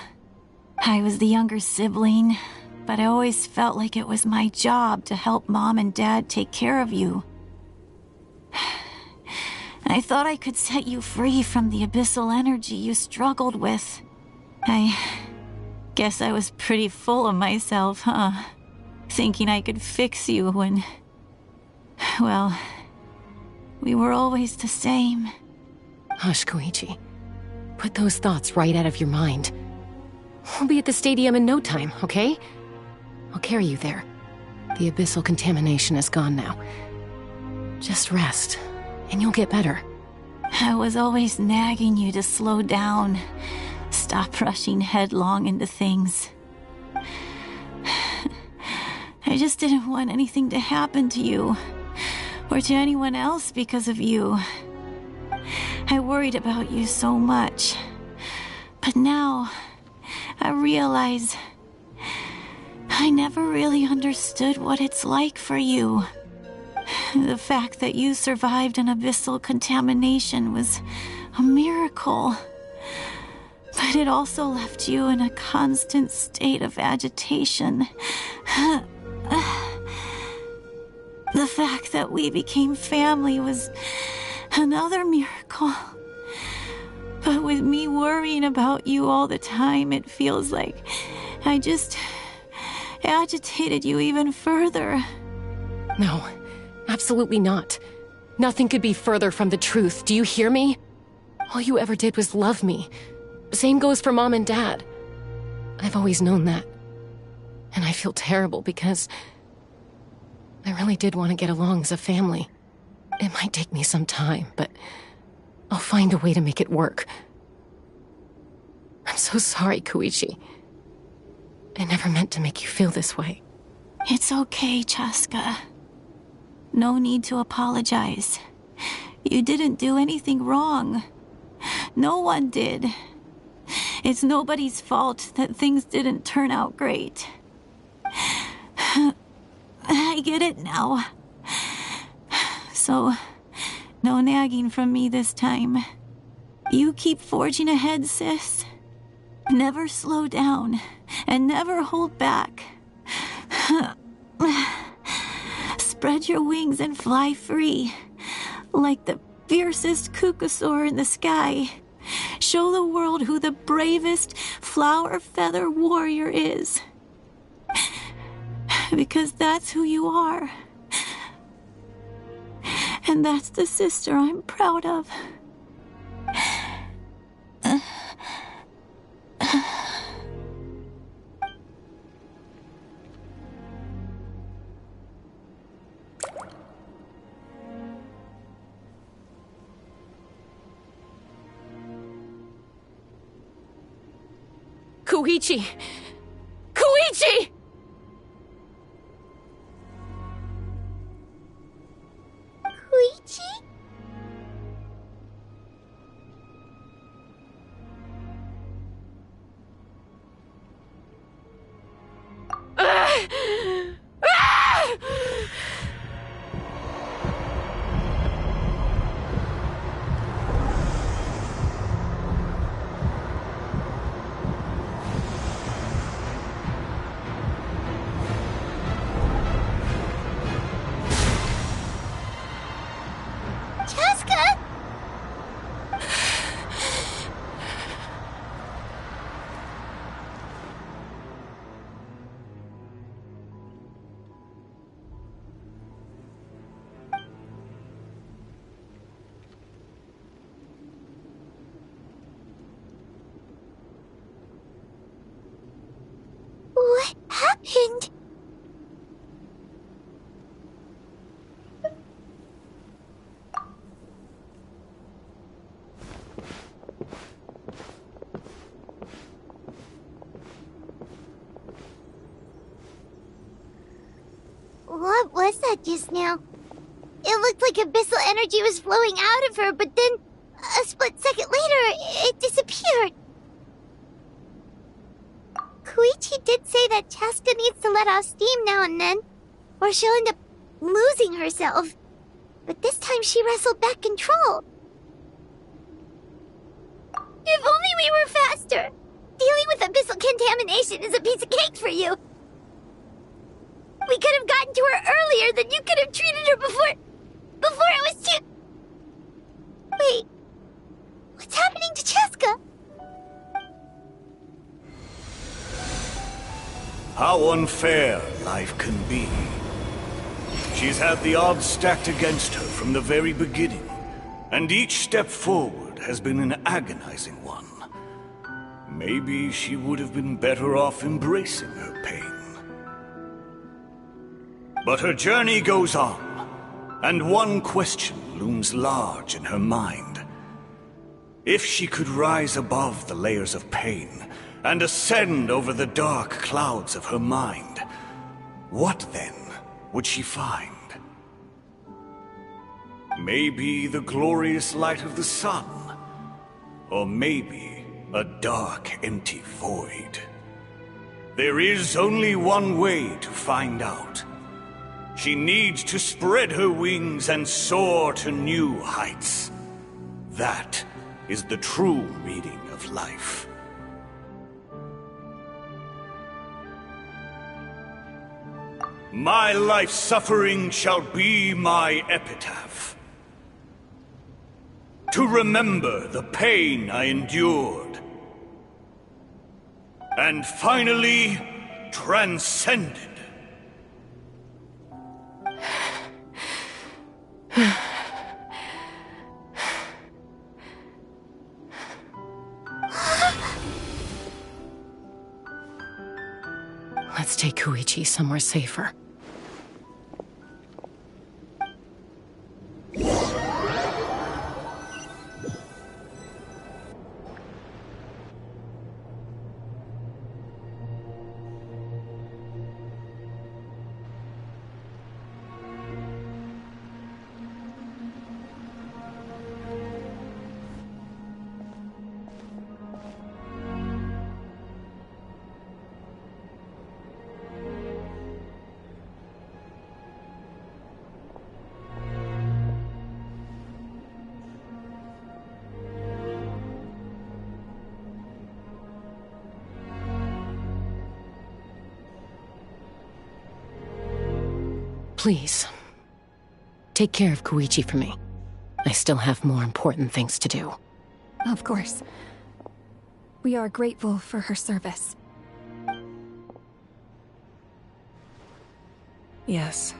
Speaker 19: I was the younger sibling, but I always felt like it was my job to help Mom and Dad take care of you. I thought I could set you free from the abyssal energy you struggled with. I guess I was pretty full of myself, huh? Thinking I could fix you when... well, we were always the same.
Speaker 6: Hush, Koichi. Put those thoughts right out of your mind. We'll be at the stadium in no time, okay? I'll carry you there. The abyssal contamination is gone now. Just rest, and you'll get better.
Speaker 19: I was always nagging you to slow down. Stop rushing headlong into things. I just didn't want anything to happen to you, or to anyone else because of you. I worried about you so much. But now, I realize I never really understood what it's like for you. The fact that you survived an abyssal contamination was a miracle. But it also left you in a constant state of agitation. The fact that we became family was another miracle. But with me worrying about you all the time, it feels like I just agitated you even further.
Speaker 6: No, absolutely not. Nothing could be further from the truth. Do you hear me? All you ever did was love me. Same goes for Mom and Dad. I've always known that. And I feel terrible because I really did want to get along as a family. It might take me some time, but I'll find a way to make it work. I'm so sorry, Koichi. I never meant to make you feel this way.
Speaker 19: It's okay, Chaska. No need to apologize. You didn't do anything wrong. No one did. It's nobody's fault that things didn't turn out great. I get it now. So, no nagging from me this time. You keep forging ahead, sis. Never slow down, and never hold back. Spread your wings and fly free, like the fiercest kukusaur in the sky. Show the world who the bravest flower feather warrior is. Because that's who you are. And that's the sister I'm proud of.
Speaker 6: Koichi! Koichi!
Speaker 1: Koichi? And... What was that just now? It looked like abyssal energy was flowing out of her, but then, a split second later, it disappeared. Koichi did say that Chaska needs to let off steam now and then, or she'll end up losing herself. But this time she wrestled back control. If only we were faster! Dealing with abyssal contamination is a piece of cake for you. We could have gotten to her earlier, then you could have treated her before it was too... Wait, what's happening to Chaska?
Speaker 13: How unfair life can be. She's had the odds stacked against her from the very beginning, and each step forward has been an agonizing one. Maybe she would have been better off embracing her pain. But her journey goes on, and one question looms large in her mind. If she could rise above the layers of pain and ascend over the dark clouds of her mind, what then would she find? Maybe the glorious light of the sun, or maybe a dark, empty void. There is only one way to find out. She needs to spread her wings and soar to new heights. That is the true meaning of life. My life's suffering shall be my epitaph. To remember the pain I endured. And finally, transcended.
Speaker 6: Let's take Koichi somewhere safer. Please, take care of Koichi for me. I still have more important things to do.
Speaker 18: Of course. We are grateful for her service.
Speaker 3: Yes.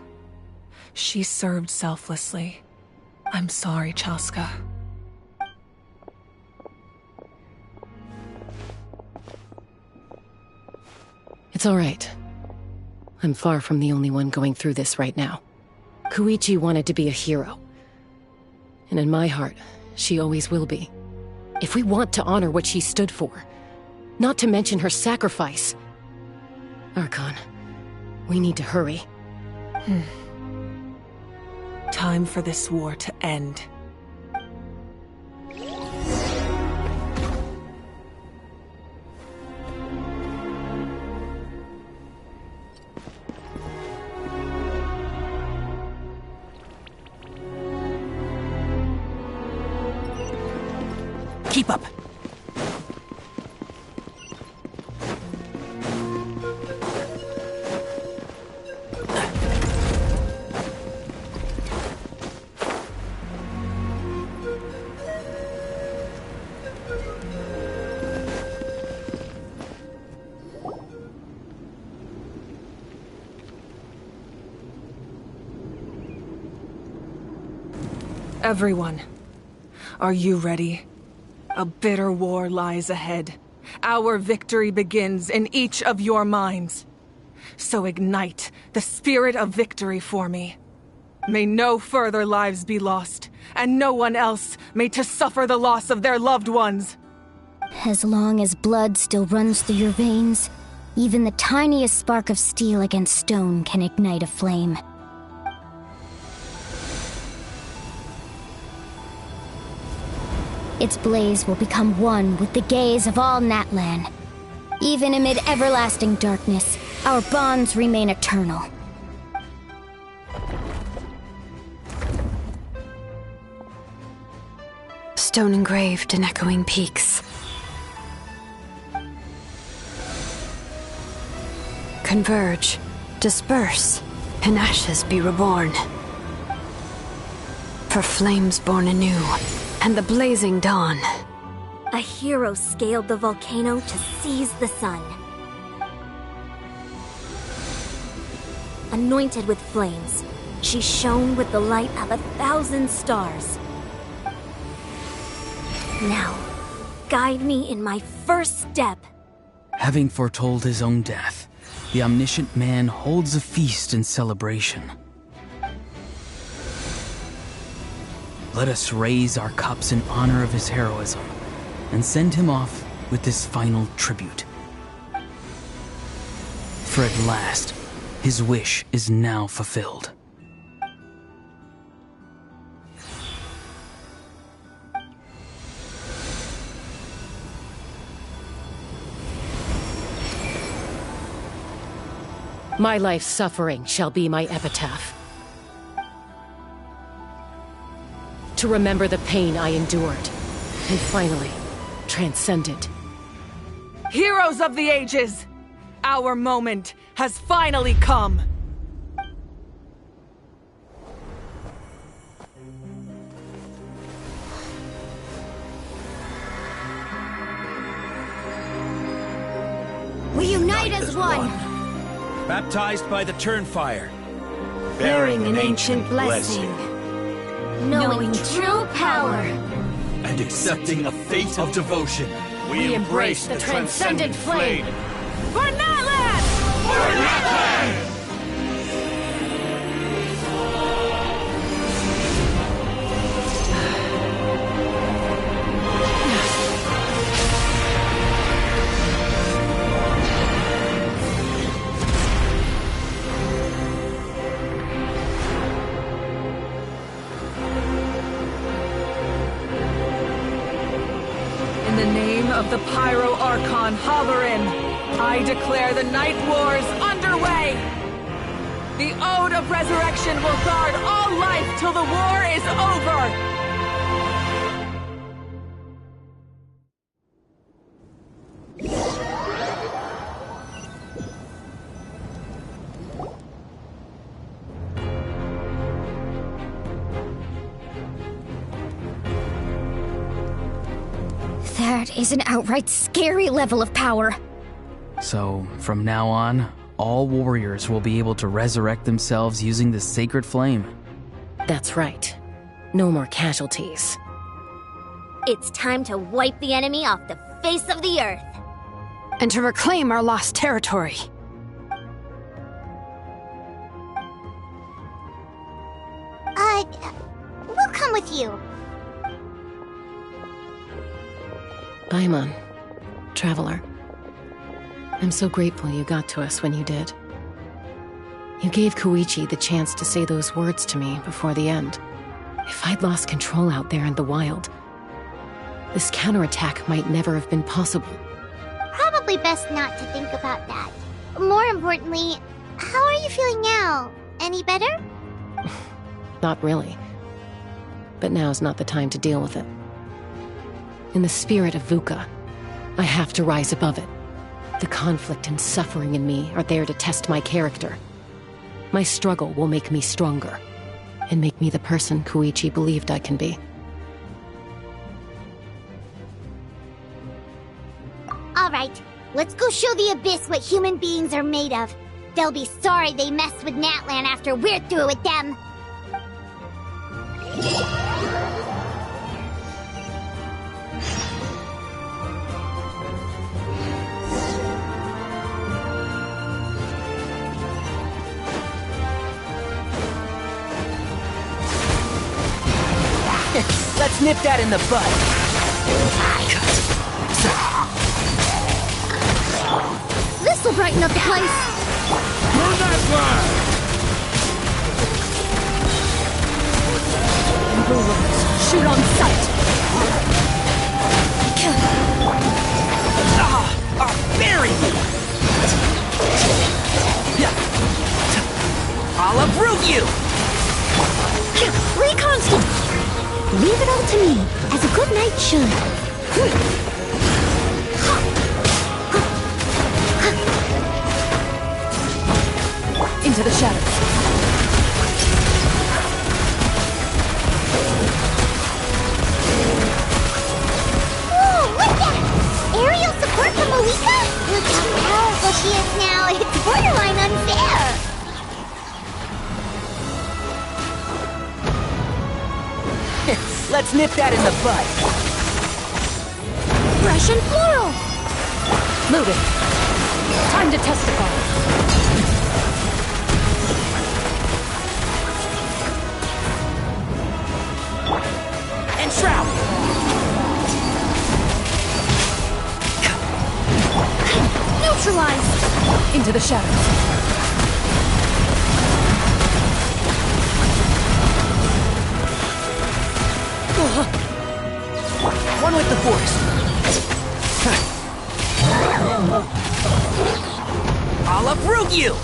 Speaker 3: She served selflessly. I'm sorry, Chaska.
Speaker 6: It's all right. I'm far from the only one going through this right now. Koichi wanted to be a hero. And in my heart, she always will be. If we want to honor what she stood for, not to mention her sacrifice. Archon, we need to hurry.
Speaker 3: Time for this war to end.
Speaker 5: Keep up.
Speaker 3: Everyone, are you ready? A bitter war lies ahead. Our victory begins in each of your minds. So ignite the spirit of victory for me. May no further lives be lost, and no one else may to suffer the loss of their loved ones.
Speaker 1: As long as blood still runs through your veins, even the tiniest spark of steel against stone can ignite a flame. Its blaze will become one with the gaze of all Natlan. Even amid everlasting darkness, our bonds remain eternal.
Speaker 4: Stone engraved in echoing peaks. Converge, disperse, in ashes be reborn. For flames born anew, and the blazing dawn.
Speaker 2: A hero scaled the volcano to seize the sun. Anointed with flames, she shone with the light of 1,000 stars. Now, guide me in my first step.
Speaker 9: Having foretold his own death, the omniscient man holds a feast in celebration. Let us raise our cups in honor of his heroism and send him off with this final tribute. For at last, his wish is now fulfilled.
Speaker 6: My life's suffering shall be my epitaph. To remember the pain I endured, and finally, transcend it.
Speaker 3: Heroes of the ages! Our moment has finally come!
Speaker 2: We unite as one!
Speaker 11: Baptized by the Turnfire.
Speaker 2: Bearing an ancient blessing. Knowing true power.
Speaker 7: And accepting a fate of devotion.
Speaker 6: We embrace the transcendent flame.
Speaker 3: For Natlan!
Speaker 7: For Natlan!
Speaker 3: In the name of the Pyro Archon Halarin, I declare the Night Wars underway! The Ode of Resurrection will guard all life till the war is over!
Speaker 1: That is an outright scary level of power.
Speaker 9: So, from now on, all warriors will be able to resurrect themselves using the sacred flame.
Speaker 6: That's right. No more casualties.
Speaker 2: It's time to wipe the enemy off the face of the earth.
Speaker 4: And to reclaim our lost territory.
Speaker 1: We'll come with you.
Speaker 6: Paimon, Traveler. I'm so grateful you got to us when you did. You gave Koichi the chance to say those words to me before the end. If I'd lost control out there in the wild, this counterattack might never have been possible.
Speaker 1: Probably best not to think about that. More importantly, how are you feeling now? Any better?
Speaker 6: Not really. But now's not the time to deal with it. In the spirit of VUCA, I have to rise above it. The conflict and suffering in me are there to test my character. My struggle will make me stronger, and make me the person Koichi believed I can be.
Speaker 1: Alright, let's go show the Abyss what human beings are made of. They'll be sorry they messed with Natlan after we're through with them.
Speaker 5: Let's nip that in the bud.
Speaker 1: This'll brighten up the place.
Speaker 7: Burn that flag!
Speaker 16: Shoot on sight!
Speaker 5: Bury me! I'll uproot you!
Speaker 1: Reconstitute! Leave it all to me, as a good knight should.
Speaker 16: Into the shadows.
Speaker 1: Aerial support from Malika? Look how powerful she is now. It's borderline unfair.
Speaker 5: Let's nip that in the bud.
Speaker 1: Fresh and floral.
Speaker 16: Moving. Time to testify.
Speaker 5: And shroud.
Speaker 1: Neutralize.
Speaker 16: Into the shadows.
Speaker 5: One with the force. I'll uproot you!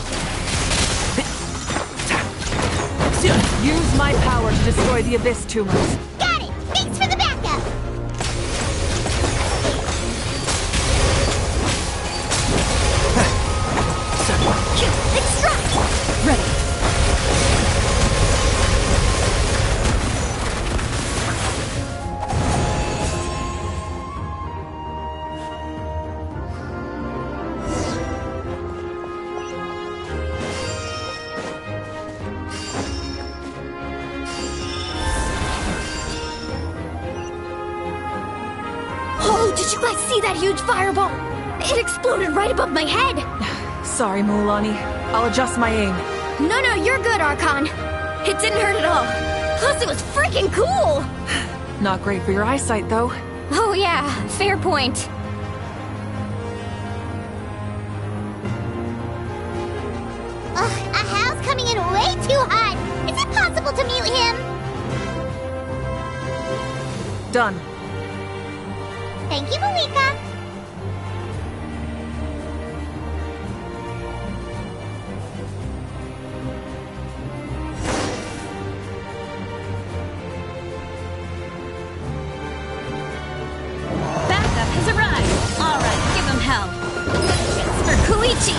Speaker 3: Use my power to destroy the Abyss tumors.
Speaker 1: Got it. Thanks for the backup. Extract.
Speaker 16: Ready.
Speaker 1: Oh, did you guys see that huge fireball? It exploded right above my head.
Speaker 3: Sorry, Mulan. I'll adjust my aim.
Speaker 1: No, you're good, Archon. It didn't hurt at all. Plus, it was freaking cool.
Speaker 3: Not great for your eyesight, though.
Speaker 1: Oh yeah, fair point. Ugh, a howl's coming in way too hot. Is it possible to mute him?
Speaker 3: Done.
Speaker 1: Thank you, Malika.
Speaker 17: Backup has arrived. All right, give him hell. It's for Koichi.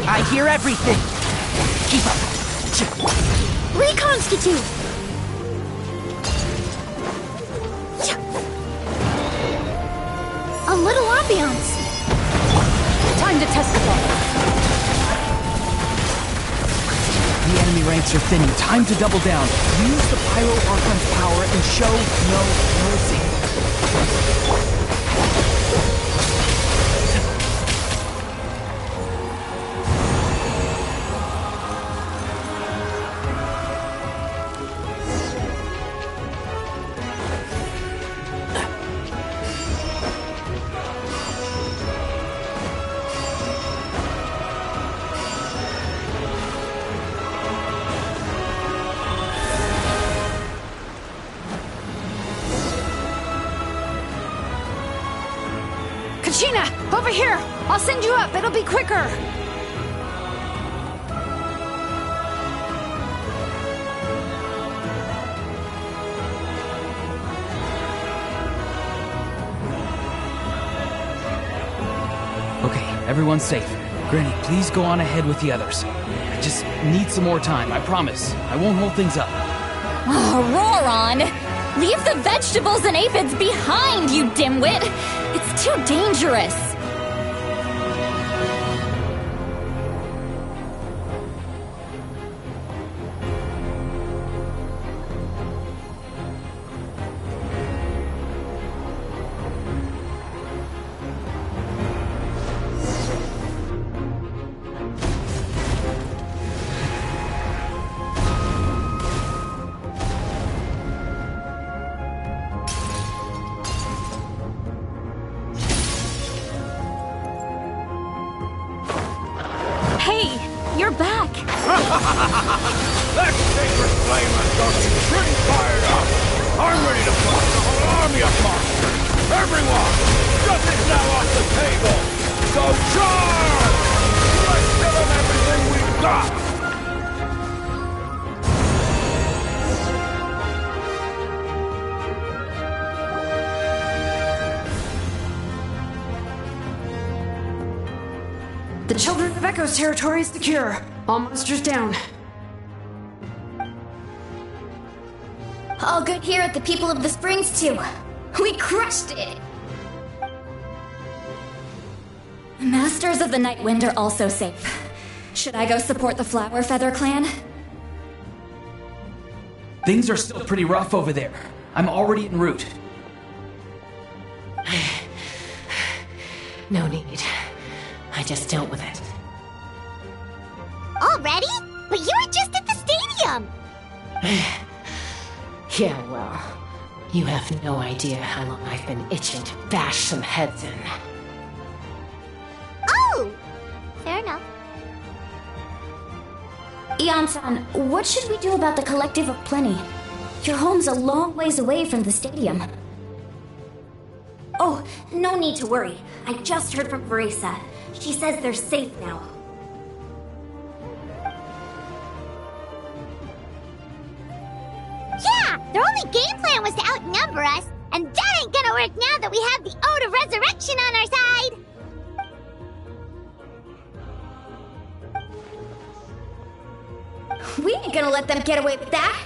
Speaker 5: I hear everything. Keep up.
Speaker 1: Reconstitute. A little ambiance.
Speaker 16: Time to testify.
Speaker 10: The enemy ranks are thinning. Time to double down. Use the Pyro Archon's power and show no mercy.
Speaker 4: Kachina, over here! I'll send you up, it'll be quicker!
Speaker 10: Okay, everyone's safe. Granny, please go on ahead with the others. I just need some more time, I promise. I won't hold things up.
Speaker 14: Oh, Roron! Leave the vegetables and aphids behind, you dimwit! It's too dangerous!
Speaker 4: Children of Echo's territory is secure. All monsters down.
Speaker 14: All good here at the People of the Springs, too. We crushed it! Masters of the Night Wind are also safe. Should I go support the Flower Feather clan?
Speaker 5: Things are still pretty rough over there. I'm already en route.
Speaker 6: No need. I just dealt with it.
Speaker 1: Already? But you were just at the stadium!
Speaker 6: Yeah, well, you have no idea how long I've been itching to bash some heads in.
Speaker 1: Oh! Fair enough.
Speaker 14: Ian-san, what should we do about the Collective of Plenty? Your home's a long ways away from the stadium. Oh, no need to worry. I just heard from Veresa. She says they're safe now.
Speaker 1: Yeah! Their only game plan was to outnumber us, and that ain't gonna work now that we have the Ode of Resurrection on our side!
Speaker 14: We ain't gonna let them get away with that!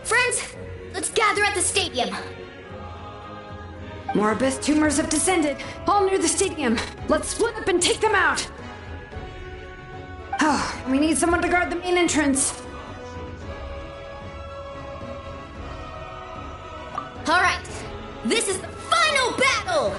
Speaker 14: Friends, let's gather at the stadium!
Speaker 4: More Abyss tumors have descended, all near the stadium. Let's split up and take them out! Oh, we need someone to guard the main entrance.
Speaker 14: Alright, this is the final battle!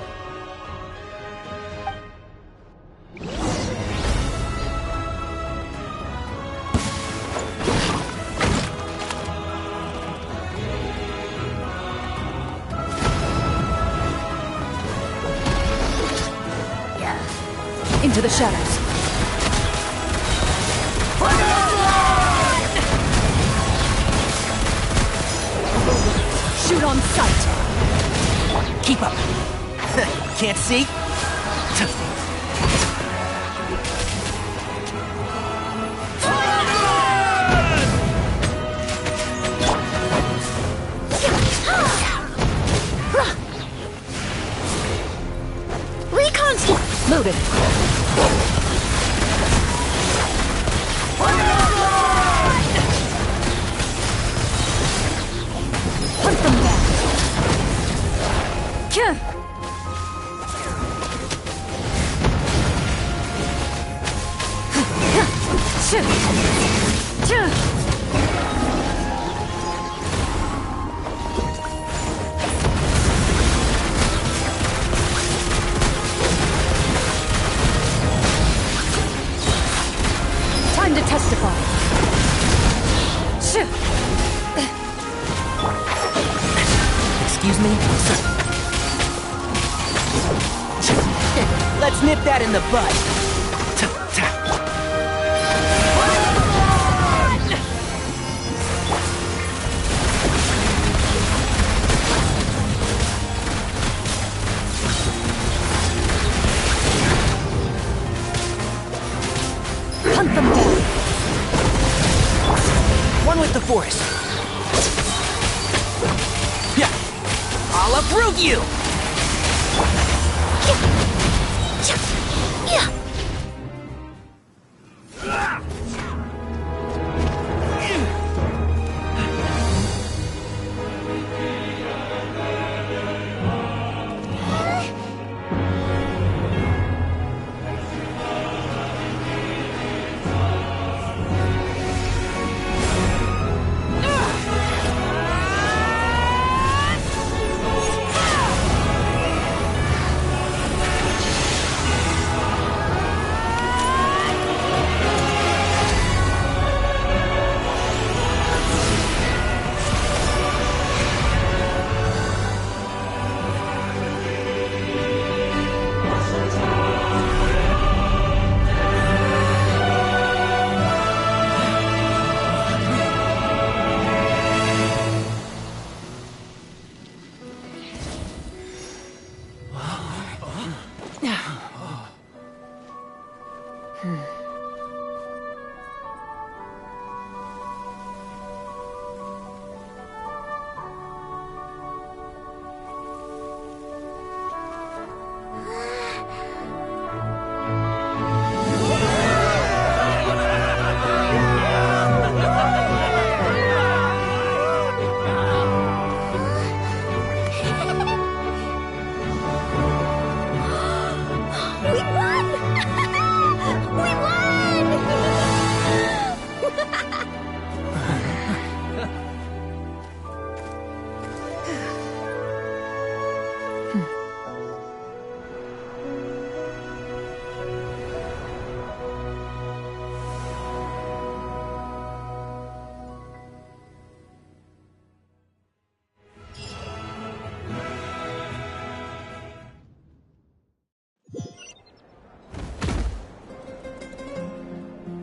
Speaker 16: Into the shadows. Shoot on sight.
Speaker 5: Keep up. Can't see?
Speaker 1: Recon!
Speaker 16: Loaded. Hunt them down. Time to testify.
Speaker 5: Excuse me? Let's nip that in the bud.
Speaker 16: Hunt them down.
Speaker 5: One with the forest. Yeah, I'll uproot you.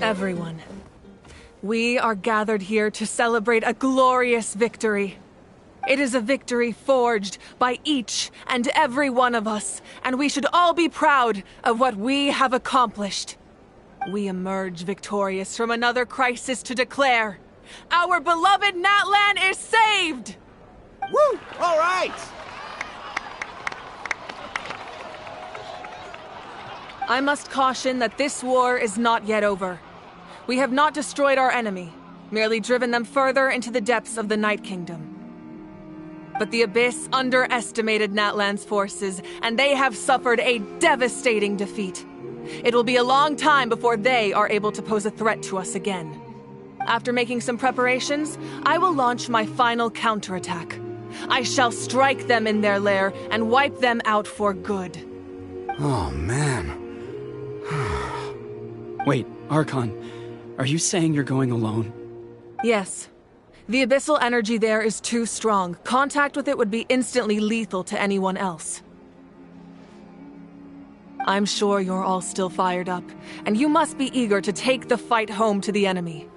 Speaker 3: Everyone, we are gathered here to celebrate a glorious victory. It is a victory forged by each and every one of us, and we should all be proud of what we have accomplished. We emerge victorious from another crisis to declare, our beloved Natlan is saved!
Speaker 20: Woo! All right!
Speaker 3: I must caution that this war is not yet over. We have not destroyed our enemy, merely driven them further into the depths of the Night Kingdom. But the Abyss underestimated Natlan's forces, and they have suffered a devastating defeat. It will be a long time before they are able to pose a threat to us again. After making some preparations, I will launch my final counterattack. I shall strike them in their lair and wipe them out for good.
Speaker 8: Oh, man.
Speaker 9: Wait, Archon, are you saying you're going alone?
Speaker 3: Yes. The abyssal energy there is too strong. Contact with it would be instantly lethal to anyone else. I'm sure you're all still fired up, and you must be eager to take the fight home to the enemy.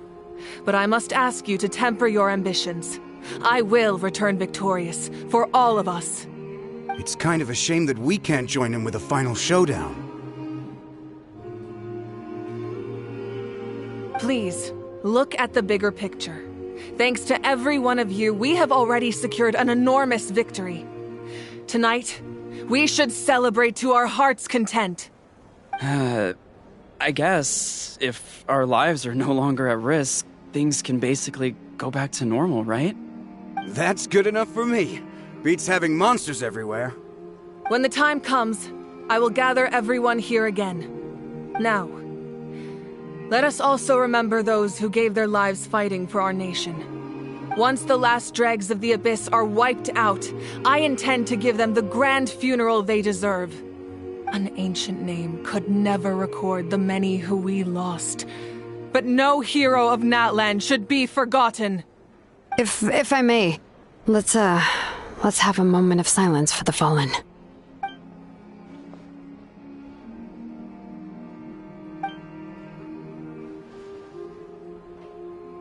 Speaker 3: But I must ask you to temper your ambitions. I will return victorious, for all of us.
Speaker 8: It's kind of a shame that we can't join him with a final showdown.
Speaker 3: Please, look at the bigger picture. Thanks to every one of you, we have already secured an enormous victory. Tonight, we should celebrate to our heart's content.
Speaker 9: I guess if our lives are no longer at risk, things can basically go back to normal, right?
Speaker 8: That's good enough for me. Beats having monsters everywhere.
Speaker 3: When the time comes, I will gather everyone here again. Now, let us also remember those who gave their lives fighting for our nation. Once the last dregs of the Abyss are wiped out, I intend to give them the grand funeral they deserve. An ancient name could never record the many who we lost. But no hero of Natlan should be forgotten.
Speaker 4: If I may, let's have a moment of silence for the fallen.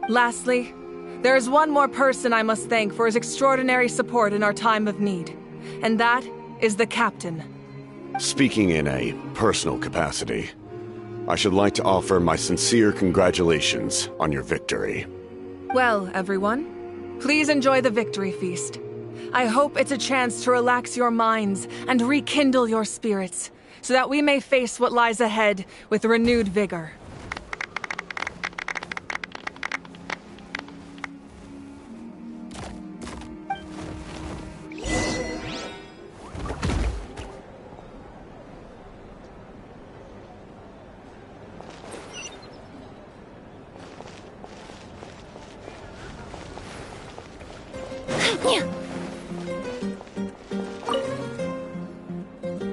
Speaker 3: Lastly, there is one more person I must thank for his extraordinary support in our time of need, and that is the Captain.
Speaker 21: Speaking in a personal capacity, I should like to offer my sincere congratulations on your victory.
Speaker 3: Well, everyone, please enjoy the victory feast. I hope it's a chance to relax your minds and rekindle your spirits, so that we may face what lies ahead with renewed vigor.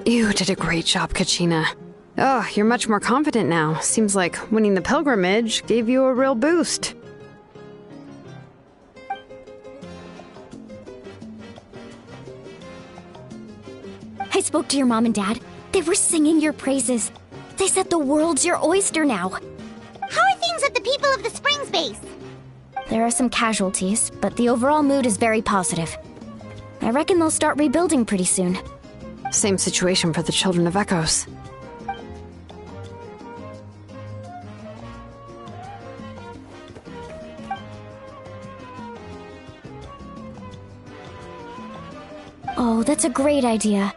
Speaker 4: You did a great job, Kachina. Oh, you're much more confident now. Seems like winning the pilgrimage gave you a real boost.
Speaker 14: I spoke to your mom and dad. They were singing your praises. They said the world's your oyster now.
Speaker 1: How are things at the People of the Springs base?
Speaker 14: There are some casualties, but the overall mood is very positive. I reckon they'll start rebuilding pretty soon.
Speaker 4: Same situation for the Children of Echoes.
Speaker 14: Oh, that's a great idea.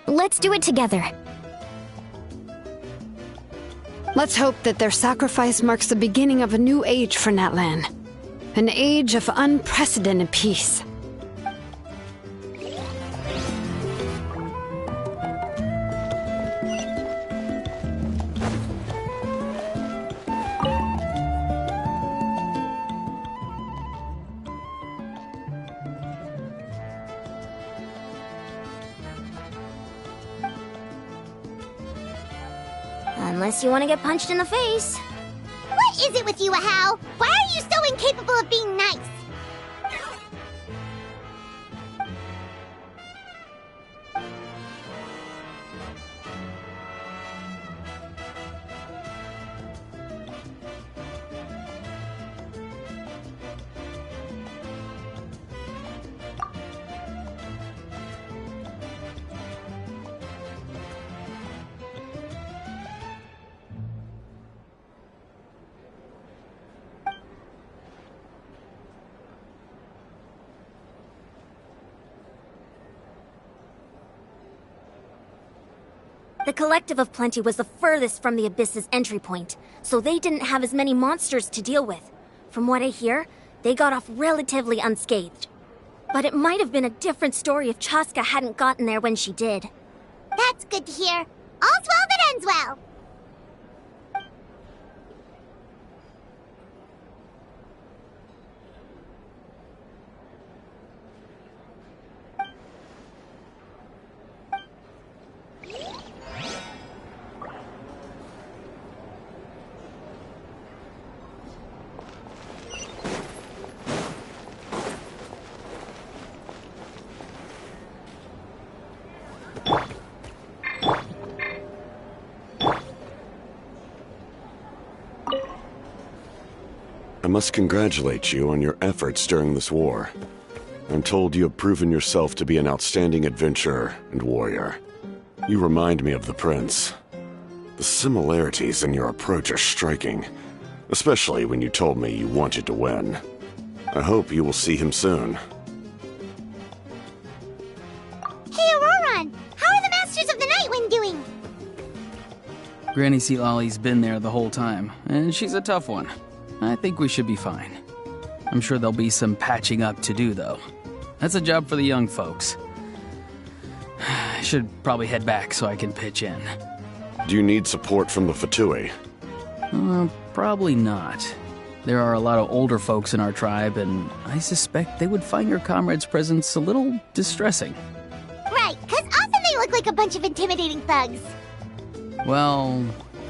Speaker 14: Let's do it together.
Speaker 4: Let's hope that their sacrifice marks the beginning of a new age for Natlan. An age of unprecedented peace.
Speaker 14: Unless you want to get punched in the face.
Speaker 1: What is it with you, Ahau? Why are you so incapable of being nice?
Speaker 2: The Collective of Plenty was the furthest from the Abyss's entry point, so they didn't have as many monsters to deal with. From what I hear, they got off relatively unscathed. But it might have been a different story if Chaska hadn't gotten there when she did.
Speaker 1: That's good to hear. All's well that ends well.
Speaker 21: I must congratulate you on your efforts during this war. I'm told you have proven yourself to be an outstanding adventurer and warrior. You remind me of the Prince. The similarities in your approach are striking, especially when you told me you wanted to win. I hope you will see him soon.
Speaker 1: Hey, Auroron! How are the Masters of the Nightwind doing?
Speaker 9: Granny Sealolly's been there the whole time, and she's a tough one. I think we should be fine. I'm sure there'll be some patching up to do, though. That's a job for the young folks. I should probably head back so I can pitch in.
Speaker 21: Do you need support from the Fatui?
Speaker 9: Probably not. There are a lot of older folks in our tribe, and I suspect they would find your comrade's presence a little distressing.
Speaker 1: Right, 'cause often they look like a bunch of intimidating thugs.
Speaker 9: Well,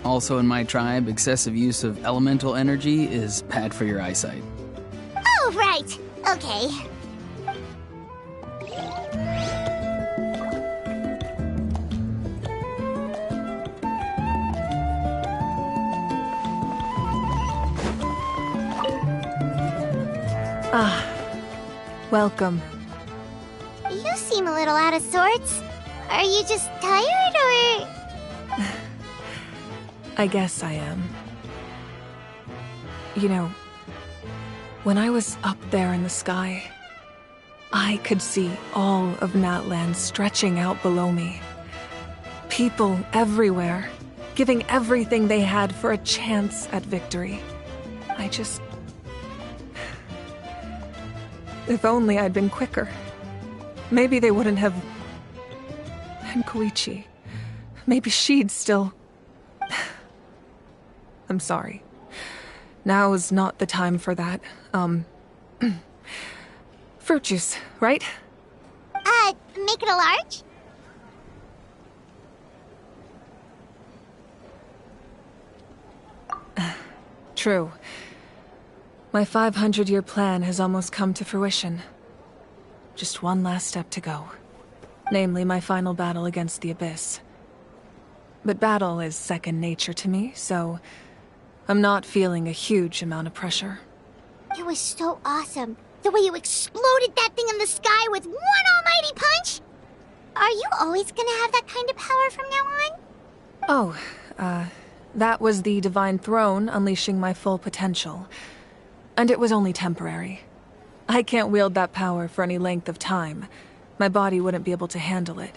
Speaker 9: also in my tribe, excessive use of elemental energy is bad for your eyesight.
Speaker 1: Oh, right. Okay.
Speaker 3: Ah, welcome.
Speaker 1: You seem a little out of sorts. Are you just tired, or...?
Speaker 3: I guess I am. You know, when I was up there in the sky, I could see all of Natland stretching out below me. People everywhere, giving everything they had for a chance at victory. If only I'd been quicker. Maybe they wouldn't have... And Koichi. Maybe she'd still... I'm sorry. Now is not the time for that. Fruit juice, right?
Speaker 1: Make it a large?
Speaker 3: True. My 500-year plan has almost come to fruition. Just one last step to go. Namely, my final battle against the Abyss. But battle is second nature to me, so I'm not feeling a huge amount of pressure.
Speaker 1: It was so awesome. The way you exploded that thing in the sky with one almighty punch! Are you always gonna have that kind of power from now on?
Speaker 3: Oh, that was the Divine Throne unleashing my full potential. And it was only temporary. I can't wield that power for any length of time. My body wouldn't be able to handle it.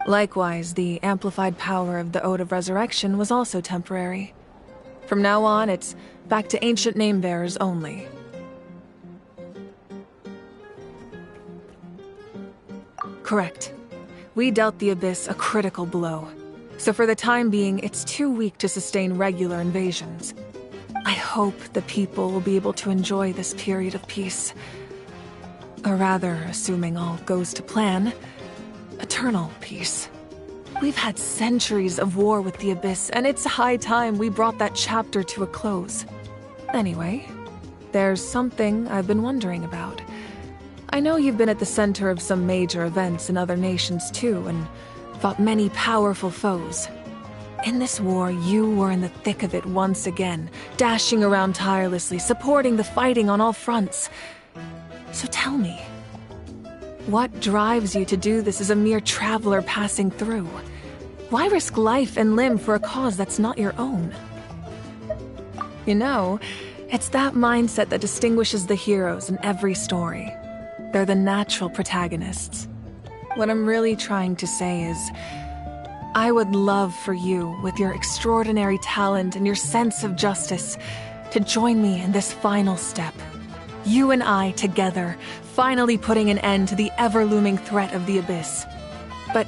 Speaker 3: Likewise, the amplified power of the Ode of Resurrection was also temporary. From now on, it's back to ancient name-bearers only. Correct. We dealt the Abyss a critical blow. So for the time being, it's too weak to sustain regular invasions. I hope the people will be able to enjoy this period of peace. Or rather, assuming all goes to plan, eternal peace. We've had centuries of war with the Abyss, and it's high time we brought that chapter to a close. Anyway, there's something I've been wondering about. I know you've been at the center of some major events in other nations too, and fought many powerful foes. In this war, you were in the thick of it once again, dashing around tirelessly, supporting the fighting on all fronts. So tell me, what drives you to do this as a mere traveler passing through? Why risk life and limb for a cause that's not your own? You know, it's that mindset that distinguishes the heroes in every story. They're the natural protagonists. What I'm really trying to say is, I would love for you, with your extraordinary talent and your sense of justice, to join me in this final step. You and I together, finally putting an end to the ever-looming threat of the Abyss. But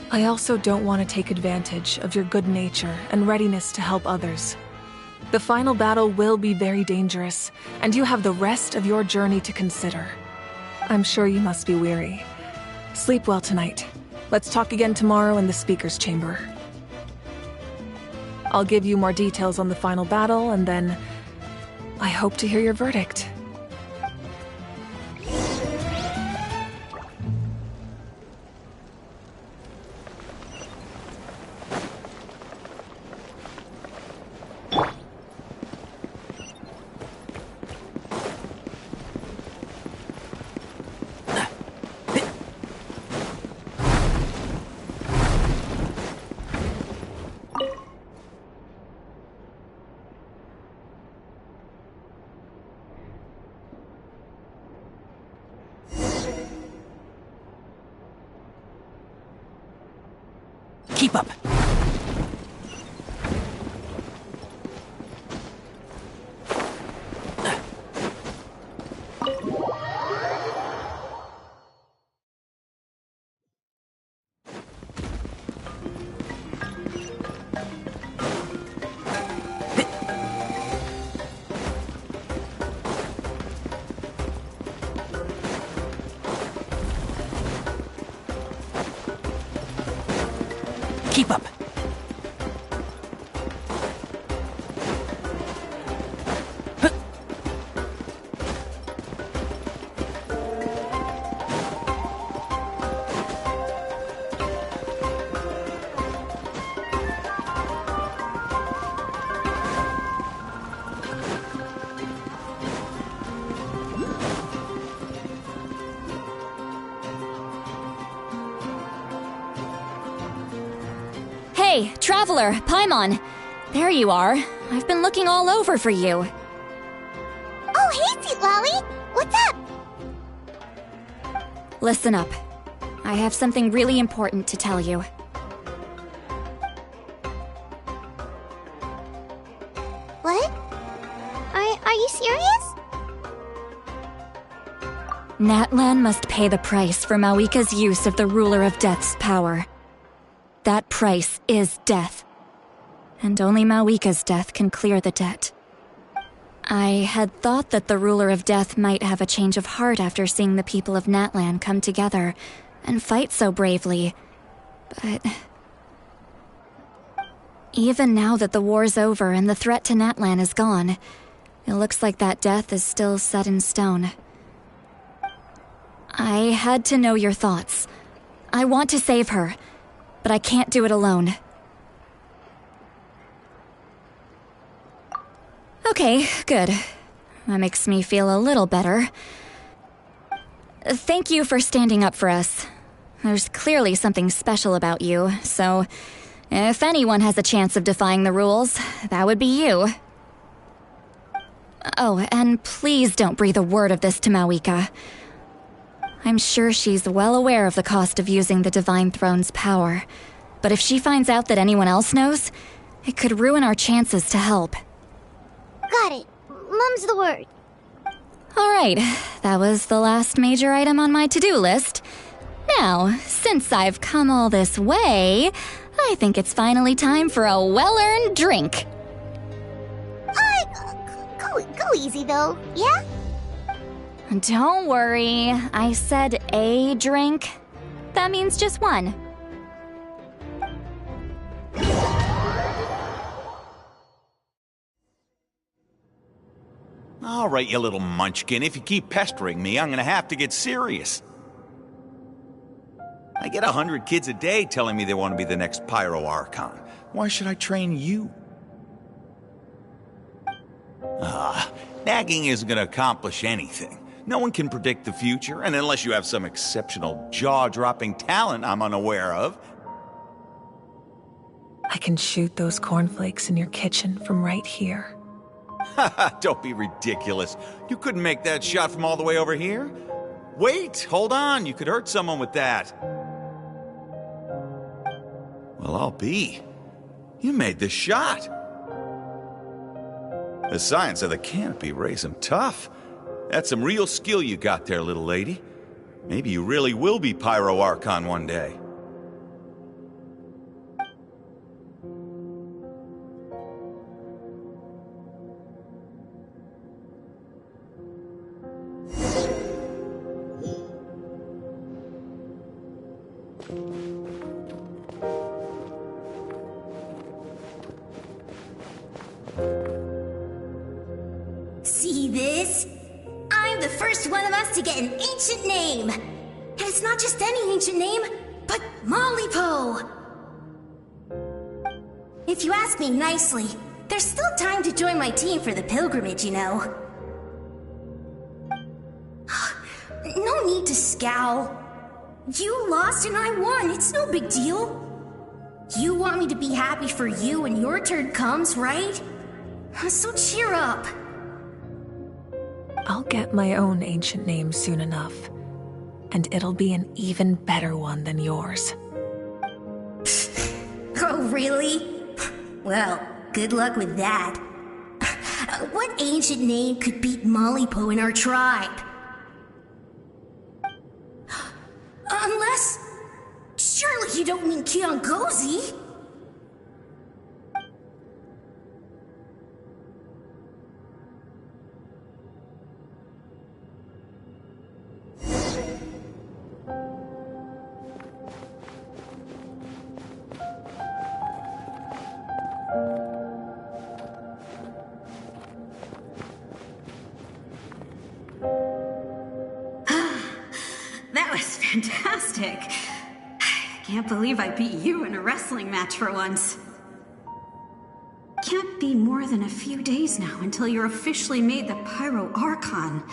Speaker 3: I also don't want to take advantage of your good nature and readiness to help others. The final battle will be very dangerous, and you have the rest of your journey to consider. I'm sure you must be weary. Sleep well tonight. Let's talk again tomorrow in the speaker's chamber. I'll give you more details on the final battle, and then I hope to hear your verdict.
Speaker 5: Keep up. Keep up.
Speaker 14: Hey, Traveler, Paimon. There you are. I've been looking all over for you.
Speaker 1: Oh, hey, Sweet Lolly! What's up?
Speaker 14: Listen up. I have something really important to tell you.
Speaker 1: What? Are you serious?
Speaker 14: Natlan must pay the price for Mawika's use of the Ruler of Death's power. That price is death. And only Mawika's death can clear the debt. I had thought that the Ruler of Death might have a change of heart after seeing the people of Natlan come together and fight so bravely, but even now that the war's over and the threat to Natlan is gone, it looks like that death is still set in stone. I had to know your thoughts. I want to save her, but I can't do it alone. Okay, good. That makes me feel a little better. Thank you for standing up for us. There's clearly something special about you, so if anyone has a chance of defying the rules, that would be you. Oh, and please don't breathe a word of this to Mawika. I'm sure she's well aware of the cost of using the Divine Throne's power, but if she finds out that anyone else knows, it could ruin our chances to help.
Speaker 1: Got it. Mum's the word.
Speaker 14: Alright, that was the last major item on my to-do list. Now, since I've come all this way, I think it's finally time for a well-earned drink.
Speaker 1: Go easy though, yeah?
Speaker 14: Don't worry, I said a drink. That means just one.
Speaker 11: All right, you little munchkin. If you keep pestering me, I'm gonna have to get serious. I get 100 kids a day telling me they want to be the next Pyro Archon. Why should I train you? Nagging isn't gonna accomplish anything. No one can predict the future, and unless you have some exceptional jaw-dropping talent I'm unaware of.
Speaker 3: I can shoot those cornflakes in your kitchen from right here.
Speaker 11: Don't be ridiculous. You couldn't make that shot from all the way over here? Wait, hold on. You could hurt someone with that. Well, I'll be. You made the shot. The science of the canopy raised him tough. That's some real skill you got there, little lady. Maybe you really will be Pyro Archon one day.
Speaker 2: See this? I'm the first one of us to get an ancient name. And it's not just any ancient name, but Mollypo. If you ask me nicely, there's still time to join my team for the pilgrimage, you know. No need to scowl. You lost and I won, it's no big deal. You want me to be happy for you when your turn comes, right? So cheer up.
Speaker 3: I'll get my own ancient name soon enough. And it'll be an even better one than yours.
Speaker 2: Oh, really? Well, good luck with that. What ancient name could beat Mollypo in our tribe? Unless... surely you don't mean Kiangozi?
Speaker 17: That was fantastic. I can't believe I beat you in a wrestling match for once. Can't be more than a few days now until you're officially made the Pyro Archon.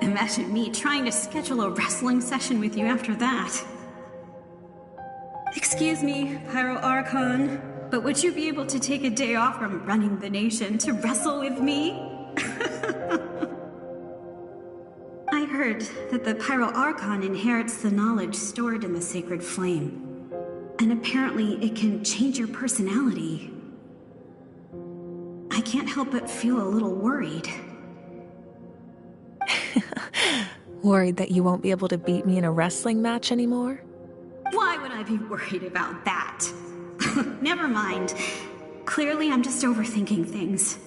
Speaker 17: Imagine me trying to schedule a wrestling session with you after that. Excuse me, Pyro Archon, but would you be able to take a day off from running the nation to wrestle with me? I heard that the Pyro Archon inherits the knowledge stored in the sacred flame. And apparently it can change your personality. I can't help but feel a little worried.
Speaker 3: Worried that you won't be able to beat me in a wrestling match anymore?
Speaker 17: Why would I be worried about that? Never mind. Clearly I'm just overthinking things.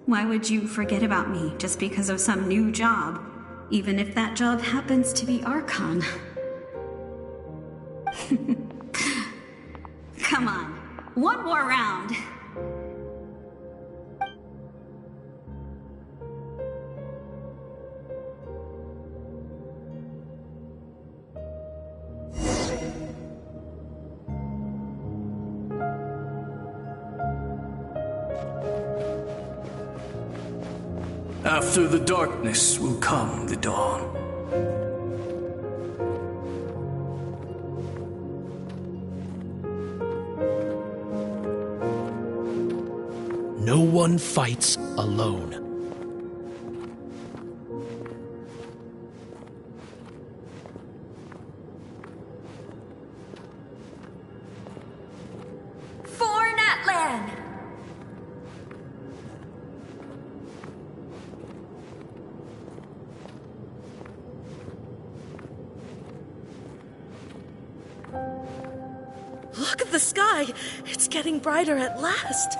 Speaker 17: Why would you forget about me just because of some new job? Even if that job happens to be Archon. Come on, one more round.
Speaker 12: After the darkness will come the dawn. No one fights alone.
Speaker 2: For Natlan!
Speaker 22: Look at the sky! It's getting brighter at last!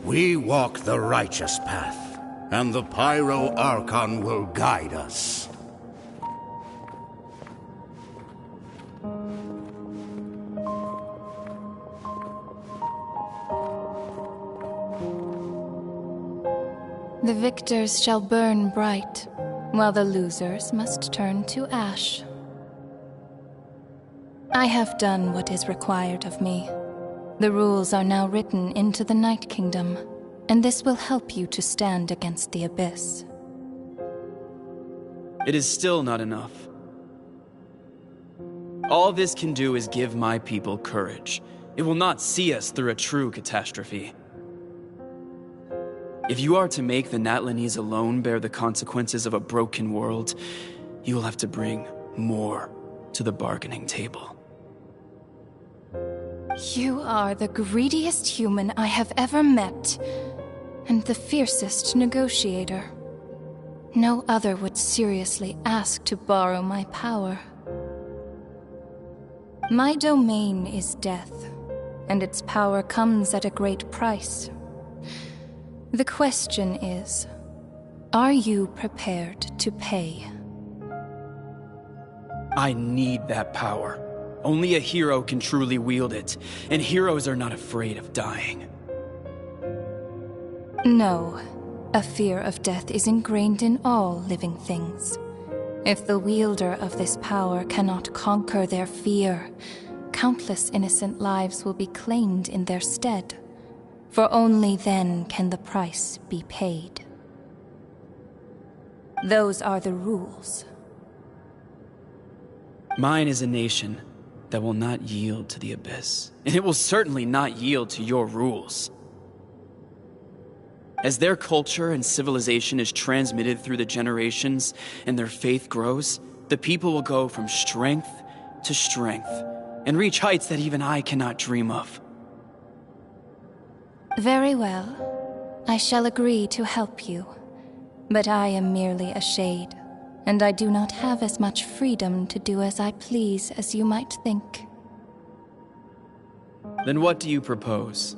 Speaker 8: We walk the righteous path, and the Pyro Archon will guide us.
Speaker 14: The victors shall burn bright, while the losers must turn to ash. I have done what is required of me. The rules are now written into the Night Kingdom, and this will help you to stand against the Abyss.
Speaker 9: It is still not enough. All this can do is give my people courage. It will not see us through a true catastrophe. If you are to make the Natlanese alone bear the consequences of a broken world, you will have to bring more to the bargaining table.
Speaker 14: You are the greediest human I have ever met, and the fiercest negotiator. No other would seriously ask to borrow my power. My domain is death, and its power comes at a great price. The question is, are you prepared to pay?
Speaker 9: I need that power. Only a hero can truly wield it, and heroes are not afraid of dying.
Speaker 14: No. A fear of death is ingrained in all living things. If the wielder of this power cannot conquer their fear, countless innocent lives will be claimed in their stead. For only then can the price be paid. Those are the rules.
Speaker 9: Mine is a nation that will not yield to the Abyss, and it will certainly not yield to your rules. As their culture and civilization is transmitted through the generations and their faith grows, the people will go from strength to strength and reach heights that even I cannot dream of.
Speaker 14: Very well. I shall agree to help you. But I am merely a shade, and I do not have as much freedom to do as I please as you might think.
Speaker 9: Then what do you propose?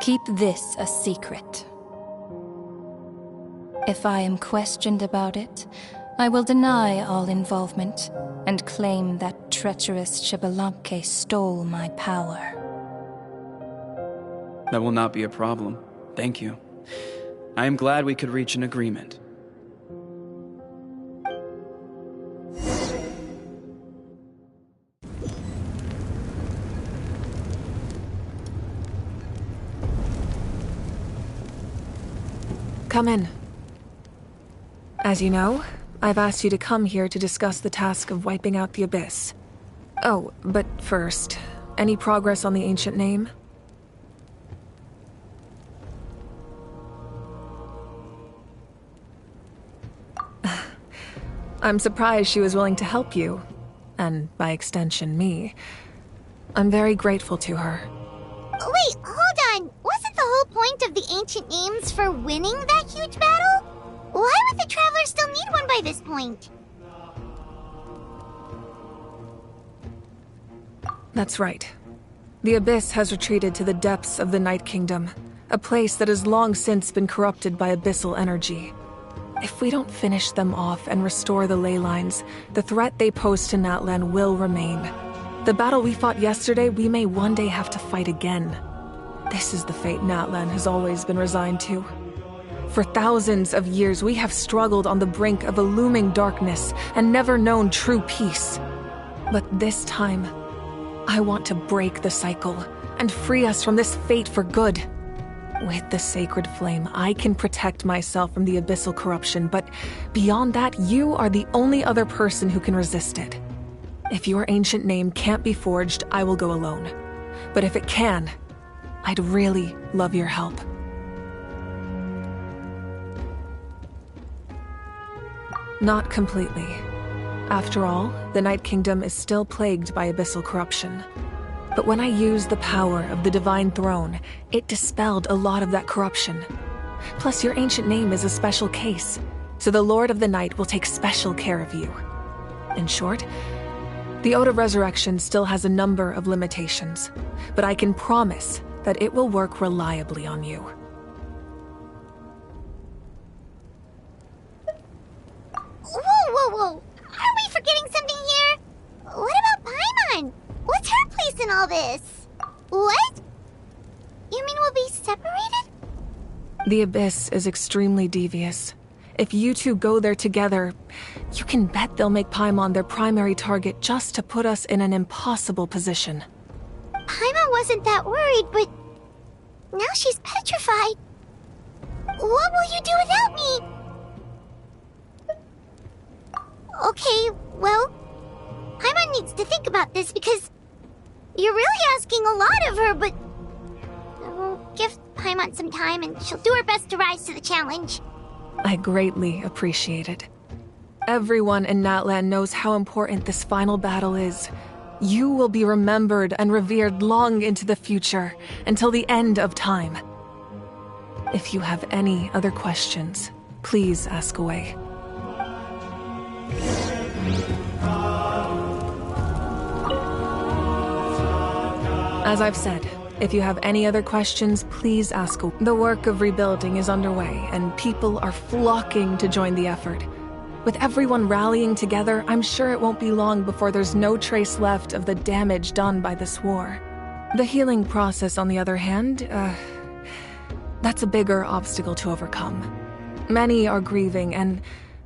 Speaker 14: Keep this a secret. If I am questioned about it, I will deny all involvement and claim that treacherous Xbalanque stole my power.
Speaker 9: That will not be a problem. Thank you. I am glad we could reach an agreement.
Speaker 3: Come in. As you know, I've asked you to come here to discuss the task of wiping out the Abyss. Oh, but first, any progress on the ancient name? I'm surprised she was willing to help you, and by extension, me. I'm very grateful to her.
Speaker 1: Wait, hold on. Wasn't the whole point of the ancient names for winning that huge battle? Why would the Traveler still need one by this point?
Speaker 3: That's right. The Abyss has retreated to the depths of the Night Kingdom, a place that has long since been corrupted by abyssal energy. If we don't finish them off and restore the ley lines, the threat they pose to Natlan will remain. The battle we fought yesterday, we may one day have to fight again. This is the fate Natlan has always been resigned to. For thousands of years, we have struggled on the brink of a looming darkness and never known true peace. But this time, I want to break the cycle and free us from this fate for good. With the sacred flame, I can protect myself from the abyssal corruption, but beyond that, you are the only other person who can resist it. If your ancient name can't be forged, I will go alone. But if it can, I'd really love your help. Not completely. After all, the Night Kingdom is still plagued by abyssal corruption. But when I used the power of the Divine Throne, it dispelled a lot of that corruption. Plus, your ancient name is a special case, so the Lord of the Night will take special care of you. In short, the Ode of Resurrection still has a number of limitations, but I can promise that it will work reliably on you.
Speaker 1: Whoa. Are we forgetting something here? What about Paimon? What's her place in all this? What? You mean we'll be separated?
Speaker 3: The Abyss is extremely devious. If you two go there together, you can bet they'll make Paimon their primary target just to put us in an impossible position.
Speaker 1: Paimon wasn't that worried, but now she's petrified. What will you do without me? Okay, well, Paimon needs to think about this because you're really asking a lot of her, but I won't give Paimon some time, and she'll do her best to rise to the challenge.
Speaker 3: I greatly appreciate it. Everyone in Natlan knows how important this final battle is. You will be remembered and revered long into the future, until the end of time. If you have any other questions, please ask away. As I've said, if you have any other questions, please ask away. The work of rebuilding is underway, and people are flocking to join the effort. With everyone rallying together, I'm sure it won't be long before there's no trace left of the damage done by this war. The healing process, on the other hand, that's a bigger obstacle to overcome. Many are grieving, and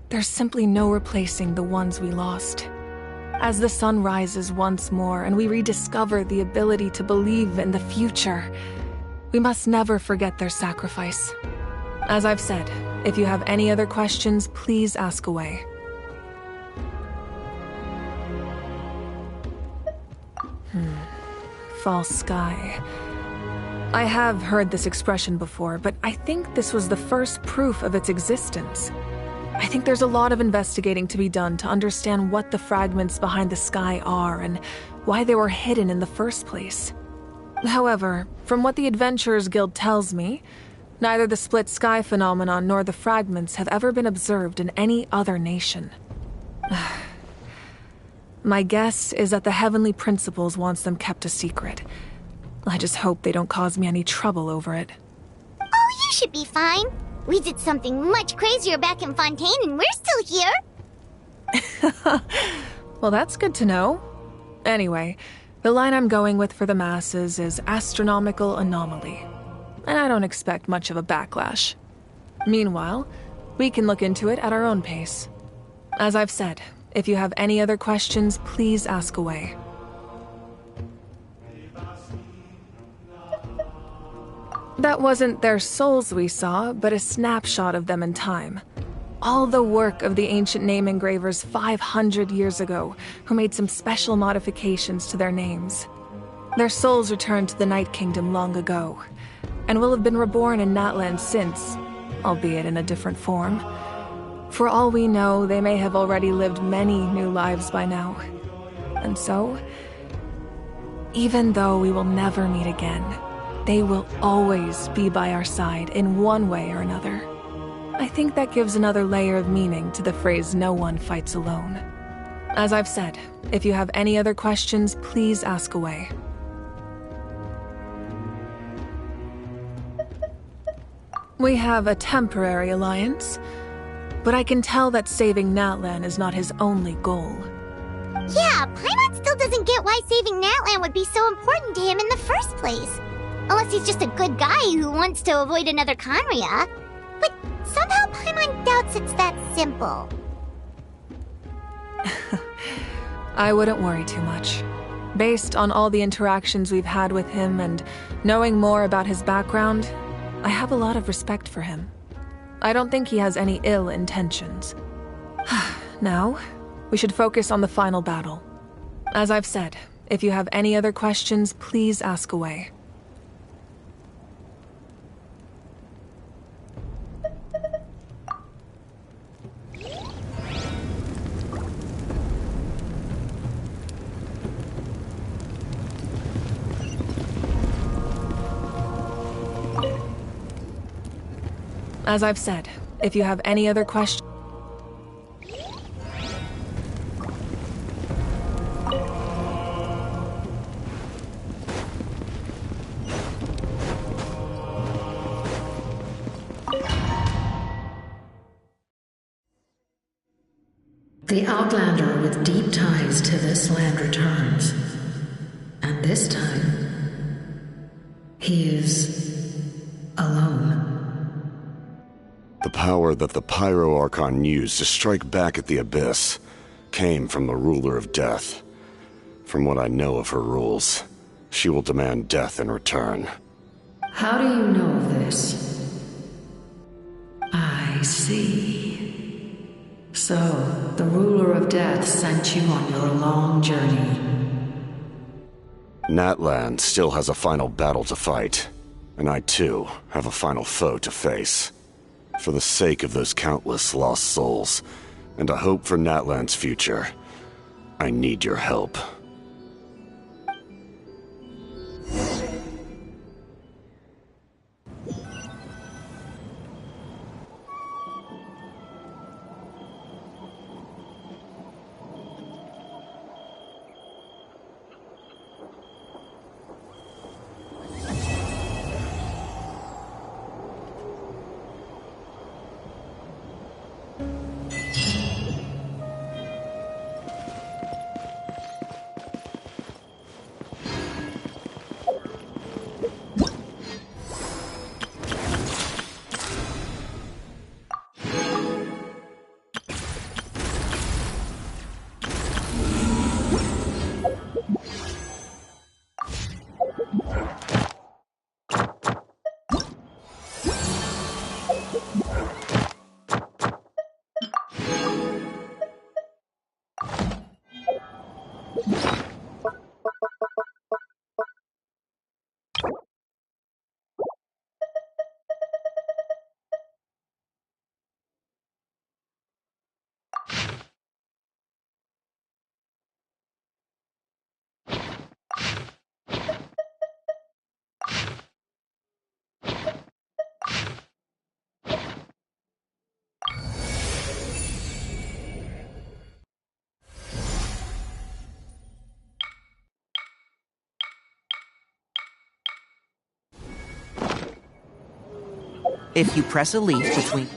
Speaker 3: there's simply no replacing the ones we lost. As the sun rises once more and we rediscover the ability to believe in the future, we must never forget their sacrifice. As I've said, if you have any other questions, please ask away. False sky. I have heard this expression before, but I think this was the first proof of its existence. I think there's a lot of investigating to be done to understand what the fragments behind the sky are and why they were hidden in the first place. However, from what the Adventurers Guild tells me, neither the split sky phenomenon nor the fragments have ever been observed in any other nation. My guess is that the Heavenly Principles wants them kept a secret. I just hope they don't cause me any trouble over it.
Speaker 1: Oh, you should be fine. We did something much crazier back in Fontaine, and we're still here.
Speaker 3: Well, that's good to know. Anyway, the line I'm going with for the masses is astronomical anomaly. And I don't expect much of a backlash. Meanwhile, we can look into it at our own pace. As I've said, if you have any other questions, please ask away. That wasn't their souls we saw, but a snapshot of them in time. All the work of the ancient name engravers 500 years ago, who made some special modifications to their names. Their souls returned to the Night Kingdom long ago, and will have been reborn in Natlan since, albeit in a different form. For all we know, they may have already lived many new lives by now. And so, even though we will never meet again, they will always be by our side in one way or another. I think that gives another layer of meaning to the phrase "no one fights alone." As I've said, if you have any other questions, please ask away. We have a temporary alliance, but I can tell that saving Natlan is not his only goal.
Speaker 1: Yeah, Paimon still doesn't get why saving Natlan would be so important to him in the first place. Unless he's just a good guy who wants to avoid another Conria. But somehow Paimon doubts it's that simple.
Speaker 3: I wouldn't worry too much. Based on all the interactions we've had with him and knowing more about his background, I have a lot of respect for him. I don't think he has any ill intentions. Now, we should focus on the final battle. As I've said, if you have any other questions, please ask away. As I've said, if you have any other questions...
Speaker 15: The Outlander with deep ties to this land returns. And this time, he is alone.
Speaker 21: The power that the Pyro Archon used to strike back at the Abyss came from the Ruler of Death. From what I know of her rules, she will demand death in return.
Speaker 15: How do you know of this? I see. So, the Ruler of Death sent you on your long journey.
Speaker 21: Natlan still has a final battle to fight, And I too have a final foe to face. For the sake of those countless lost souls, and a hope for Natlan's future, I need your help.
Speaker 5: If you press a leaf between...